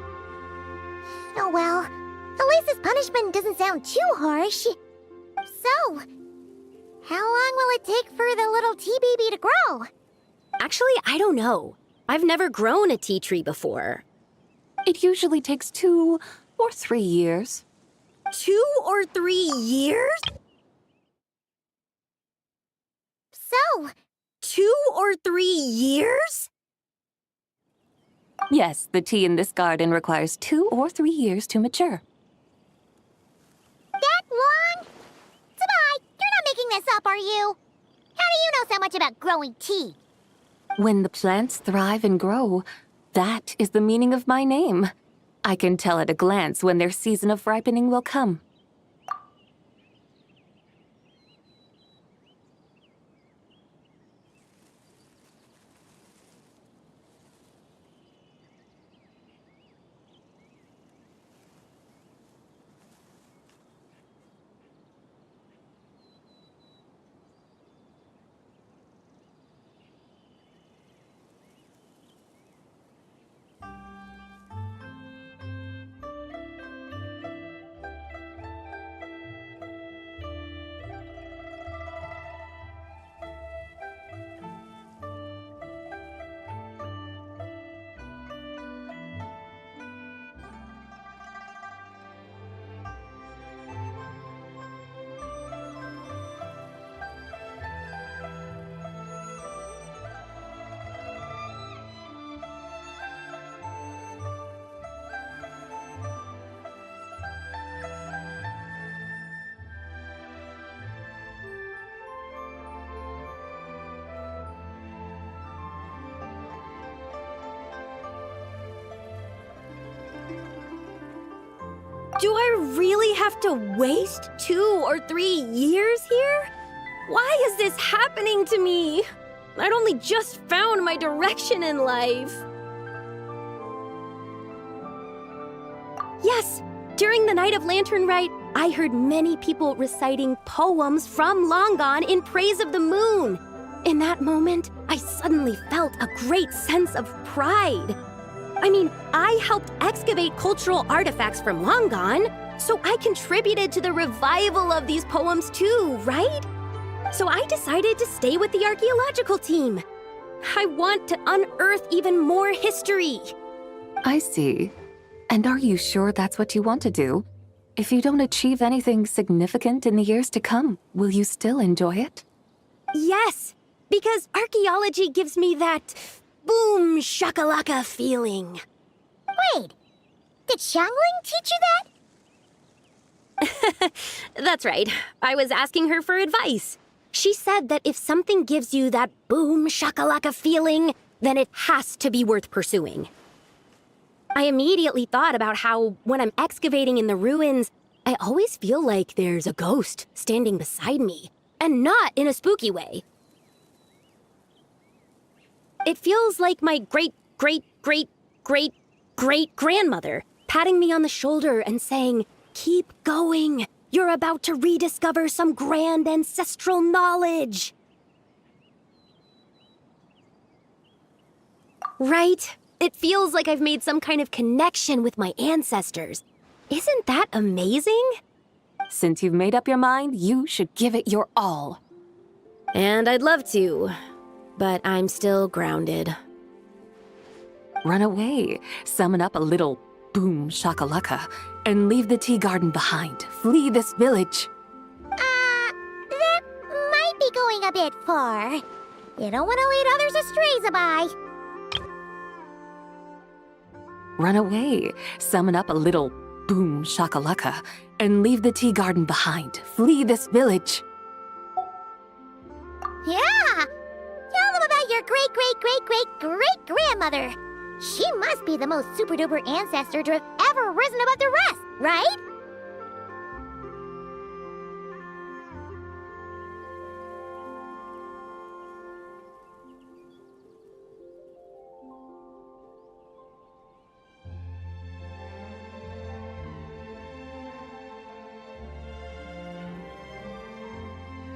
Oh well, at least this punishment doesn't sound too harsh. So, how long will it take for the little tea baby to grow? Actually, I don't know. I've never grown a tea tree before. It usually takes 2 or 3 years. 2 or 3 years? So, 2 or 3 years? Yes, the tea in this garden requires 2 or 3 years to mature. that long? Zibai, you're not making this up, are you? How do you know so much about growing tea? When the plants thrive and grow, that is the meaning of my name. I can tell at a glance when their season of ripening will come. Do I really have to waste 2 or 3 years here? Why is this happening to me? I'd only just found my direction in life. Yes, during the night of Lantern Rite, I heard many people reciting poems from Long Gone in praise of the moon. In that moment, I suddenly felt a great sense of pride. I mean, I helped excavate cultural artifacts from Long Gone, so I contributed to the revival of these poems too, right? So I decided to stay with the archaeological team. I want to unearth even more history. I see. And are you sure that's what you want to do? If you don't achieve anything significant in the years to come, will you still enjoy it? Yes, because archaeology gives me that boom shakalaka feeling. Wait, did Xiangling teach you that? That's right. I was asking her for advice. She said that if something gives you that boom shakalaka feeling, then it has to be worth pursuing. I immediately thought about how, when I'm excavating in the ruins, I always feel like there's a ghost standing beside me, and not in a spooky way. It feels like my great-great-great-great-great-grandmother patting me on the shoulder and saying, "Keep going. You're about to rediscover some grand ancestral knowledge." Right? It feels like I've made some kind of connection with my ancestors. Isn't that amazing? Since you've made up your mind, you should give it your all. And I'd love to, but I'm still grounded. Run away, summon up a little boom shakalaka, and leave the tea garden behind. Flee this village. That might be going a bit far. You don't want to lead others astray, Zibai. Run away, summon up a little boom shakalaka, and leave the tea garden behind. Flee this village. Yeah! Tell them about your great-great-great-great-great-grandmother. She must be the most super-duper ancestor to have ever risen above the rest, right?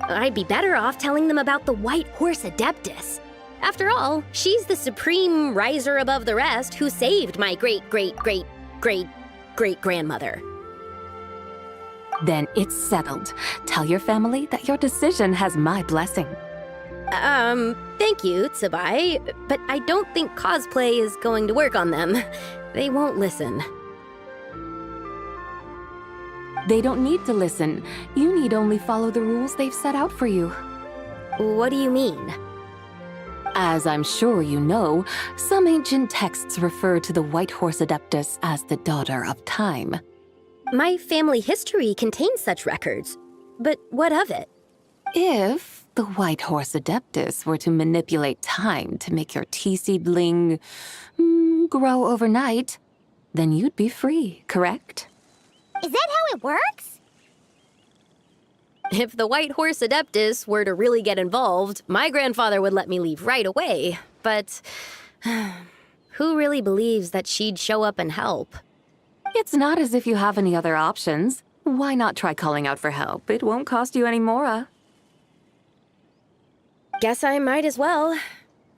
I'd be better off telling them about the White Horse Adeptus. After all, she's the supreme riser above the rest who saved my great-great-great-great-great-grandmother. Then it's settled. Tell your family that your decision has my blessing. Thank you, Zibai, but I don't think cosplay is going to work on them. They won't listen. They don't need to listen. You need only follow the rules they've set out for you. What do you mean? As I'm sure you know, some ancient texts refer to the White Horse Adeptus as the Daughter of Time. My family history contains such records, but what of it? If the White Horse Adeptus were to manipulate time to make your tea seedling grow overnight, then you'd be free, correct? Is that how it works? If the White Horse Adeptus were to really get involved, my grandfather would let me leave right away. But who really believes that she'd show up and help? It's not as if you have any other options. Why not try calling out for help? It won't cost you any more. Guess I might as well.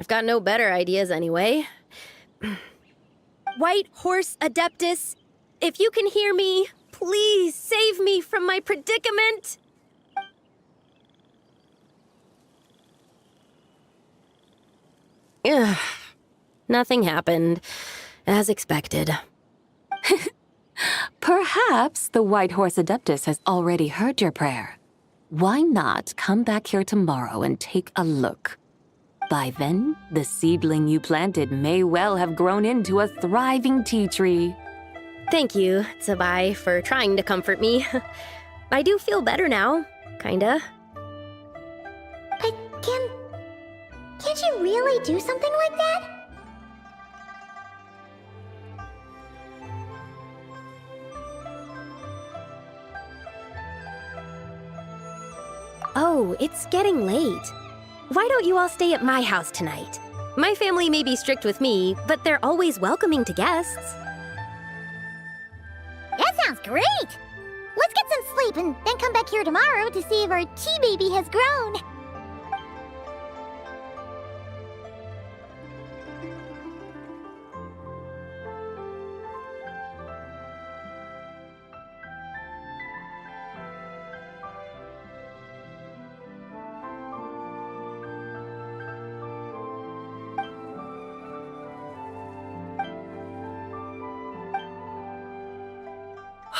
I've got no better ideas anyway. White Horse Adeptus, if you can hear me, please save me from my predicament. Ugh. Nothing happened, as expected. Perhaps the White Horse Adeptus has already heard your prayer. Why not come back here tomorrow and take a look? By then, the seedling you planted may well have grown into a thriving tea tree. Thank you, Zibai, for trying to comfort me. I do feel better now, kinda. But can't you really do something like that? Oh, it's getting late. Why don't you all stay at my house tonight? My family may be strict with me, but they're always welcoming to guests. That sounds great! Let's get some sleep and then come back here tomorrow to see if our tea baby has grown.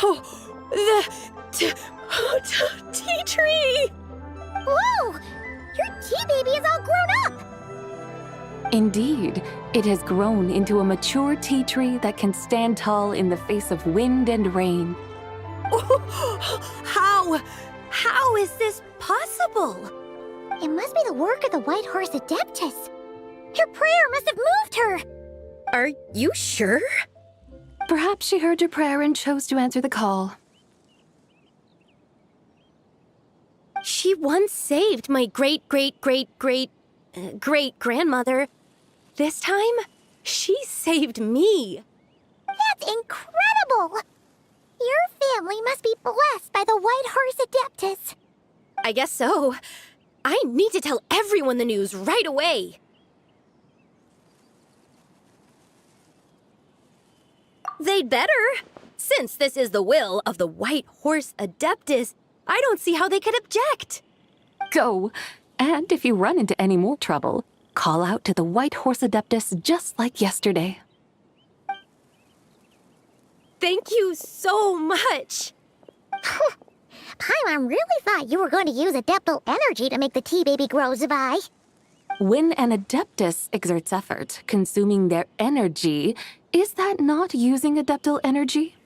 Oh, the tea tree! Whoa! Your tea baby is all grown up! Indeed, it has grown into a mature tea tree that can stand tall in the face of wind and rain. How is this possible? It must be the work of the White Horse Adeptus. Your prayer must have moved her! Are you sure? Perhaps she heard your prayer and chose to answer the call. She once saved my great-great-great-great-great-grandmother. This time, she saved me. That's incredible! Your family must be blessed by the White Horse Adeptus. I guess so. I need to tell everyone the news right away. They'd better. Since this is the will of the White Horse Adeptus, I don't see how they could object. Go. And if you run into any more trouble, call out to the White Horse Adeptus just like yesterday. Thank you so much. Paimon really thought you were going to use Adeptal energy to make the tea baby grow, Zibai. When an Adeptus exerts effort, consuming their energy, is that not using Adeptal energy?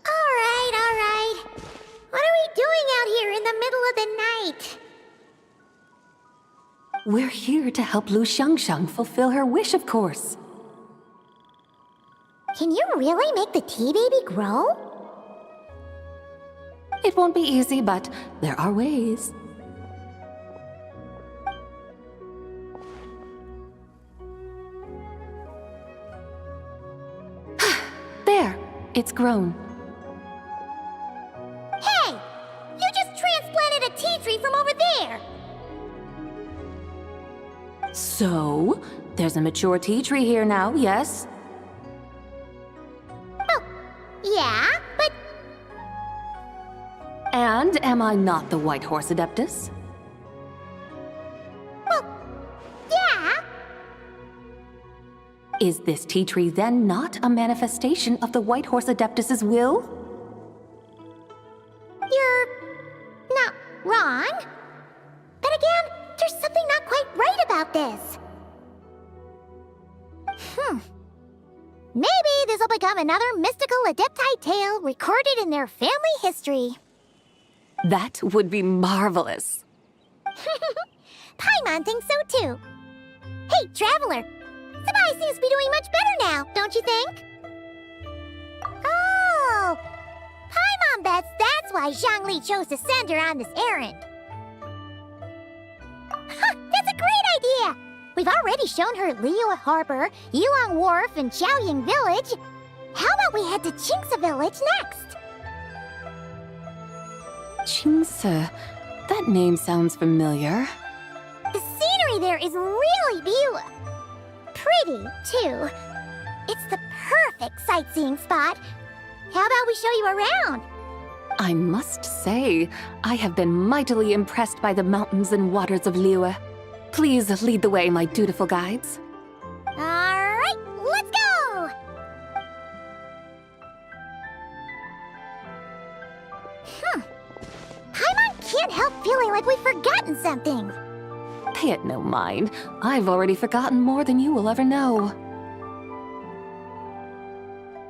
All right. What are we doing out here in the middle of the night? We're here to help Lu Xiangxiang fulfill her wish, of course. Can you really make the tea baby grow? It won't be easy, but there are ways. There, it's grown. Hey! You just transplanted a tea tree from over there! So, there's a mature tea tree here now, yes? Well, yeah, but... And am I not the White Horse Adeptus? Well, yeah. Is this tea tree then not a manifestation of the White Horse Adeptus's will? You're not wrong. But again, there's something not quite right about this. Maybe this will become another mystical Adepti tale recorded in their family history. That would be marvelous. Paimon thinks so too. Hey, Traveler! Zibai seems to be doing much better now, don't you think? Oh! Paimon bets that's why Zhongli chose to send her on this errand. That's a great idea! We've already shown her Liyue Harbor, Yulong Wharf, and Xiaoying Village. How about we head to Qingce Village next? Qingce. That name sounds familiar. The scenery there is really beautiful. Pretty, too. It's the perfect sightseeing spot. How about we show you around? I must say, I have been mightily impressed by the mountains and waters of Liyue. Please lead the way, my dutiful guides. All right, let's go! Paimon can't help feeling like we've forgotten something. Pay it no mind. I've already forgotten more than you will ever know.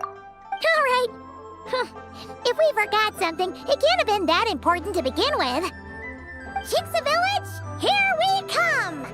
All right. If we forgot something, it can't have been that important to begin with. Qingce Village, here we come!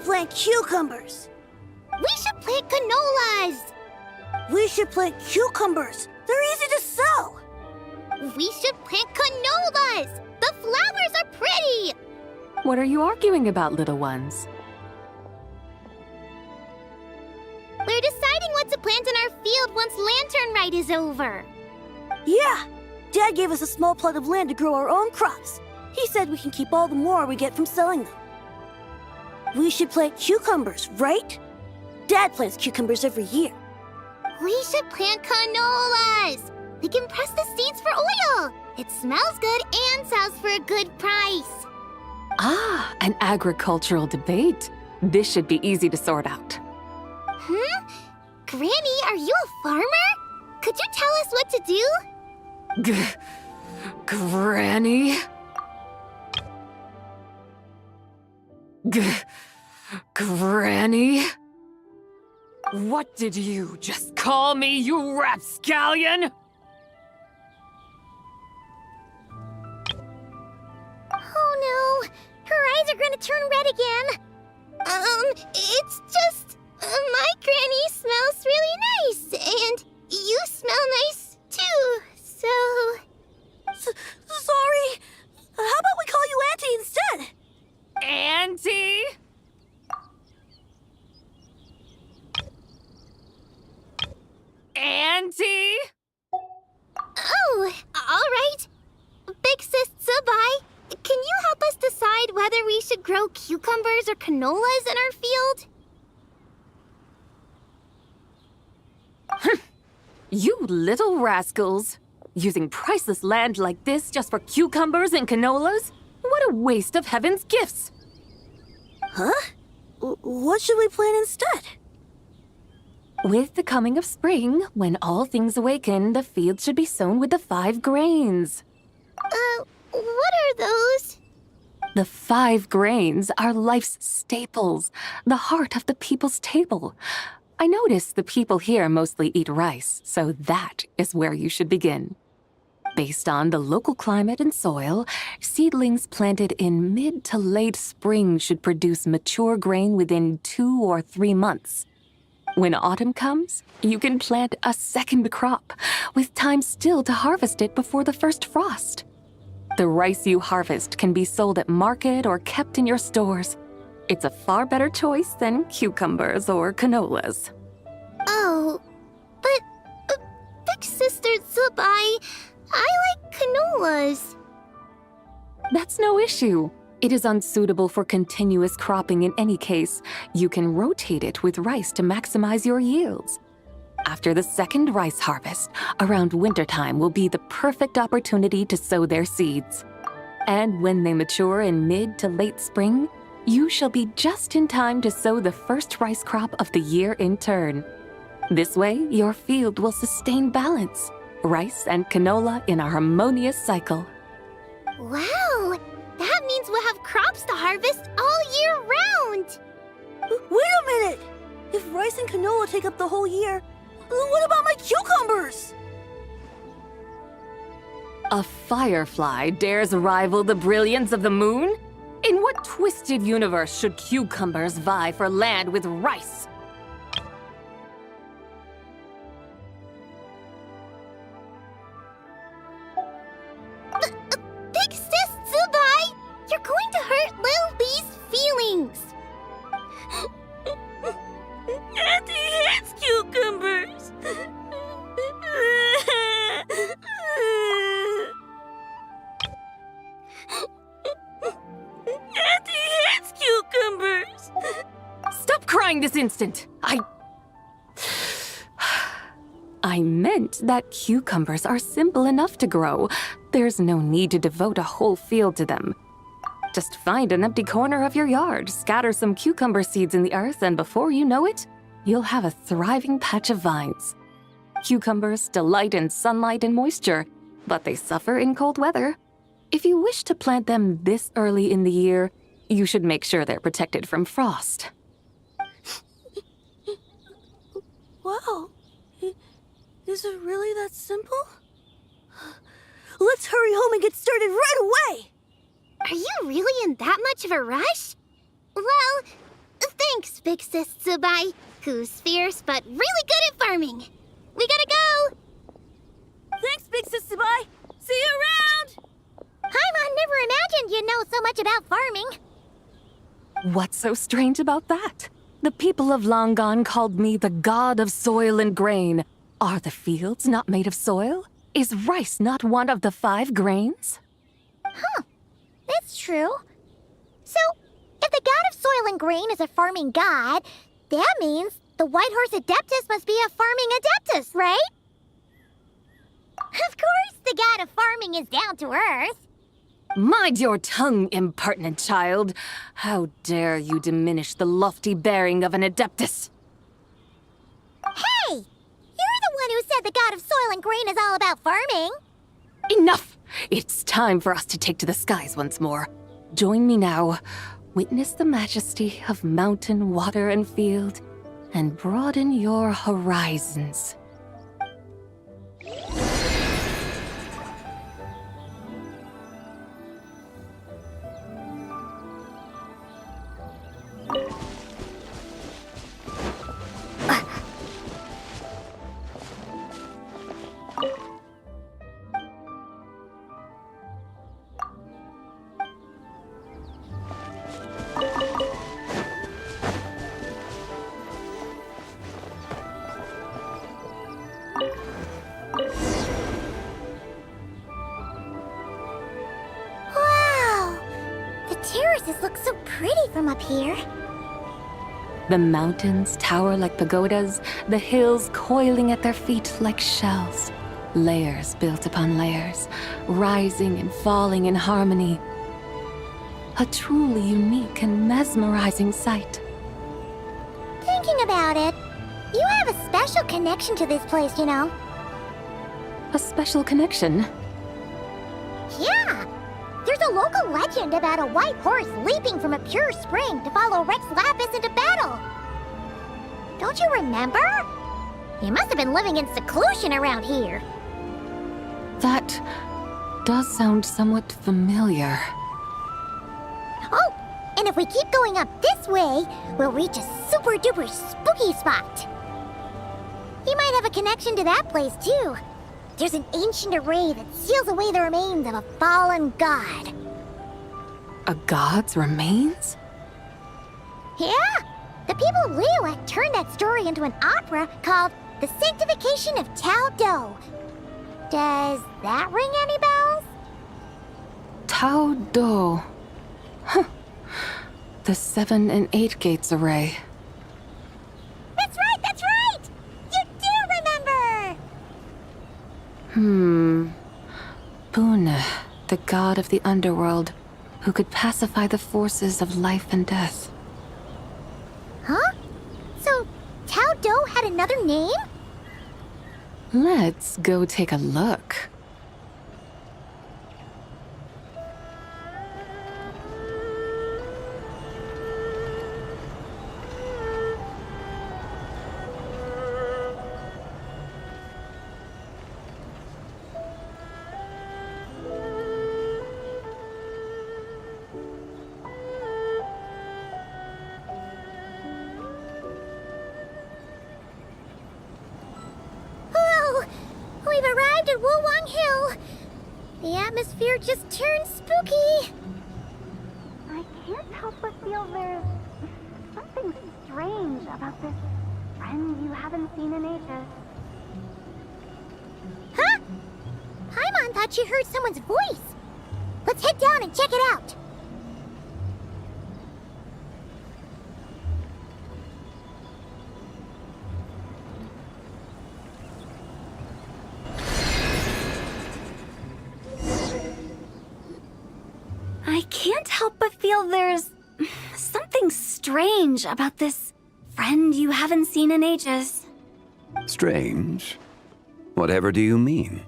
plant cucumbers. We should plant canolas. We should plant cucumbers. They're easy to sow. We should plant canolas. The flowers are pretty. What are you arguing about, little ones? We're deciding what to plant in our field once Lantern Rite is over. Yeah. Dad gave us a small plot of land to grow our own crops. He said we can keep all the more we get from selling them. We should plant cucumbers, right? Dad plants cucumbers every year. We should plant canolas. We can press the seeds for oil. It smells good and sells for a good price. Ah, an agricultural debate. This should be easy to sort out. Granny, are you a farmer? Could you tell us what to do? Granny? Granny? What did you just call me, you rapscallion? Oh no, her eyes are gonna turn red again. It's just, my granny smells really nice, and you smell nice too, so... Sorry. How about we call you Auntie instead? Auntie? Auntie? Oh, all right. Big Sis Zibai, can you help us decide whether we should grow cucumbers or canolas in our field? You little rascals! Using priceless land like this just for cucumbers and canolas? What a waste of heaven's gifts! Huh? What should we plant instead? With the coming of spring, when all things awaken, the field should be sown with the 5 grains. What are those? The 5 grains are life's staples, the heart of the people's table. I notice the people here mostly eat rice, so that is where you should begin. Based on the local climate and soil, seedlings planted in mid to late spring should produce mature grain within 2 or 3 months. When autumn comes, you can plant a second crop, with time still to harvest it before the first frost. The rice you harvest can be sold at market or kept in your stores. It's a far better choice than cucumbers or canolas. Oh, but Big Sister Zibai, I like canolas. That's no issue. It is unsuitable for continuous cropping in any case. You can rotate it with rice to maximize your yields. After the second rice harvest, around wintertime will be the perfect opportunity to sow their seeds. And when they mature in mid to late spring, you shall be just in time to sow the first rice crop of the year in turn. This way, your field will sustain balance, rice and canola in a harmonious cycle. Wow, that means we'll have crops to harvest all year round. Wait a minute! If rice and canola take up the whole year, what about my cucumbers? A firefly dares rival the brilliance of the moon? In what twisted universe should cucumbers vie for land with rice? Big Sis Zibai, you're going to hurt Lil Bee's feelings. Auntie hates cucumbers. Auntie hates cucumbers. Stop crying this instant! I meant that cucumbers are simple enough to grow. There's no need to devote a whole field to them. Just find an empty corner of your yard, scatter some cucumber seeds in the earth, and before you know it, you'll have a thriving patch of vines. Cucumbers delight in sunlight and moisture, but they suffer in cold weather. If you wish to plant them this early in the year, you should make sure they're protected from frost. Wow. Is it really that simple? Let's hurry home and get started right away! Are you really in that much of a rush? Well, Thanks, Big Sis Zibai, who's fierce but really good at farming. We gotta go! Thanks, Big Sis Zibai. See you around! Paimon never imagined you'd know so much about farming. What's so strange about that? The people of Long Gone called me the god of soil and grain. Are the fields not made of soil? Is rice not one of the 5 grains? Huh. That's true. So, if the god of soil and grain is a farming god, that means the White Horse Adeptus must be a farming adeptus, right? Of course the god of farming is down to earth. Mind your tongue, impertinent child. How dare you diminish the lofty bearing of an adeptus? Hey! You're the one who said the god of soil and grain is all about farming. Enough! It's time for us to take to the skies once more. Join me now. Witness the majesty of mountain, water, and field, and broaden your horizons. Wow! The terraces look so pretty from up here. The mountains tower like pagodas, the hills coiling at their feet like shells. Layers built upon layers, rising and falling in harmony. A truly unique and mesmerizing sight. Thinking about it, you have a special connection to this place, you know. A special connection? Yeah! There's a local legend about a white horse leaping from a pure spring to follow Rex Lapis into battle. Don't you remember? He must have been living in seclusion around here. That does sound somewhat familiar. Oh, and if we keep going up this way, we'll reach a super-duper spooky spot. He might have a connection to that place, too. There's an ancient array that seals away the remains of a fallen god. A god's remains? Yeah! The people of Liyue turned that story into an opera called The Sanctification of Tao Do. Does that ring any bells? Tao Do. Huh. The 7 and 8 gates array. That's right, that's right! You do remember! Buna, the god of the underworld, who could pacify the forces of life and death. Huh? So, Tao Do had another name? Let's go take a look. We've arrived at Wulwang Hill. The atmosphere just turned spooky. I can't help but feel there's something strange about this friend you haven't seen in ages. Huh? Paimon thought she heard someone's voice. Let's head down and check it out. I can't help but feel there's something strange about this friend you haven't seen in ages. Strange? Whatever do you mean?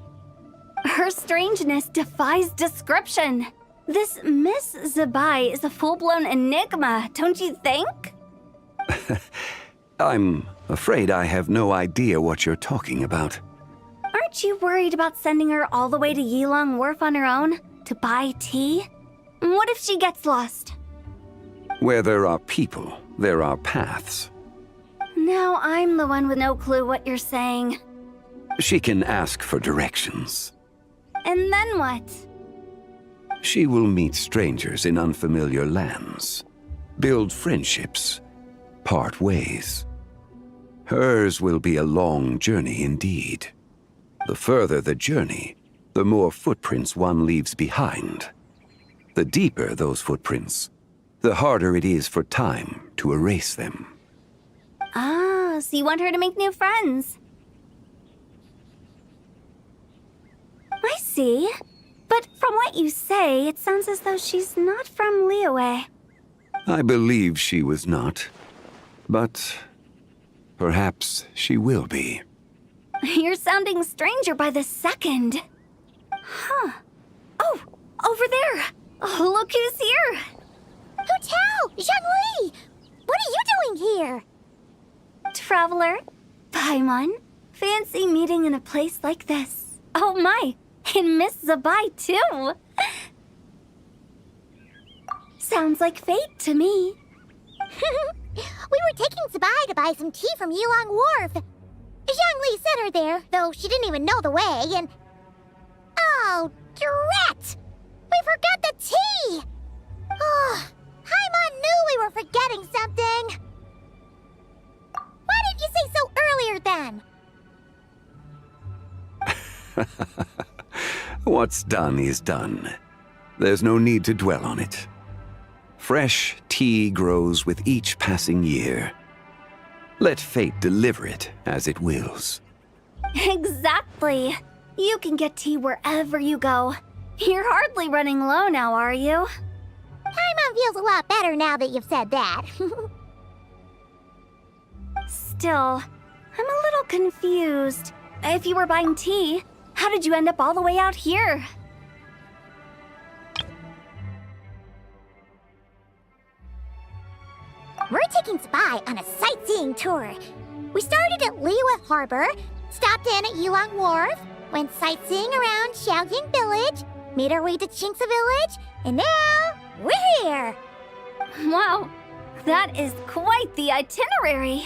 Her strangeness defies description. This Miss Zibai is a full-blown enigma, don't you think? I'm afraid I have no idea what you're talking about. Aren't you worried about sending her all the way to Yilong Wharf on her own to buy tea? What if she gets lost? Where there are people, There are paths. Now I'm the one with no clue what you're saying. She can ask for directions. And then what? She will meet strangers in unfamiliar lands, build friendships, part ways. Hers will be a long journey indeed. The further the journey, the more footprints one leaves behind. The deeper those footprints, the harder it is for time to erase them. Ah, so you want her to make new friends. I see. But from what you say, it sounds as though she's not from Liyue. I believe she was not, but perhaps she will be. You're sounding stranger by the second. Huh. Oh, over there. Oh, look who's here. Hu Tao! Zhongli! What are you doing here? Traveler, Paimon, fancy meeting in a place like this. Oh my, and Miss Zibai too. Sounds like fate to me. We were taking Zibai to buy some tea from Yulong Wharf. Zhongli sent her there, though she didn't even know the way, and... Oh, drat! We forgot the tea! Oh, Paimon knew we were forgetting something. Why didn't you say so earlier then? What's done is done. There's no need to dwell on it. Fresh tea grows with each passing year. Let fate deliver it as it wills. Exactly. You can get tea wherever you go. You're hardly running low now, are you? Paimon feels a lot better now that you've said that. Still, I'm a little confused. If you were buying tea, how did you end up all the way out here? We're taking Zibai on a sightseeing tour. We started at Liyue Harbor, stopped in at Yulong Wharf, went sightseeing around Xiaoying Village, made our way to Qingce Village, and now we're here. Wow, that is quite the itinerary.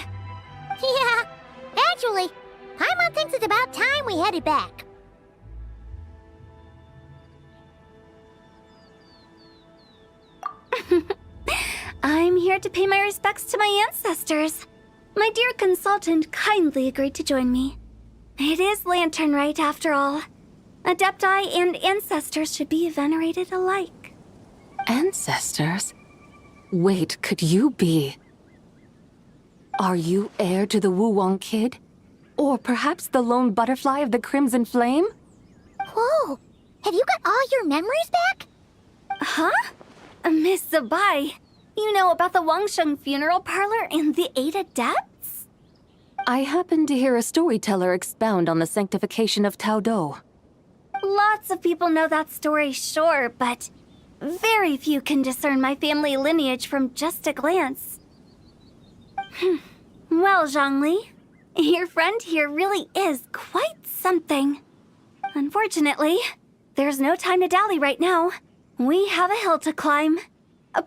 Yeah, actually, Paimon thinks it's about time we headed back. I'm here to pay my respects to my ancestors. My dear consultant kindly agreed to join me. It is Lantern Rite, after all. Adepti and ancestors should be venerated alike. Ancestors? Wait, could you be? Are you heir to the Wu-Wong kid? Or perhaps the lone butterfly of the Crimson Flame? Whoa, have you got all your memories back? Huh? Miss Zibai, you know about the Wangsheng funeral parlor and the 8 adepts? I happened to hear a storyteller expound on the sanctification of Tao Do. Lots of people know that story, sure, but very few can discern my family lineage from just a glance. Well, Zhongli, your friend here really is quite something. Unfortunately, there's no time to dally right now. We have a hill to climb.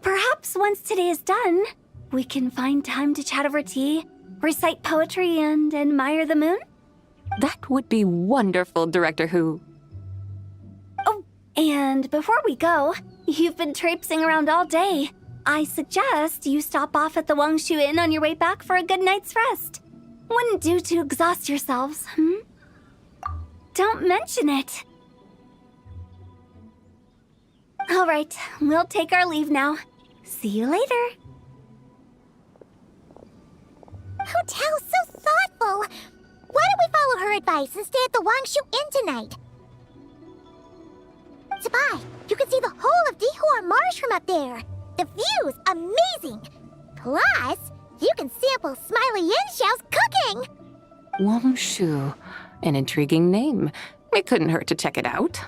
Perhaps once today is done, we can find time to chat over tea, recite poetry, and admire the moon? That would be wonderful, Director Hu. Oh, and before we go, you've been traipsing around all day. I suggest you stop off at the Wangshu Inn on your way back for a good night's rest. Wouldn't do to exhaust yourselves, Don't mention it. All right, we'll take our leave now. See you later. Hu Tao's so thoughtful. Why don't we follow her advice and stay at the Wangshu Inn tonight? Zibai, you can see the whole of Dihua Marsh from up there. The view's amazing. Plus, you can sample Smiley Yin cooking. Wangshu, an intriguing name. It couldn't hurt to check it out.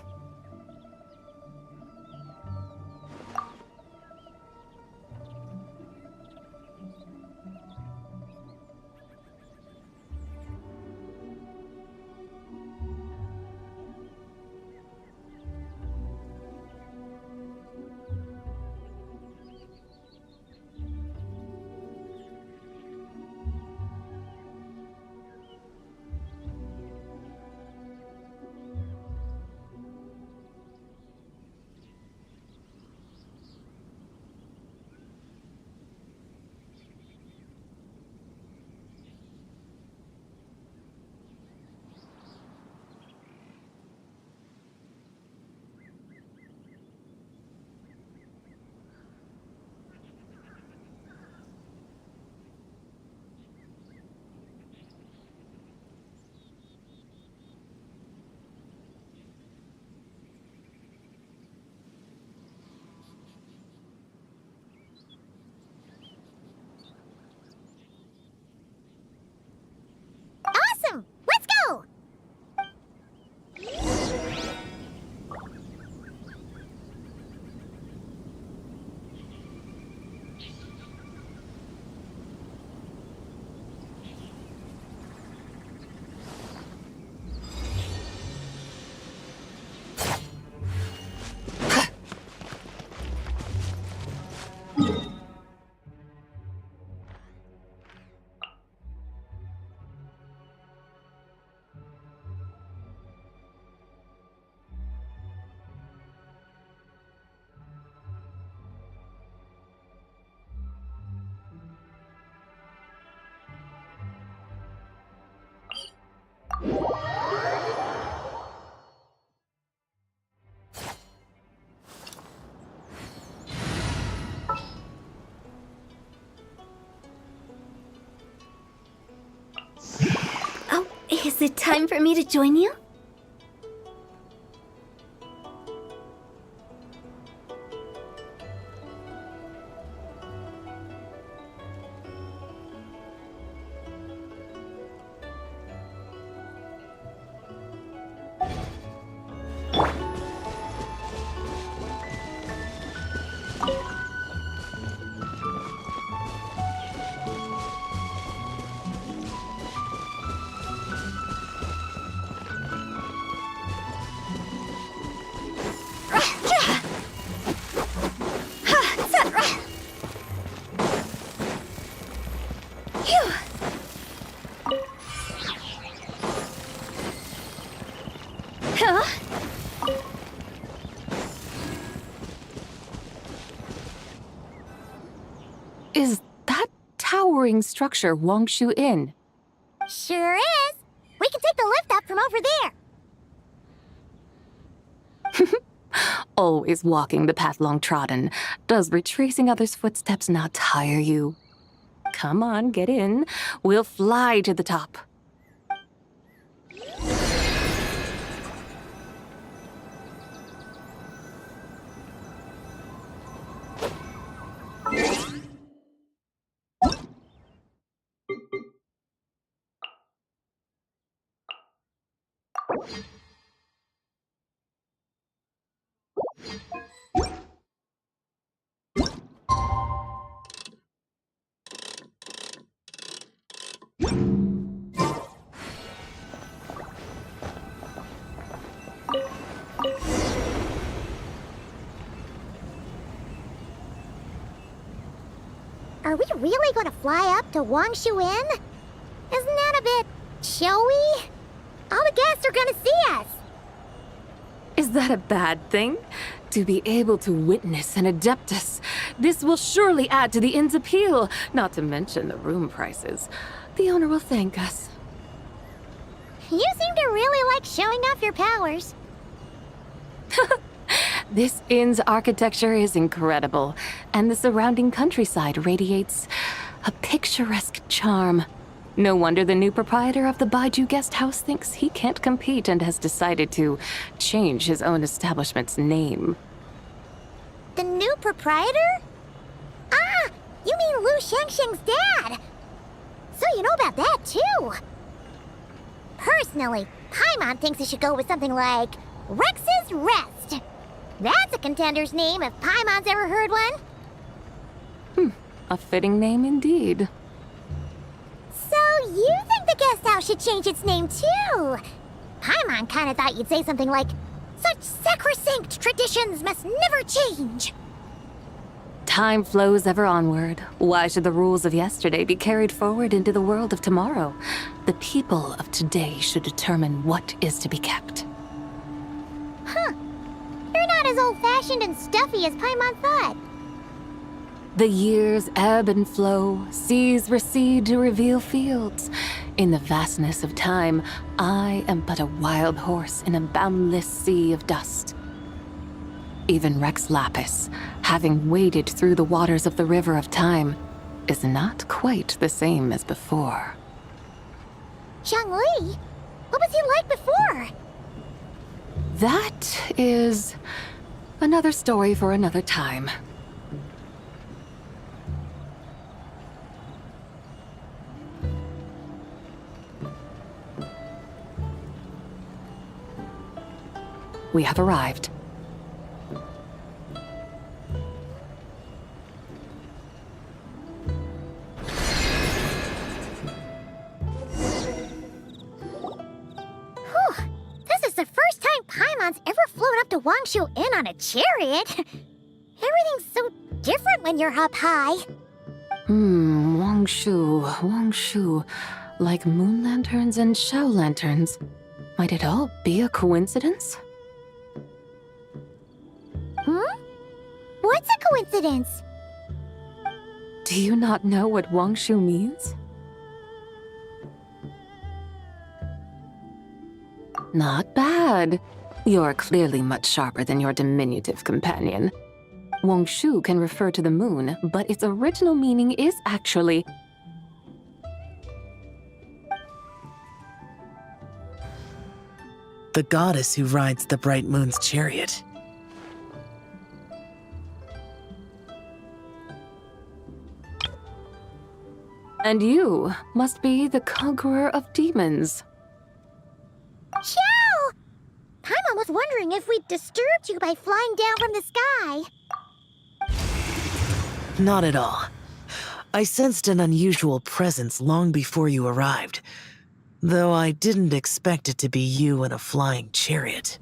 Is it time for me to join you? Is that towering structure Wongshu Inn? Sure is. We can take the lift up from over there. Always walking the path long trodden. Does retracing others' footsteps not tire you? Come on, get in. We'll fly to the top. Are we really going to fly up to Wongshu Inn? Isn't that a bit showy? All the guests are going to see us. Is that a bad thing? To be able to witness an Adeptus. This will surely add to the inn's appeal, not to mention the room prices. The owner will thank us. You seem to really like showing off your powers. This inn's architecture is incredible, and the surrounding countryside radiates a picturesque charm. No wonder the new proprietor of the Baiju Guest House thinks he can't compete and has decided to change his own establishment's name. The new proprietor? Ah, you mean Lu Shengsheng's dad. So you know about that, too. Personally, Paimon thinks it should go with something like Rex's Rest. That's a contender's name if Paimon's ever heard one. A fitting name indeed. So you think the guest house should change its name, too? Paimon kinda thought you'd say something like, such sacrosanct traditions must never change. Time flows ever onward. Why should the rules of yesterday be carried forward into the world of tomorrow? The people of today should determine what is to be kept. Huh. You're not as old-fashioned and stuffy as Paimon thought. The years ebb and flow, seas recede to reveal fields. In the vastness of time, I am but a wild horse in a boundless sea of dust. Even Rex Lapis, having waded through the waters of the river of time, is not quite the same as before. Zhongli? What was he like before? That is another story for another time. We have arrived. This is the first time Paimon's ever flown up to Wongshu Inn on a chariot. Everything's so different when you're up high. Wongshu. Like moon lanterns and shell lanterns. Might it all be a coincidence? What's a coincidence? Do you not know what Wongshu means? Not bad. You're clearly much sharper than your diminutive companion. Wongshu can refer to the moon, but its original meaning is actually... the goddess who rides the bright moon's chariot. And you must be the conqueror of demons. Chow! Paimon was wondering if we'd disturbed you by flying down from the sky. Not at all. I sensed an unusual presence long before you arrived, though I didn't expect it to be you in a flying chariot.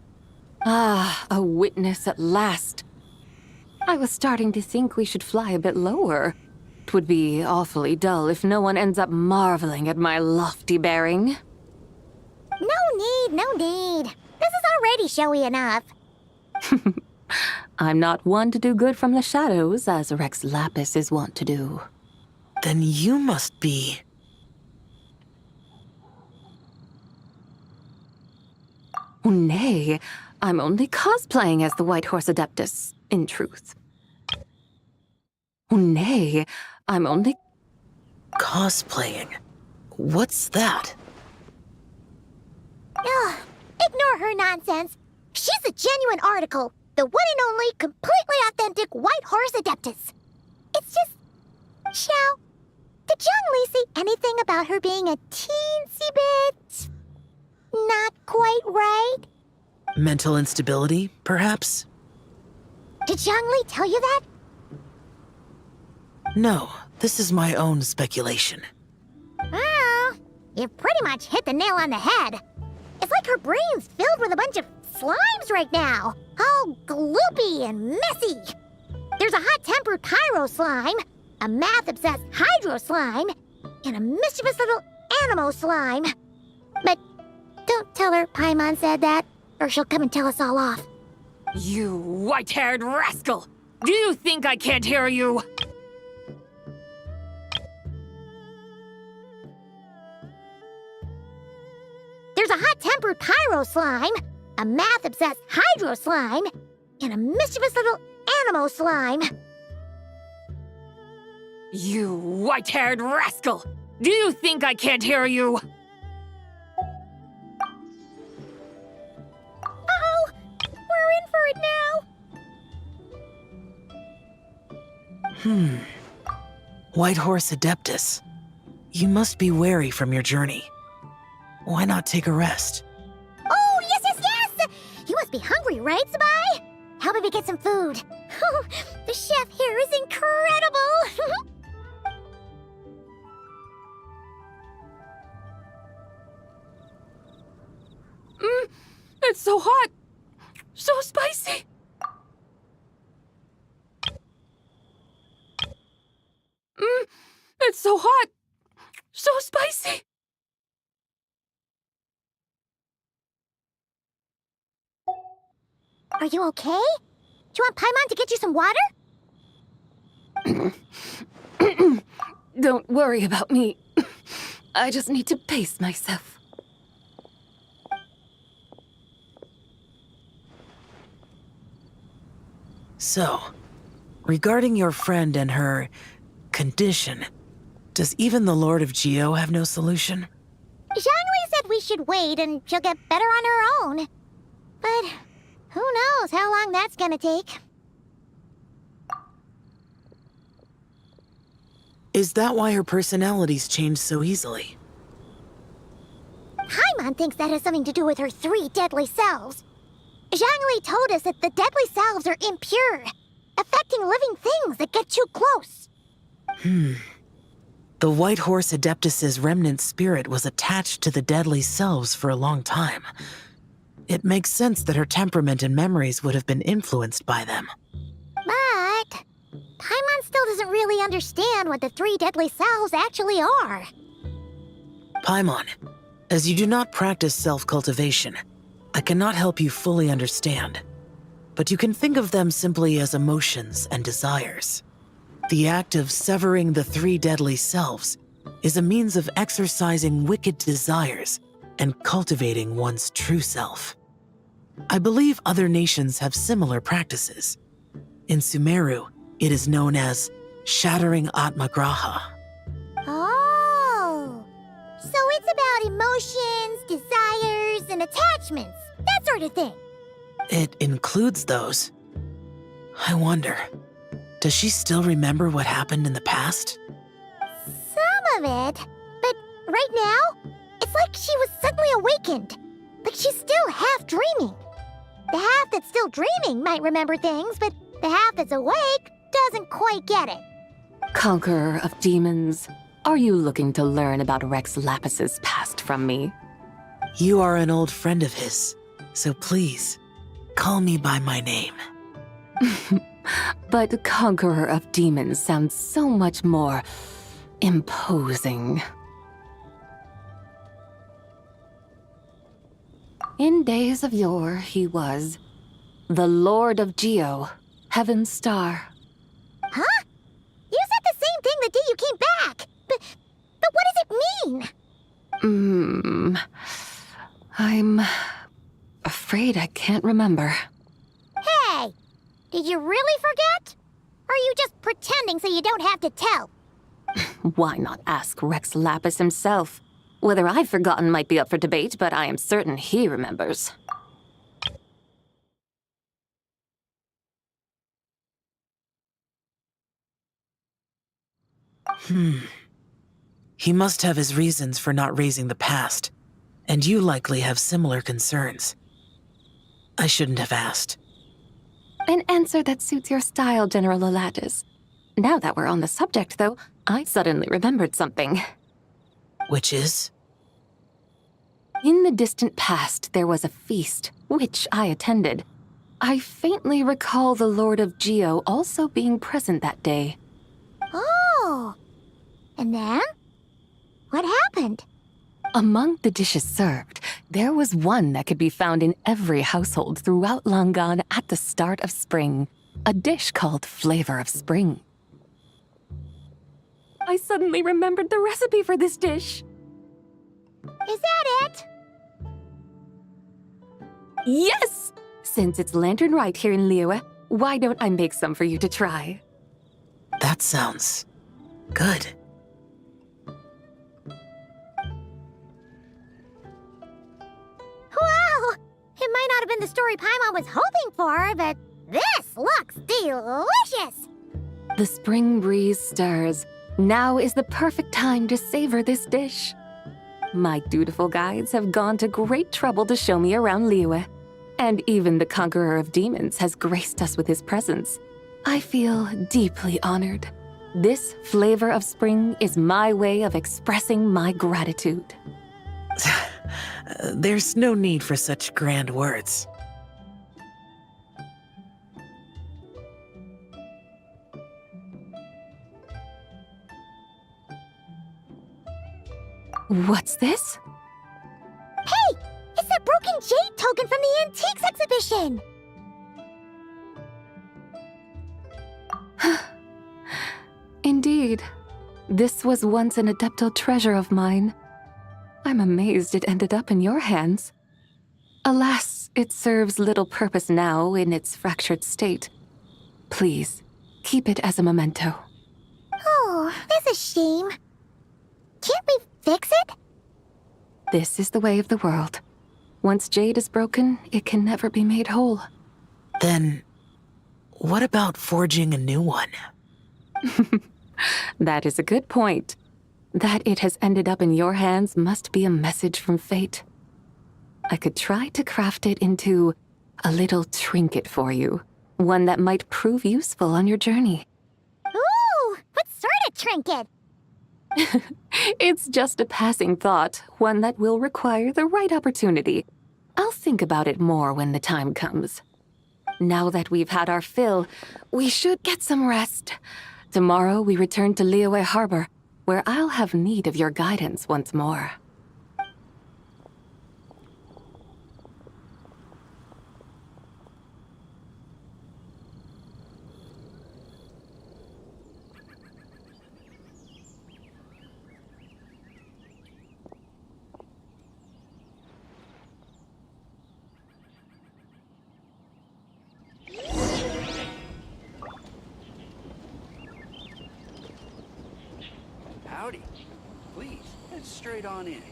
Ah, a witness at last. I was starting to think we should fly a bit lower. It would be awfully dull if no one ends up marveling at my lofty bearing. No need. This is already showy enough. I'm not one to do good from the shadows, as Rex Lapis is wont to do. Then you must be... Oh, nay, I'm only cosplaying as the White Horse Adeptus, in truth. Oh, nay, I'm only... Cosplaying? What's that? Ugh, ignore her nonsense. She's a genuine article. The one and only, completely authentic White Horse Adeptus. It's just... Xiao, did Zhongli say anything about her being a teensy bit... not quite right? Mental instability, perhaps? Did Zhongli tell you that? No, this is my own speculation. Well, you've pretty much hit the nail on the head. It's like her brain's filled with a bunch of slimes right now. All gloopy and messy. There's a hot-tempered pyro slime, a math-obsessed hydro slime, and a mischievous little animo slime. But don't tell her Paimon said that, or she'll come and tell us all off. You white-haired rascal! Do you think I can't hear you? There's a hot-tempered pyro slime, a math-obsessed hydro slime, and a mischievous little animo slime. You white-haired rascal! Do you think I can't hear you? Uh-oh! We're in for it now! White Horse Adeptus. You must be wary from your journey. Why not take a rest? Oh, yes! You must be hungry, right, Zibai? How about we get some food? The chef here is incredible! It's so hot! So spicy! It's so hot! So spicy! Are you okay? Do you want Paimon to get you some water? Don't worry about me. I just need to pace myself. So, regarding your friend and her condition, does even the Lord of Geo have no solution? Zhongli said we should wait and she'll get better on her own. But who knows how long that's gonna take. Is that why her personalities change so easily? Paimon thinks that has something to do with her 3 deadly selves. Zhongli told us that the deadly selves are impure, affecting living things that get too close. The White Horse Adeptus's remnant spirit was attached to the deadly selves for a long time. It makes sense that her temperament and memories would have been influenced by them. But Paimon still doesn't really understand what the 3 deadly selves actually are. Paimon, as you do not practice self-cultivation, I cannot help you fully understand. But you can think of them simply as emotions and desires. The act of severing the 3 deadly selves is a means of exercising wicked desires and cultivating one's true self. I believe other nations have similar practices. In Sumeru, it is known as shattering Atmagraha. Oh, so it's about emotions, desires, and attachments. That sort of thing. It includes those. I wonder, does she still remember what happened in the past? Some of it. But right now, it's like she was suddenly awakened. Like she's still half dreaming. The half that's still dreaming might remember things, but the half that's awake doesn't quite get it. Conqueror of demons, are you looking to learn about Rex Lapis's past from me? You are an old friend of his, so please, call me by my name. But Conqueror of Demons sounds so much more imposing. In days of yore, he was the Lord of Geo, Heaven's Star. Huh? You said the same thing the day you came back. But what does it mean? I'm afraid I can't remember. Hey! Did you really forget? Or are you just pretending so you don't have to tell? Why not ask Rex Lapis himself? Whether I've forgotten might be up for debate, but I am certain he remembers. He must have his reasons for not raising the past, and you likely have similar concerns. I shouldn't have asked. An answer that suits your style, General Elatis. Now that we're on the subject, though, I suddenly remembered something. Which is? In the distant past, there was a feast, which I attended. I faintly recall the Lord of Geo also being present that day. Oh! And then? What happened? Among the dishes served, there was one that could be found in every household throughout Langan at the start of spring. A dish called Flavor of Spring. I suddenly remembered the recipe for this dish. Is that it? Yes! Since it's Lantern Rite here in Liyue, why don't I make some for you to try? That sounds good. Wow! It might not have been the story Paimon was hoping for, but this looks delicious! The spring breeze stirs. Now is the perfect time to savor this dish. My dutiful guides have gone to great trouble to show me around Liyue, and even the Conqueror of Demons has graced us with his presence. I feel deeply honored. This Flavor of Spring is my way of expressing my gratitude. There's no need for such grand words. What's this? Hey! It's that broken jade token from the Antiques exhibition! Indeed. This was once an Adepto treasure of mine. I'm amazed it ended up in your hands. Alas, it serves little purpose now in its fractured state. Please, keep it as a memento. Oh, that's a shame. Can't we fix it? This is the way of the world. Once jade is broken, it can never be made whole. Then, what about forging a new one? That is a good point. That it has ended up in your hands must be a message from fate. I could try to craft it into a little trinket for you. One that might prove useful on your journey. Ooh! What sort of trinket? It's just a passing thought, one that will require the right opportunity. I'll think about it more when the time comes. Now that we've had our fill, we should get some rest. Tomorrow we return to Liyue Harbor, where I'll have need of your guidance once more. Howdy. Please, head straight on in.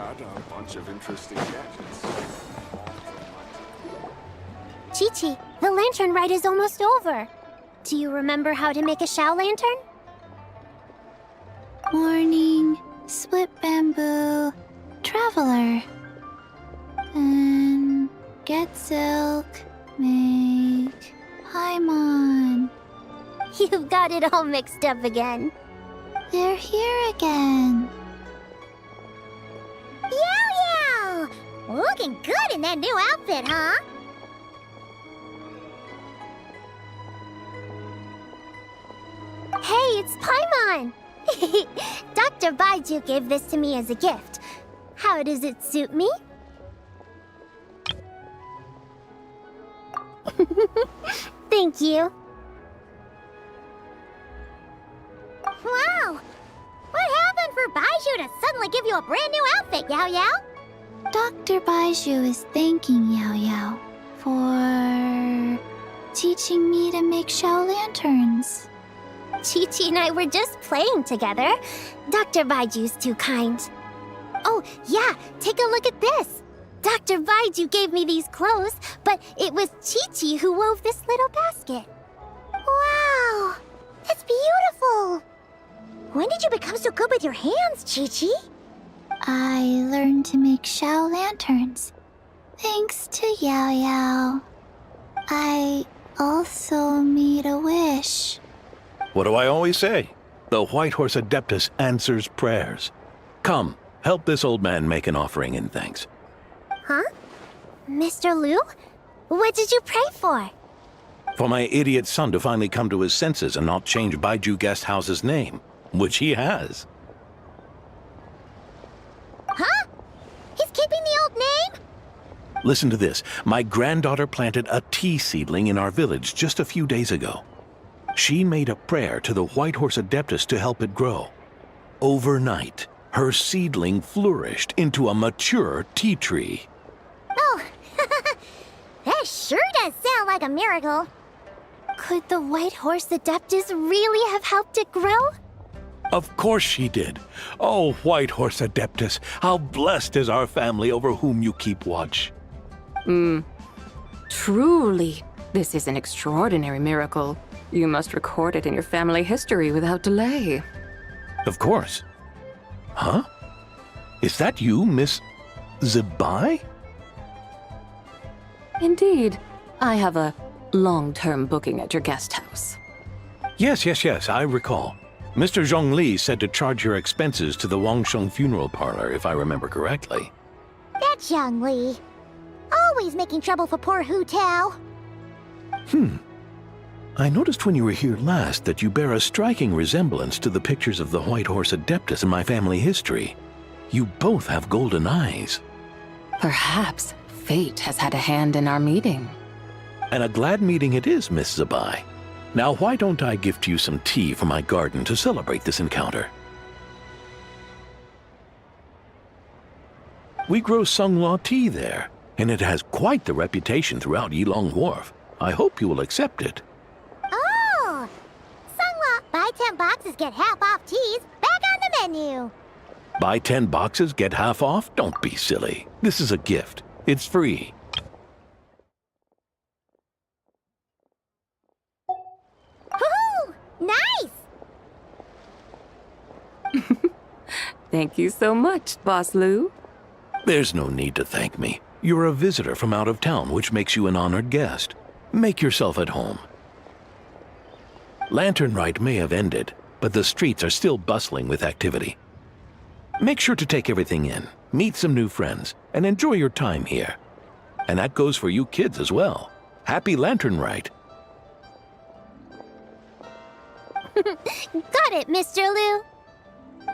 got a bunch of interesting gadgets. Chi-Chi, the lantern ride is almost over. Do you remember how to make a Shao lantern? Morning, split bamboo, traveler. And get silk, make Paimon. You've got it all mixed up again. They're here again. Yow! Looking good in that new outfit, huh? Hey, it's Paimon! Dr. Baiju gave this to me as a gift. How does it suit me? Thank you. Wow! What happened for Baiju to suddenly give you a brand new outfit, Yao Yao? Dr. Baiju is thanking Yao Yao for teaching me to make Shao lanterns. Chi-Chi and I were just playing together. Dr. Baiju's too kind. Oh, yeah, take a look at this. Dr. Baiju gave me these clothes, but it was Chi-Chi who wove this little basket. Wow, that's beautiful. When did you become so good with your hands, Chi-Chi? I learned to make Shao lanterns, thanks to Yao Yao. I also made a wish. What do I always say? The White Horse Adeptus answers prayers. Come, help this old man make an offering in thanks. Huh? Mr. Liu? What did you pray for? For my idiot son to finally come to his senses and not change Baiju Guest House's name, which he has. Huh? He's keeping the old name? Listen to this. My granddaughter planted a tea seedling in our village just a few days ago. She made a prayer to the White Horse Adeptus to help it grow. Overnight, her seedling flourished into a mature tea tree. Oh, that sure does sound like a miracle. Could the White Horse Adeptus really have helped it grow? Of course she did. Oh, White Horse Adeptus, how blessed is our family over whom you keep watch. Truly, this is an extraordinary miracle. You must record it in your family history without delay. Of course. Huh? Is that you, Miss Zibai? Indeed. I have a long-term booking at your guest house. Yes, I recall. Mr. Zhongli said to charge your expenses to the Wangsheng funeral parlor, if I remember correctly. That Zhongli. Always making trouble for poor Hu Tao. I noticed when you were here last that you bear a striking resemblance to the pictures of the White Horse Adeptus in my family history. You both have golden eyes. Perhaps fate has had a hand in our meeting. And a glad meeting it is, Miss Zibai. Now why don't I gift you some tea from my garden to celebrate this encounter? We grow Sunghua tea there, and it has quite the reputation throughout Yilong Wharf. I hope you will accept it. Oh! Sunghua, buy 10 boxes, get half off teas. Back on the menu. Buy 10 boxes, get half off? Don't be silly. This is a gift. It's free. Woohoo! Nice! Thank you so much, Boss Liu. There's no need to thank me. You're a visitor from out of town, which makes you an honored guest. Make yourself at home. Lantern Rite may have ended, but the streets are still bustling with activity. Make sure to take everything in, meet some new friends, and enjoy your time here. And that goes for you kids as well. Happy Lantern Rite. Got it, Mr. Liu.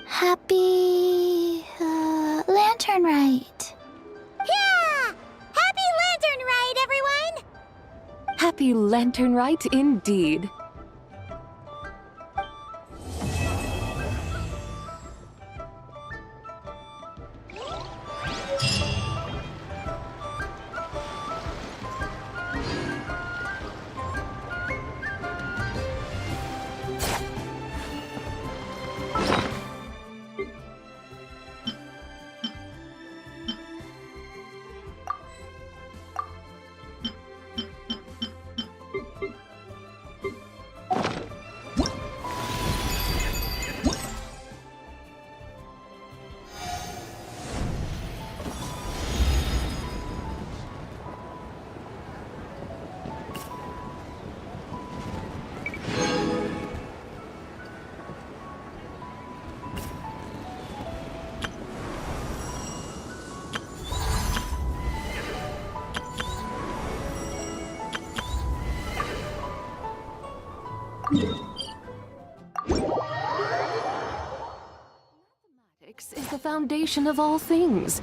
Happy... Lantern Rite. Yeah! Happy Lantern Rite, everyone! Happy Lantern Rite indeed. foundation of all things.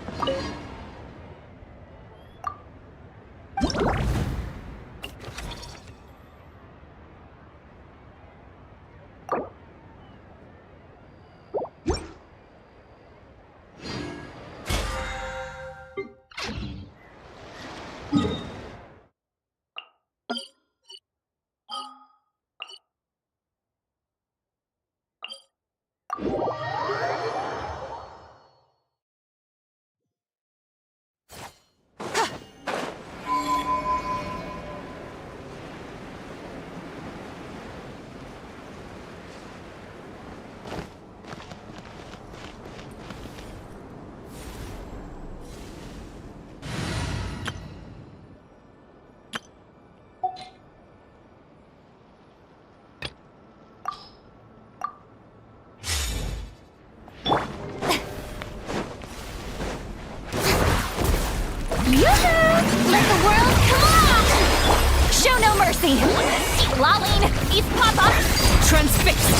Yoo-hoo! Let the world come on! Show no mercy! Eat lolling! Eat papa! Transfixed!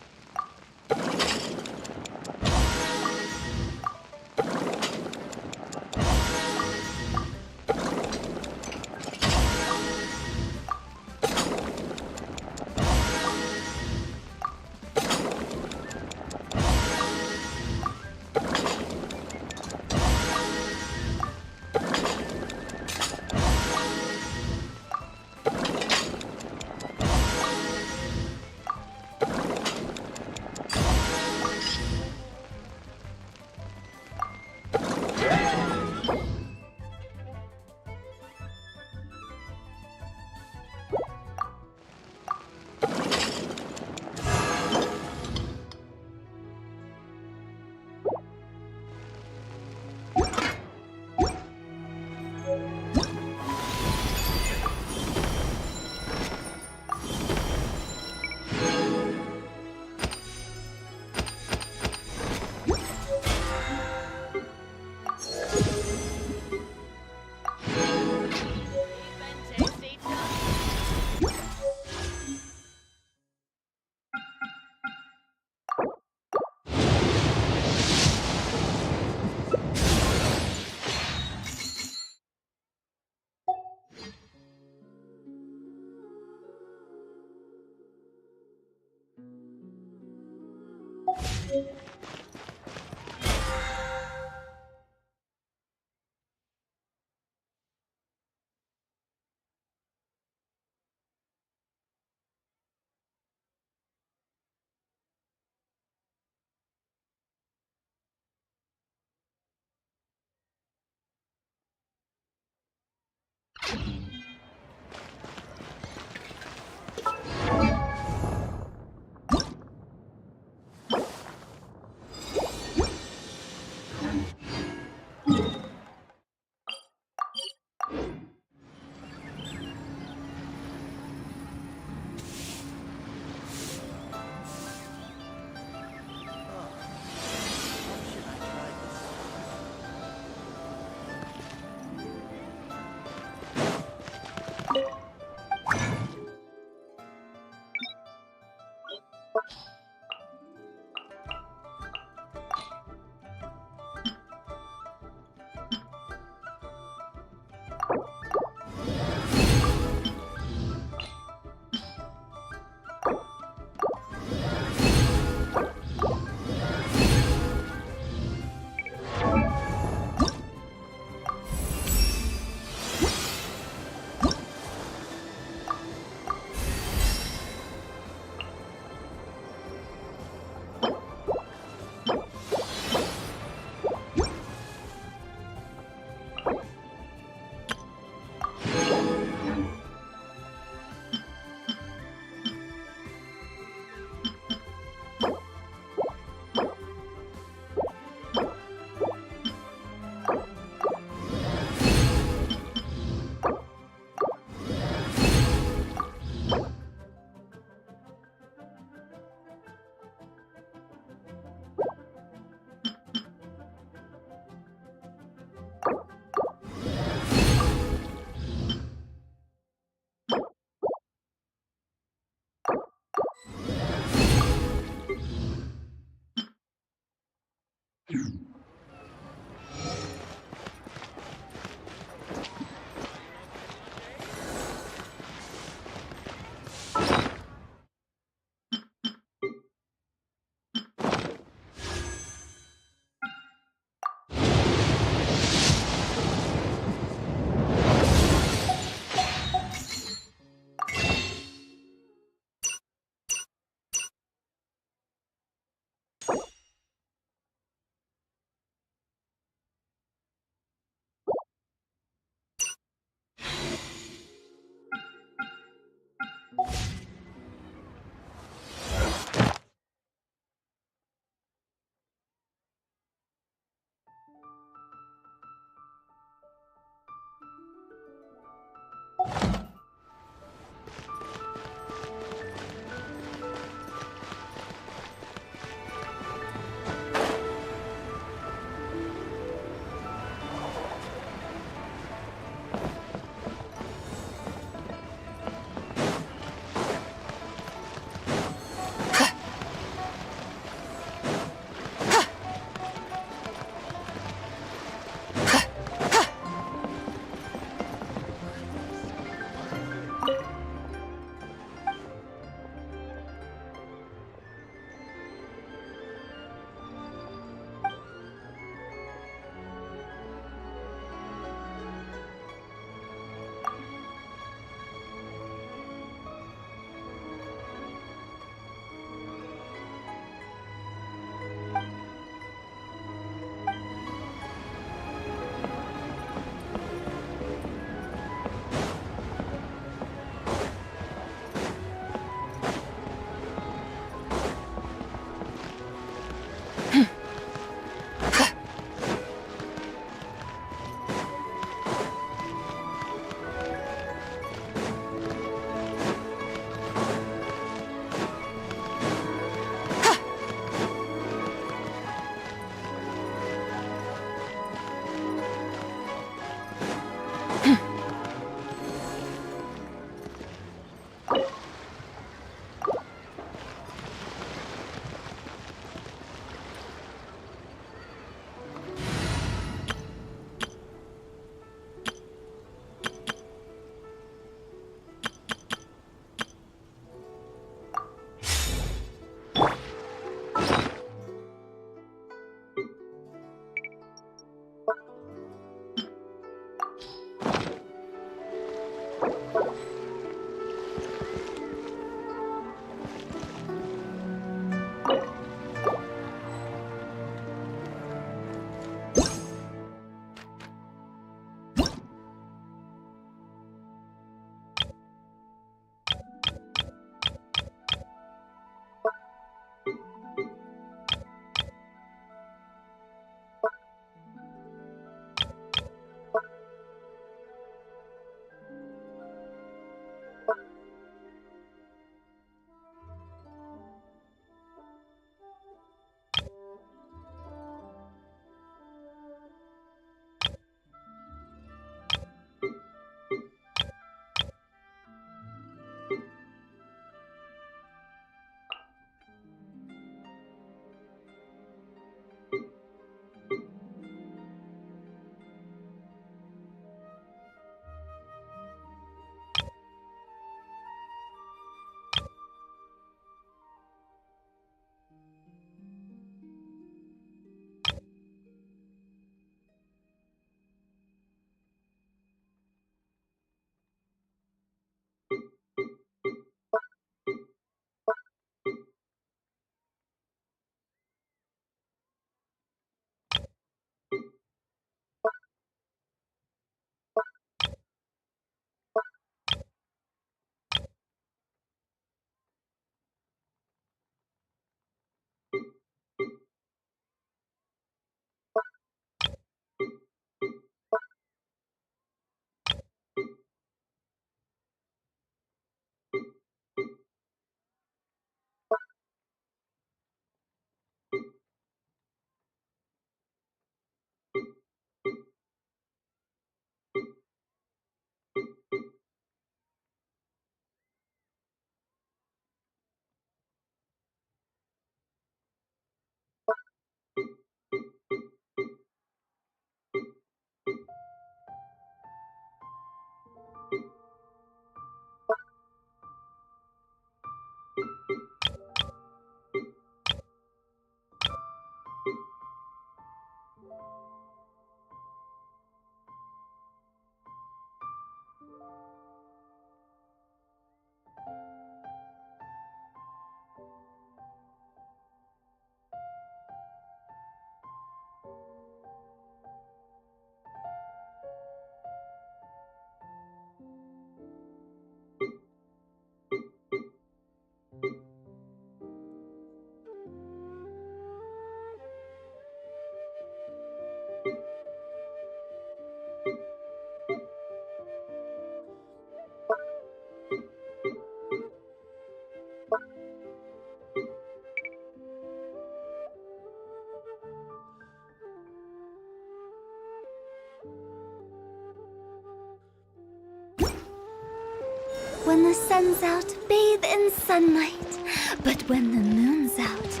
the sun's out, bathe in sunlight. But when the moon's out,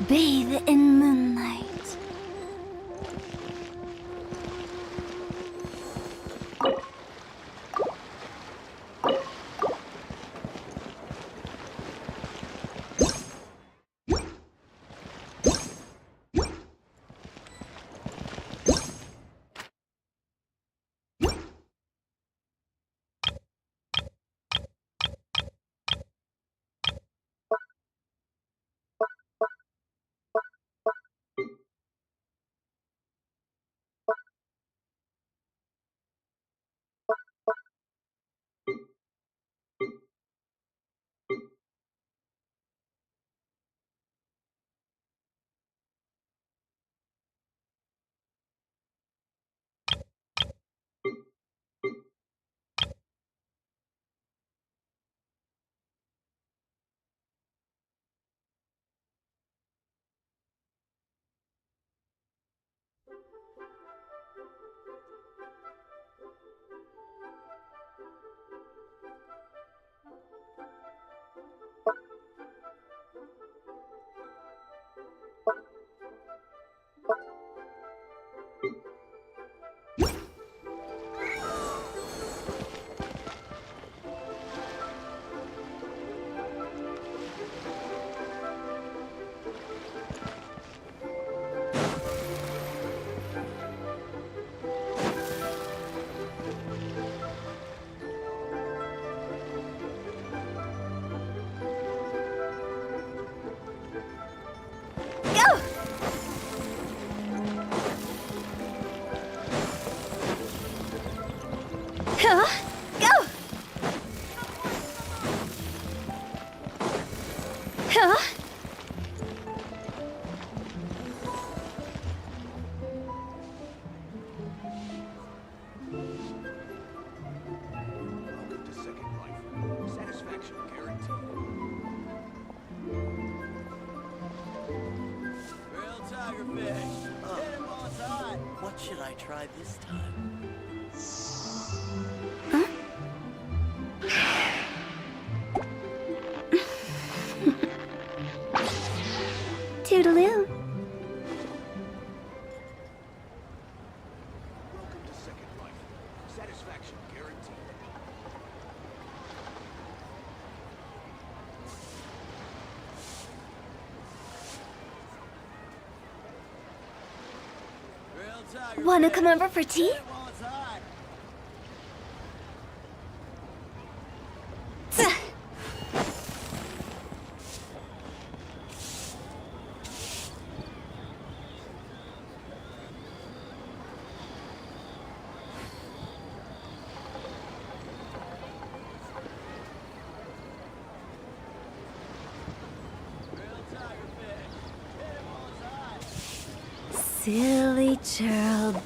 bathe in moonlight. What should I try this time? Toodaloo. Welcome to Second Life. Satisfaction guaranteed. Wanna come over for tea? Silly child.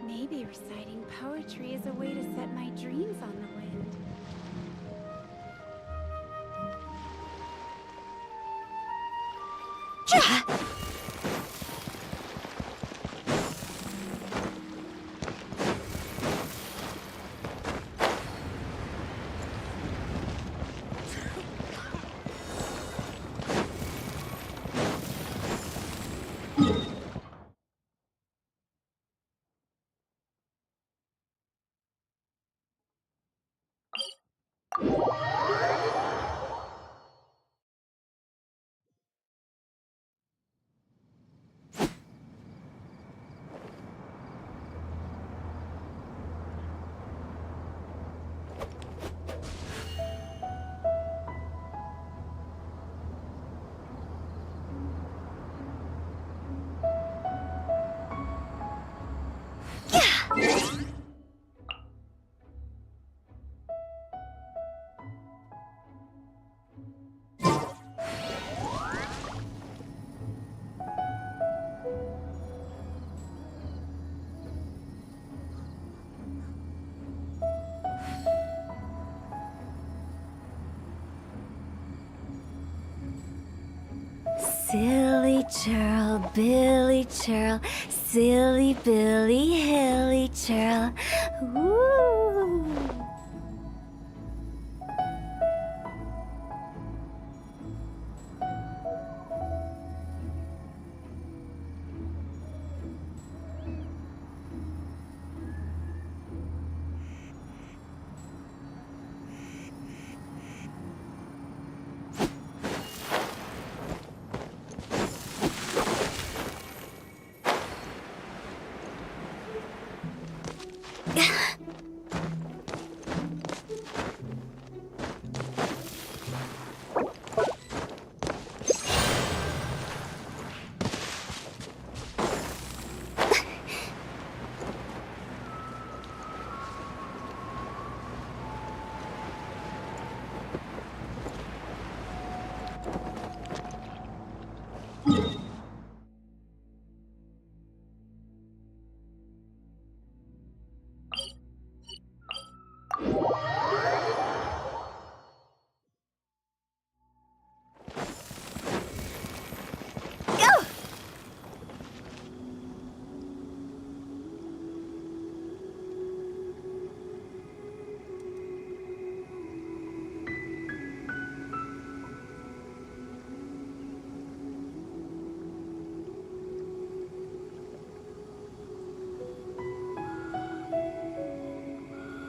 Maybe reciting poetry is a way to set my dreams on the wind. Silly churl, Billy churl, silly Billy, hilly churl. Ooh.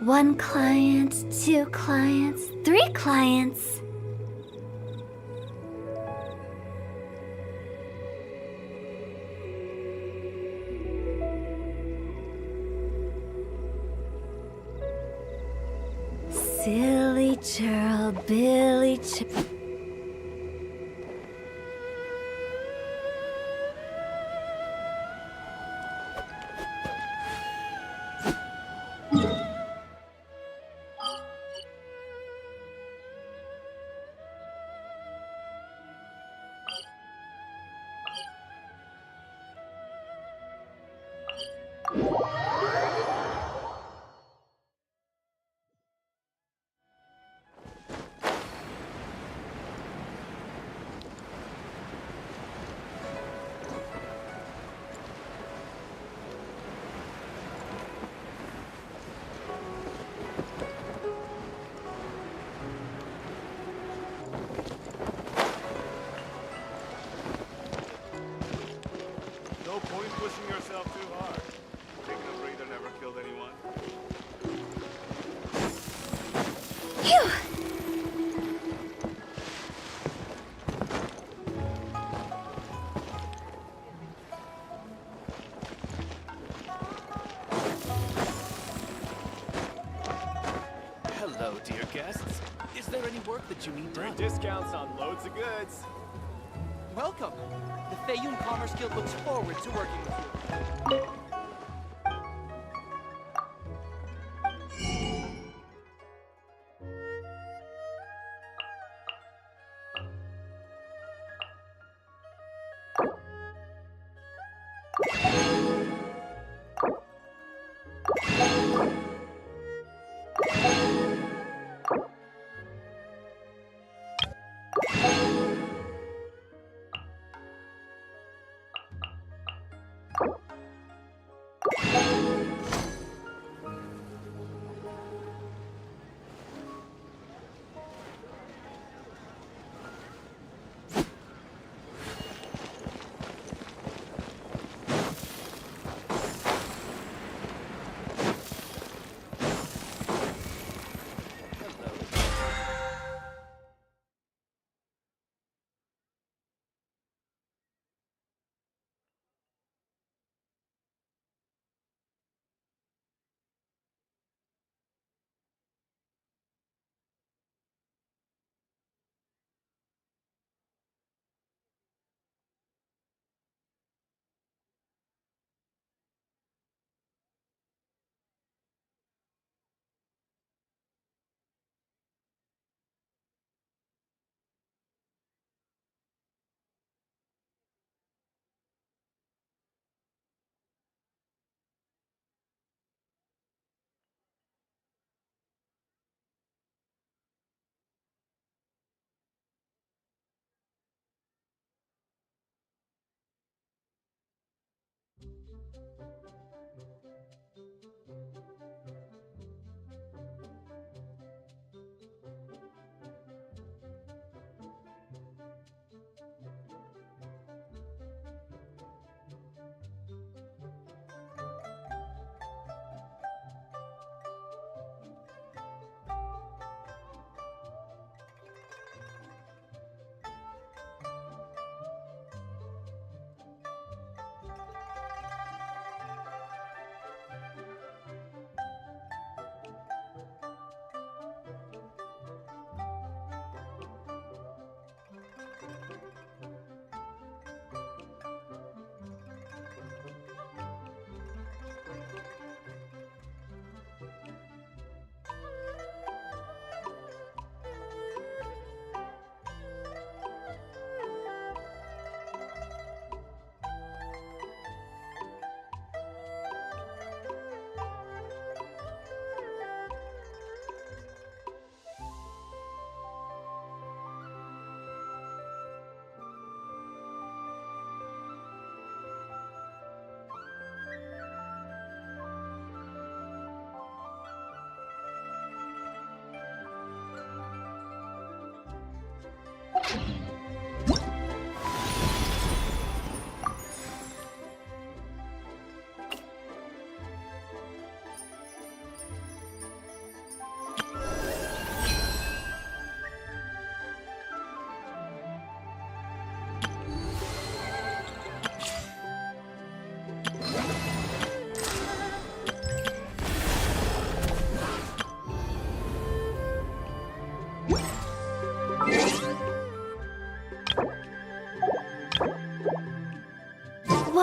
One client, two clients, three clients. Silly churl, Billy churl. No point pushing yourself too hard. Taking a breather never killed anyone. Hello, dear guests. Is there any work that you need done? Discounts on loads of goods. Welcome. The Fayum Commerce Guild looks forward to working with you.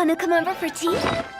Wanna come over for tea?